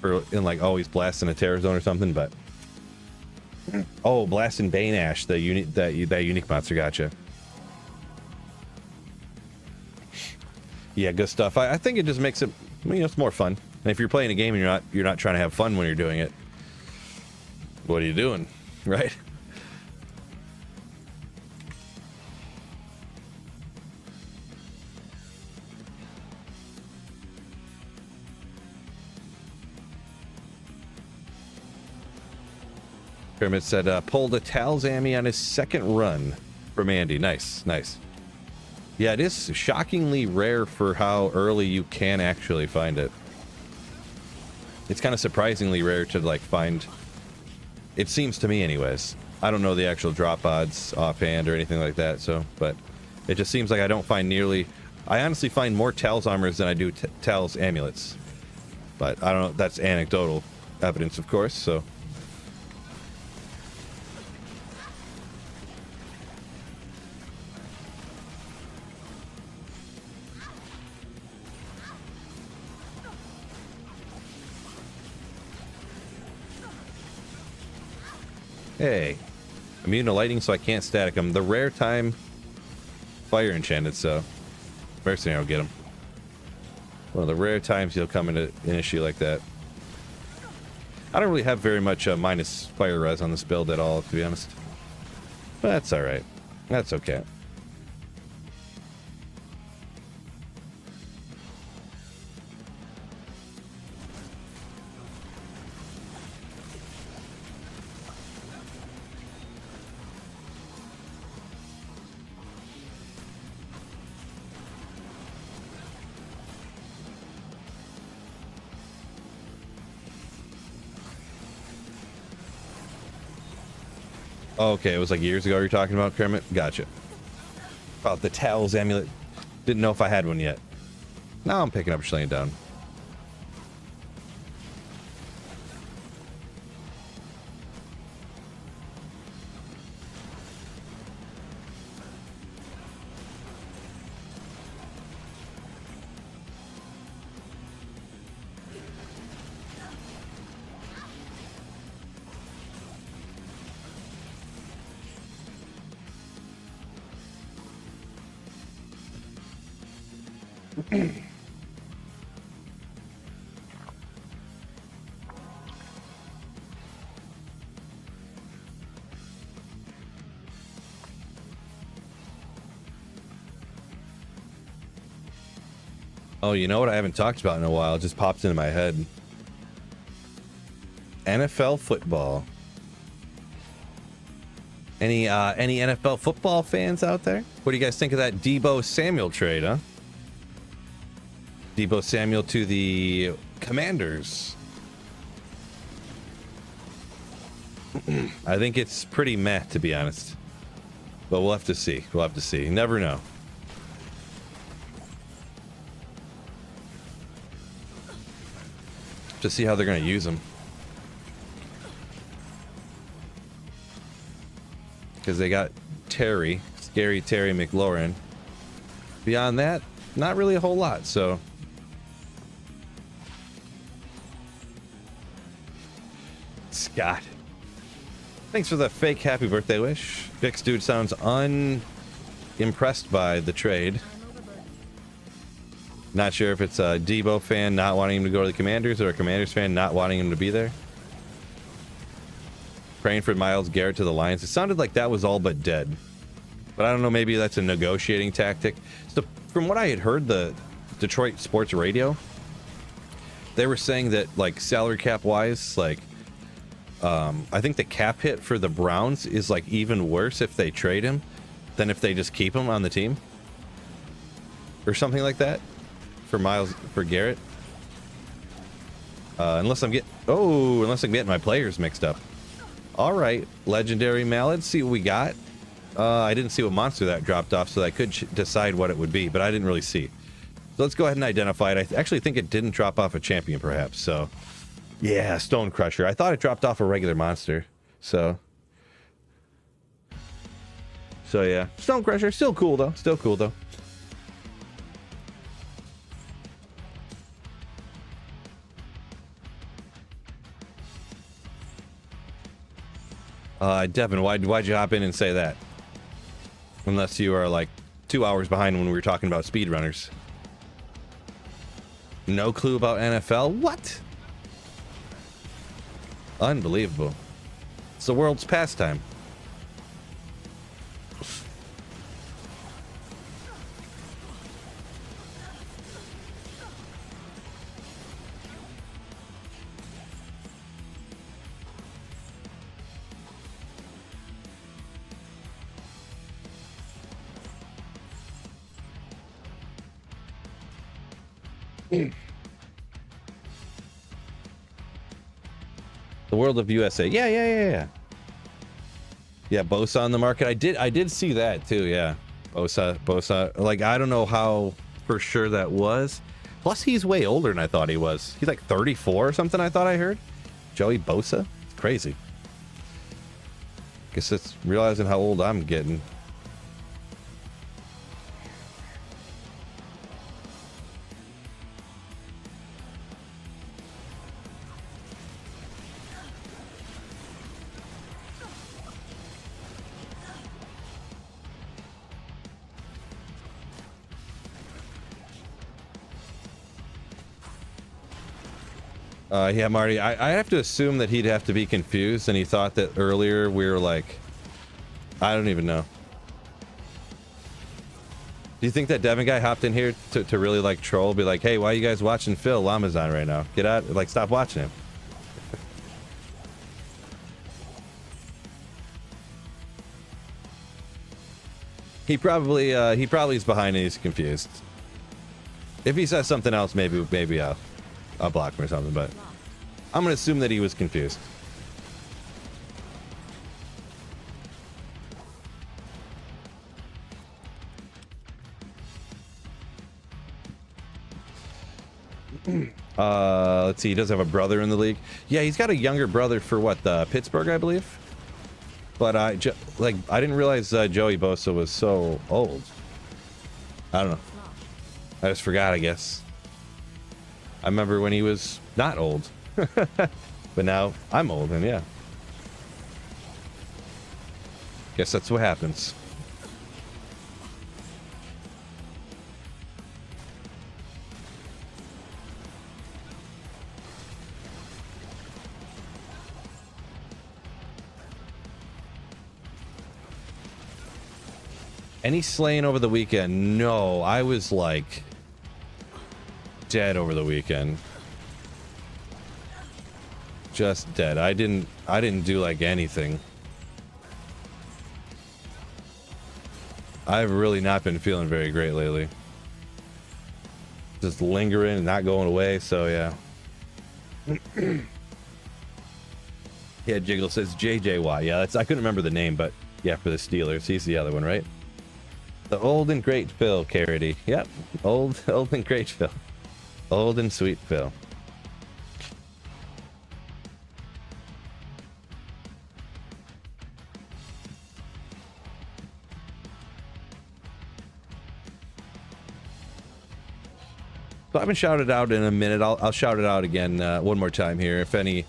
for in like always blasting a terror zone or something. But oh, blasting Bane Ash, the unique that unique monster, gotcha. Yeah, good stuff. I think it just makes it, you know, it's more fun. And if you're playing a game and you're not trying to have fun when you're doing it, what are you doing, right? Kermit said, pulled a Talzami on his second run from Andy. Nice, nice. Yeah, it is shockingly rare for how early you can actually find it. It's kind of surprisingly rare to, like, find... It seems to me, anyways. I don't know the actual drop odds offhand or anything like that, so... But it just seems like I don't find nearly... I honestly find more Tal's armors than I do Tal's amulets. But I don't know, that's anecdotal evidence, of course, so... Hey, immune to lightning, so I can't static them. The rare time fire enchanted, so first thing I'll get them. One of the rare times you'll come into an issue like that. I don't really have very much minus fire res on this build at all, to be honest. But that's all right. That's okay. Okay, it was like years ago you're talking about, Kermit? Gotcha. About the Tal's amulet. Didn't know if I had one yet. Now I'm picking up Schlaying down. Oh, you know what I haven't talked about in a while? It just popped into my head. NFL football. Any NFL football fans out there? What do you guys think of that Deebo Samuel trade, huh? Deebo Samuel to the Commanders. I think it's pretty meh, to be honest. But we'll have to see. We'll have to see. You never know. To see how they're going to use him. Because they got Terry, scary Terry McLaurin. Beyond that, not really a whole lot, so... Scott. Thanks for the fake happy birthday wish. Vix dude sounds unimpressed by the trade. Not sure if it's a Deebo fan not wanting him to go to the Commanders or a Commanders fan not wanting him to be there. Praying for Myles Garrett to the Lions. It sounded like that was all but dead. But I don't know, maybe that's a negotiating tactic. So from what I had heard, the Detroit sports radio, they were saying that, like, salary cap wise, like, I think the cap hit for the Browns is, like, even worse if they trade him. than if they just keep him on the team or something like that for Garrett. Unless I'm getting my players mixed up. All right, legendary mallet. See what we got. I didn't see what monster that dropped off, so I could decide what it would be, but I didn't really see. So let's go ahead and identify it. I actually think it didn't drop off a champion, perhaps. So, yeah, Stone Crusher. I thought it dropped off a regular monster. So yeah, Stone Crusher. Still cool though. Still cool though. Devin, why'd you hop in and say that? Unless you are like 2 hours behind when we were talking about speedrunners. No clue about NFL? What? Unbelievable. It's the world's pastime. The world of USA. Yeah, Bosa on the market. I did see that too. Yeah, Bosa. Like, I don't know how for sure that was. Plus, he's way older than I thought he was. He's like 34 or something. I thought I heard. Joey Bosa. It's crazy. Guess it's realizing how old I'm getting. Yeah, Marty, I have to assume that he'd have to be confused, and he thought that earlier we were like, I don't even know. Do you think that Devin guy hopped in here to really like troll, be like, hey, why are you guys watching Phil Lamazon right now? Get out, like, stop watching him. He probably is behind and he's confused. If he says something else, maybe I'll block him or something, but I'm gonna assume that he was confused. Let's see, he does have a brother in the league. Yeah, he's got a younger brother for what, Pittsburgh, I believe. But I didn't realize Joey Bosa was so old. I don't know. I just forgot, I guess. I remember when he was not old. But now I'm old, and yeah. Guess that's what happens. Any slaying over the weekend? No, I was like dead over the weekend. Just dead. I didn't do like anything. I've really not been feeling very great lately. Just lingering and not going away, so yeah. Yeah, Jiggle says JJY. Yeah, I couldn't remember the name, but yeah, for the Steelers. He's the other one, right? The old and great Phil Carity. Yep. Old and great Phil. Old and sweet Phil. So I haven't shouted out in a minute. I'll shout it out again one more time here. If any,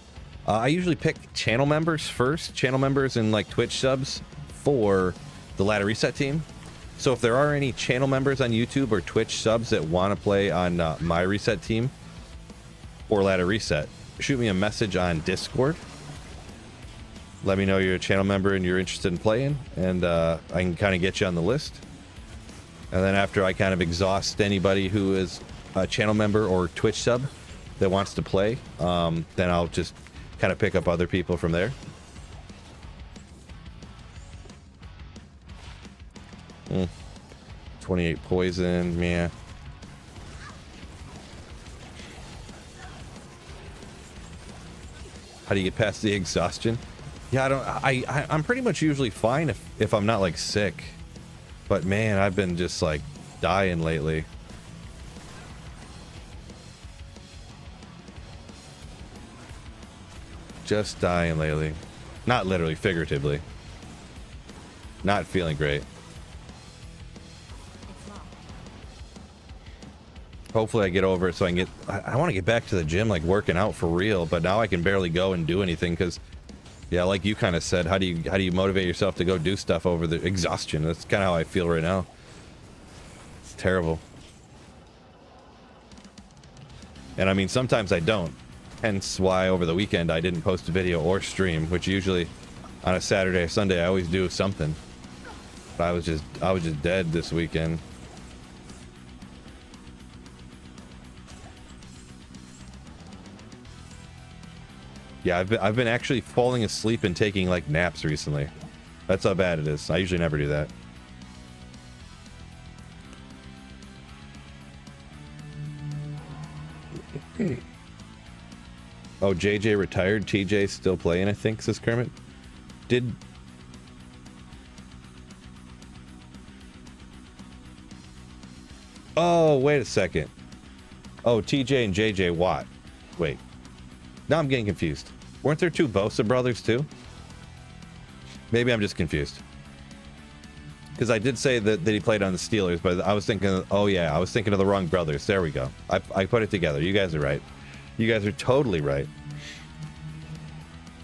I usually pick channel members first. Channel members and like Twitch subs for the Ladder Reset team. So if there are any channel members on YouTube or Twitch subs that want to play on my Reset team or Ladder Reset, shoot me a message on Discord. Let me know you're a channel member and you're interested in playing, and I can kind of get you on the list. And then after I kind of exhaust anybody who is a channel member or Twitch sub that wants to play, then I'll just kind of pick up other people from there. 28 poison, yeah. How do you get past the exhaustion? Yeah, I'm pretty much usually fine if I'm not like sick. But man, I've been just like dying lately. Just dying lately. Not literally, figuratively. Not feeling great. Hopefully I get over it so I can get... I want to get back to the gym, like working out for real, but now I can barely go and do anything because, yeah, like you kind of said, how do you motivate yourself to go do stuff over the exhaustion? That's kind of how I feel right now. It's terrible. And I mean, sometimes I don't. Hence why over the weekend I didn't post a video or stream, which usually on a Saturday or Sunday I always do something. But I was just dead this weekend. Yeah, I've been actually falling asleep and taking like naps recently. That's how bad it is. I usually never do that. Oh, JJ retired. TJ still playing, I think, says Kermit. Oh, wait a second. Oh, TJ and JJ Watt. Wait. Now I'm getting confused. Weren't there two Bosa brothers too? Maybe I'm just confused. Because I did say that he played on the Steelers, but I was thinking, oh yeah, I was thinking of the wrong brothers. There we go. I put it together. You guys are right. You guys are totally right.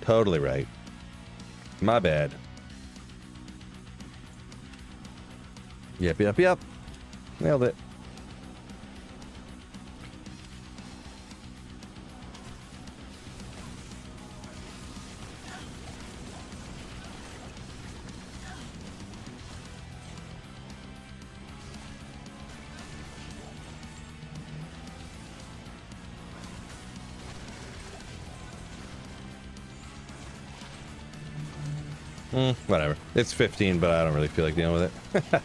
Totally right. My bad. Yep. Nailed it. Whatever. It's 15, but I don't really feel like dealing with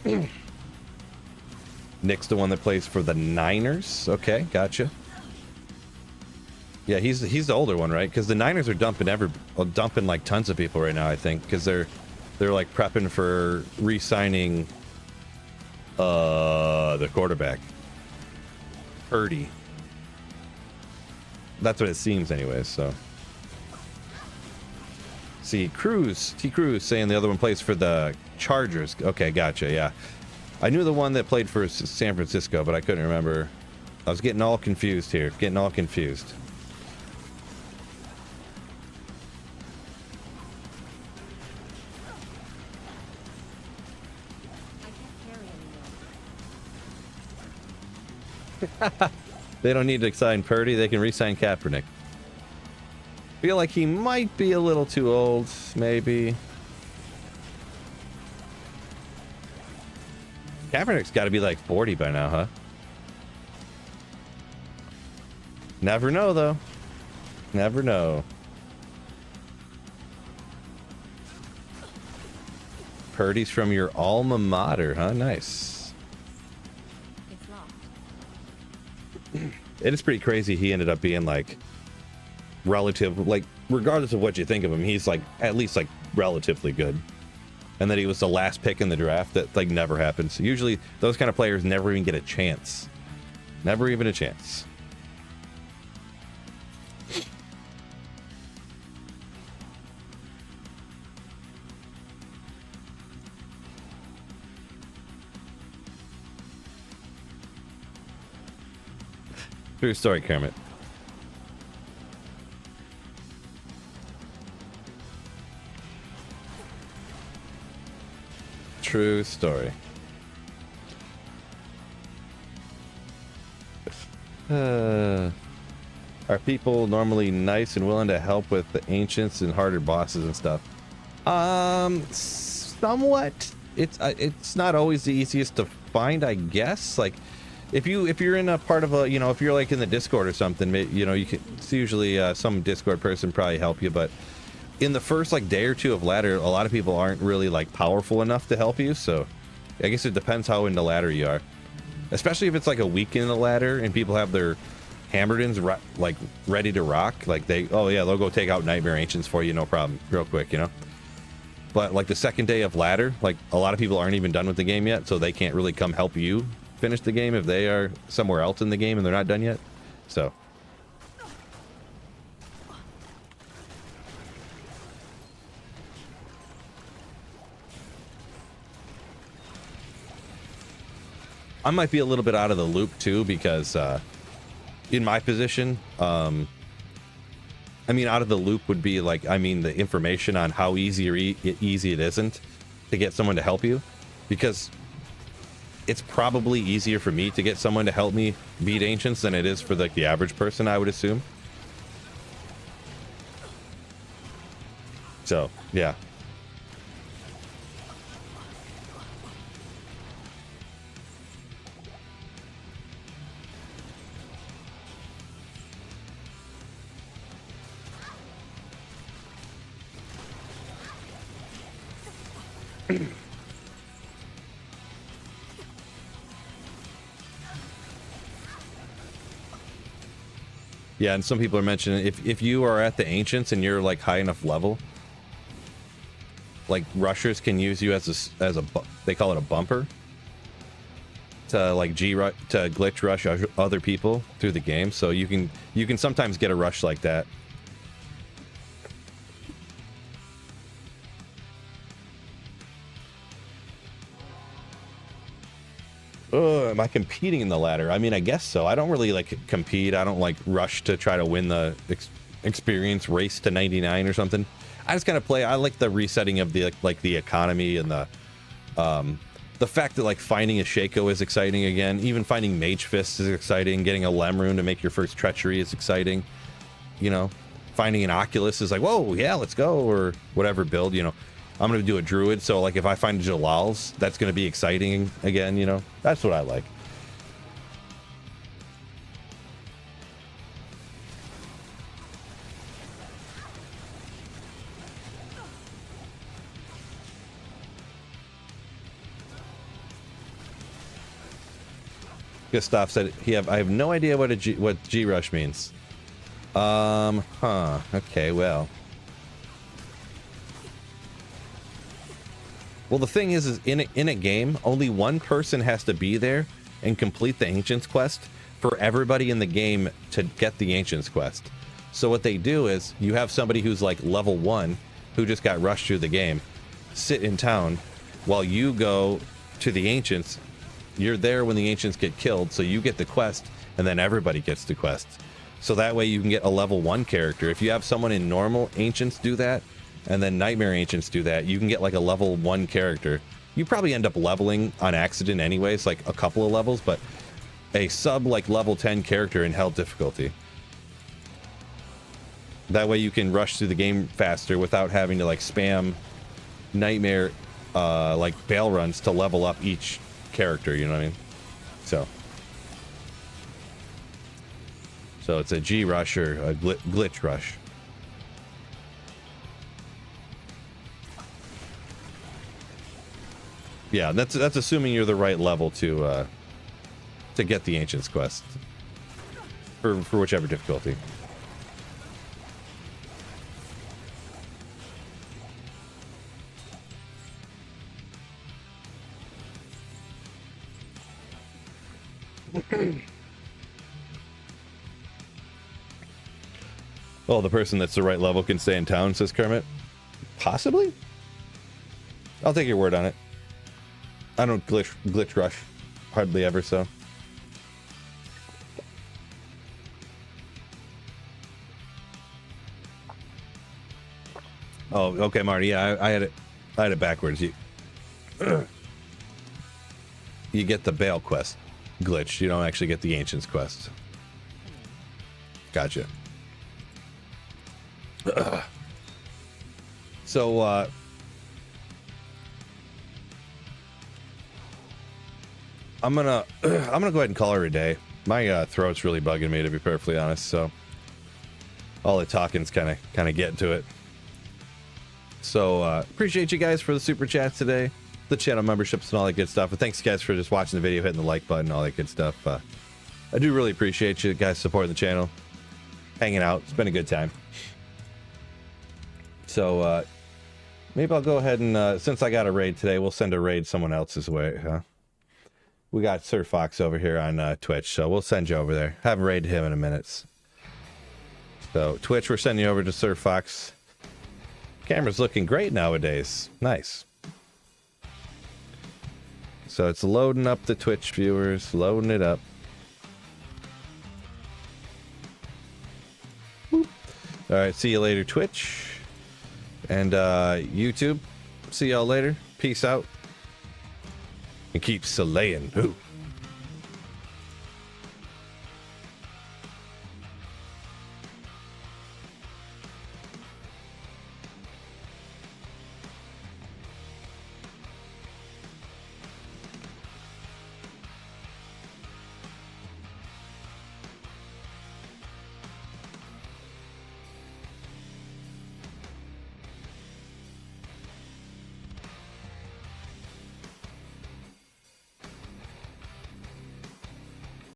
it. Nick's the one that plays for the Niners. Okay, gotcha. Yeah, he's the older one, right? Because the Niners are dumping like tons of people right now, I think, because they're like prepping for re-signing the quarterback, Purdy. That's what it seems, anyways. So. See, T. Cruz saying the other one plays for the Chargers. Okay, gotcha, yeah. I knew the one that played for San Francisco, but I couldn't remember. I was getting all confused here. Getting all confused. They don't need to sign Purdy. They can re-sign Kaepernick. Feel like he might be a little too old, maybe. Kaepernick's got to be like 40 by now, huh? Never know, though. Never know. Purdy's from your alma mater, huh? Nice. It's locked. It is pretty crazy he ended up being like relative, like regardless of what you think of him, he's like at least like relatively good. And that he was the last pick in the draft. That like never happens. Usually those kind of players never even get a chance. Never even a chance. True story, Kermit. True story. Are people normally nice and willing to help with the ancients and harder bosses and stuff? Somewhat. It's not always the easiest to find, I guess. Like, if you're in a part of a, if you're like in the Discord or something, it's usually some Discord person probably help you. But in the first like day or two of ladder, a lot of people aren't really like powerful enough to help you. So I guess it depends how into ladder you are, especially if it's like a week in the ladder and people have their Hammerdins like ready to rock. Like oh yeah, they'll go take out Nightmare Ancients for you, no problem, real quick, you know. But like the second day of ladder, like a lot of people aren't even done with the game yet, so they can't really come help you finish the game if they are somewhere else in the game and they're not done yet. So I might be a little bit out of the loop too, because in my position, I mean, out of the loop would be like, I mean, the information on how easy or easy it isn't to get someone to help you, because it's probably easier for me to get someone to help me beat Ancients than it is for like the average person, I would assume. So, yeah. Yeah, and some people are mentioning if you are at the Ancients and you're like high enough level, like rushers can use you as a they call it a bumper to like to glitch rush other people through the game. So you can sometimes get a rush like that. Am I competing in the ladder? I mean, I guess so. I don't really like compete. I don't like rush to try to win the experience race to 99 or something. I just kind of play. I like the resetting of the like the economy and the fact that like finding a Shaco is exciting again. Even finding Mage Fist is exciting. Getting a Lemrune to make your first treachery is exciting. You know, finding an Oculus is like, whoa, yeah, let's go, or whatever build. You know, I'm going to do a Druid, so like if I find Jalal's, that's going to be exciting again, you know? That's what I like. Gustav said I have no idea what G rush means. Okay, well. Well, the thing is in a game, only one person has to be there and complete the Ancients quest for everybody in the game to get the Ancients quest. So what they do is you have somebody who's like level 1 who just got rushed through the game sit in town while you go to the Ancients. You're there when the Ancients get killed, so you get the quest, and then everybody gets the quest. So that way you can get a level 1 character. If you have someone in normal Ancients do that, and then Nightmare Ancients do that, you can get like a level 1 character. You probably end up leveling on accident anyways, like a couple of levels, but a sub like level 10 character in hell difficulty. That way you can rush through the game faster without having to like spam Nightmare like bail runs to level up each character, you know what I mean? So it's a G rush or a glitch rush. Yeah, that's assuming you're the right level to get the Ancients quest for whichever difficulty. Well, the person that's the right level can stay in town, says Kermit. Possibly? I'll take your word on it. I don't glitch rush hardly ever, so. Oh, okay, Marty. Yeah, I had it backwards. You get the Baal quest glitch. You don't actually get the Ancients quest. Gotcha. So, I'm gonna go ahead and call her a day. My throat's really bugging me, to be perfectly honest. So all the talking's kind of getting to it. So appreciate you guys for the super chats today, the channel memberships and all that good stuff. And thanks guys for just watching the video, hitting the like button, all that good stuff. I do really appreciate you guys supporting the channel, hanging out. It's been a good time. So maybe I'll go ahead and since I got a raid today, we'll send a raid someone else's way, huh? We got Sir Fox over here on Twitch, so we'll send you over there. Haven't raided him in a minute. So Twitch, we're sending you over to Sir Fox. Camera's looking great nowadays. Nice. So it's loading up the Twitch viewers, loading it up. Boop. All right, see you later, Twitch. And YouTube, see y'all later. Peace out. And keep slaying. Ooh.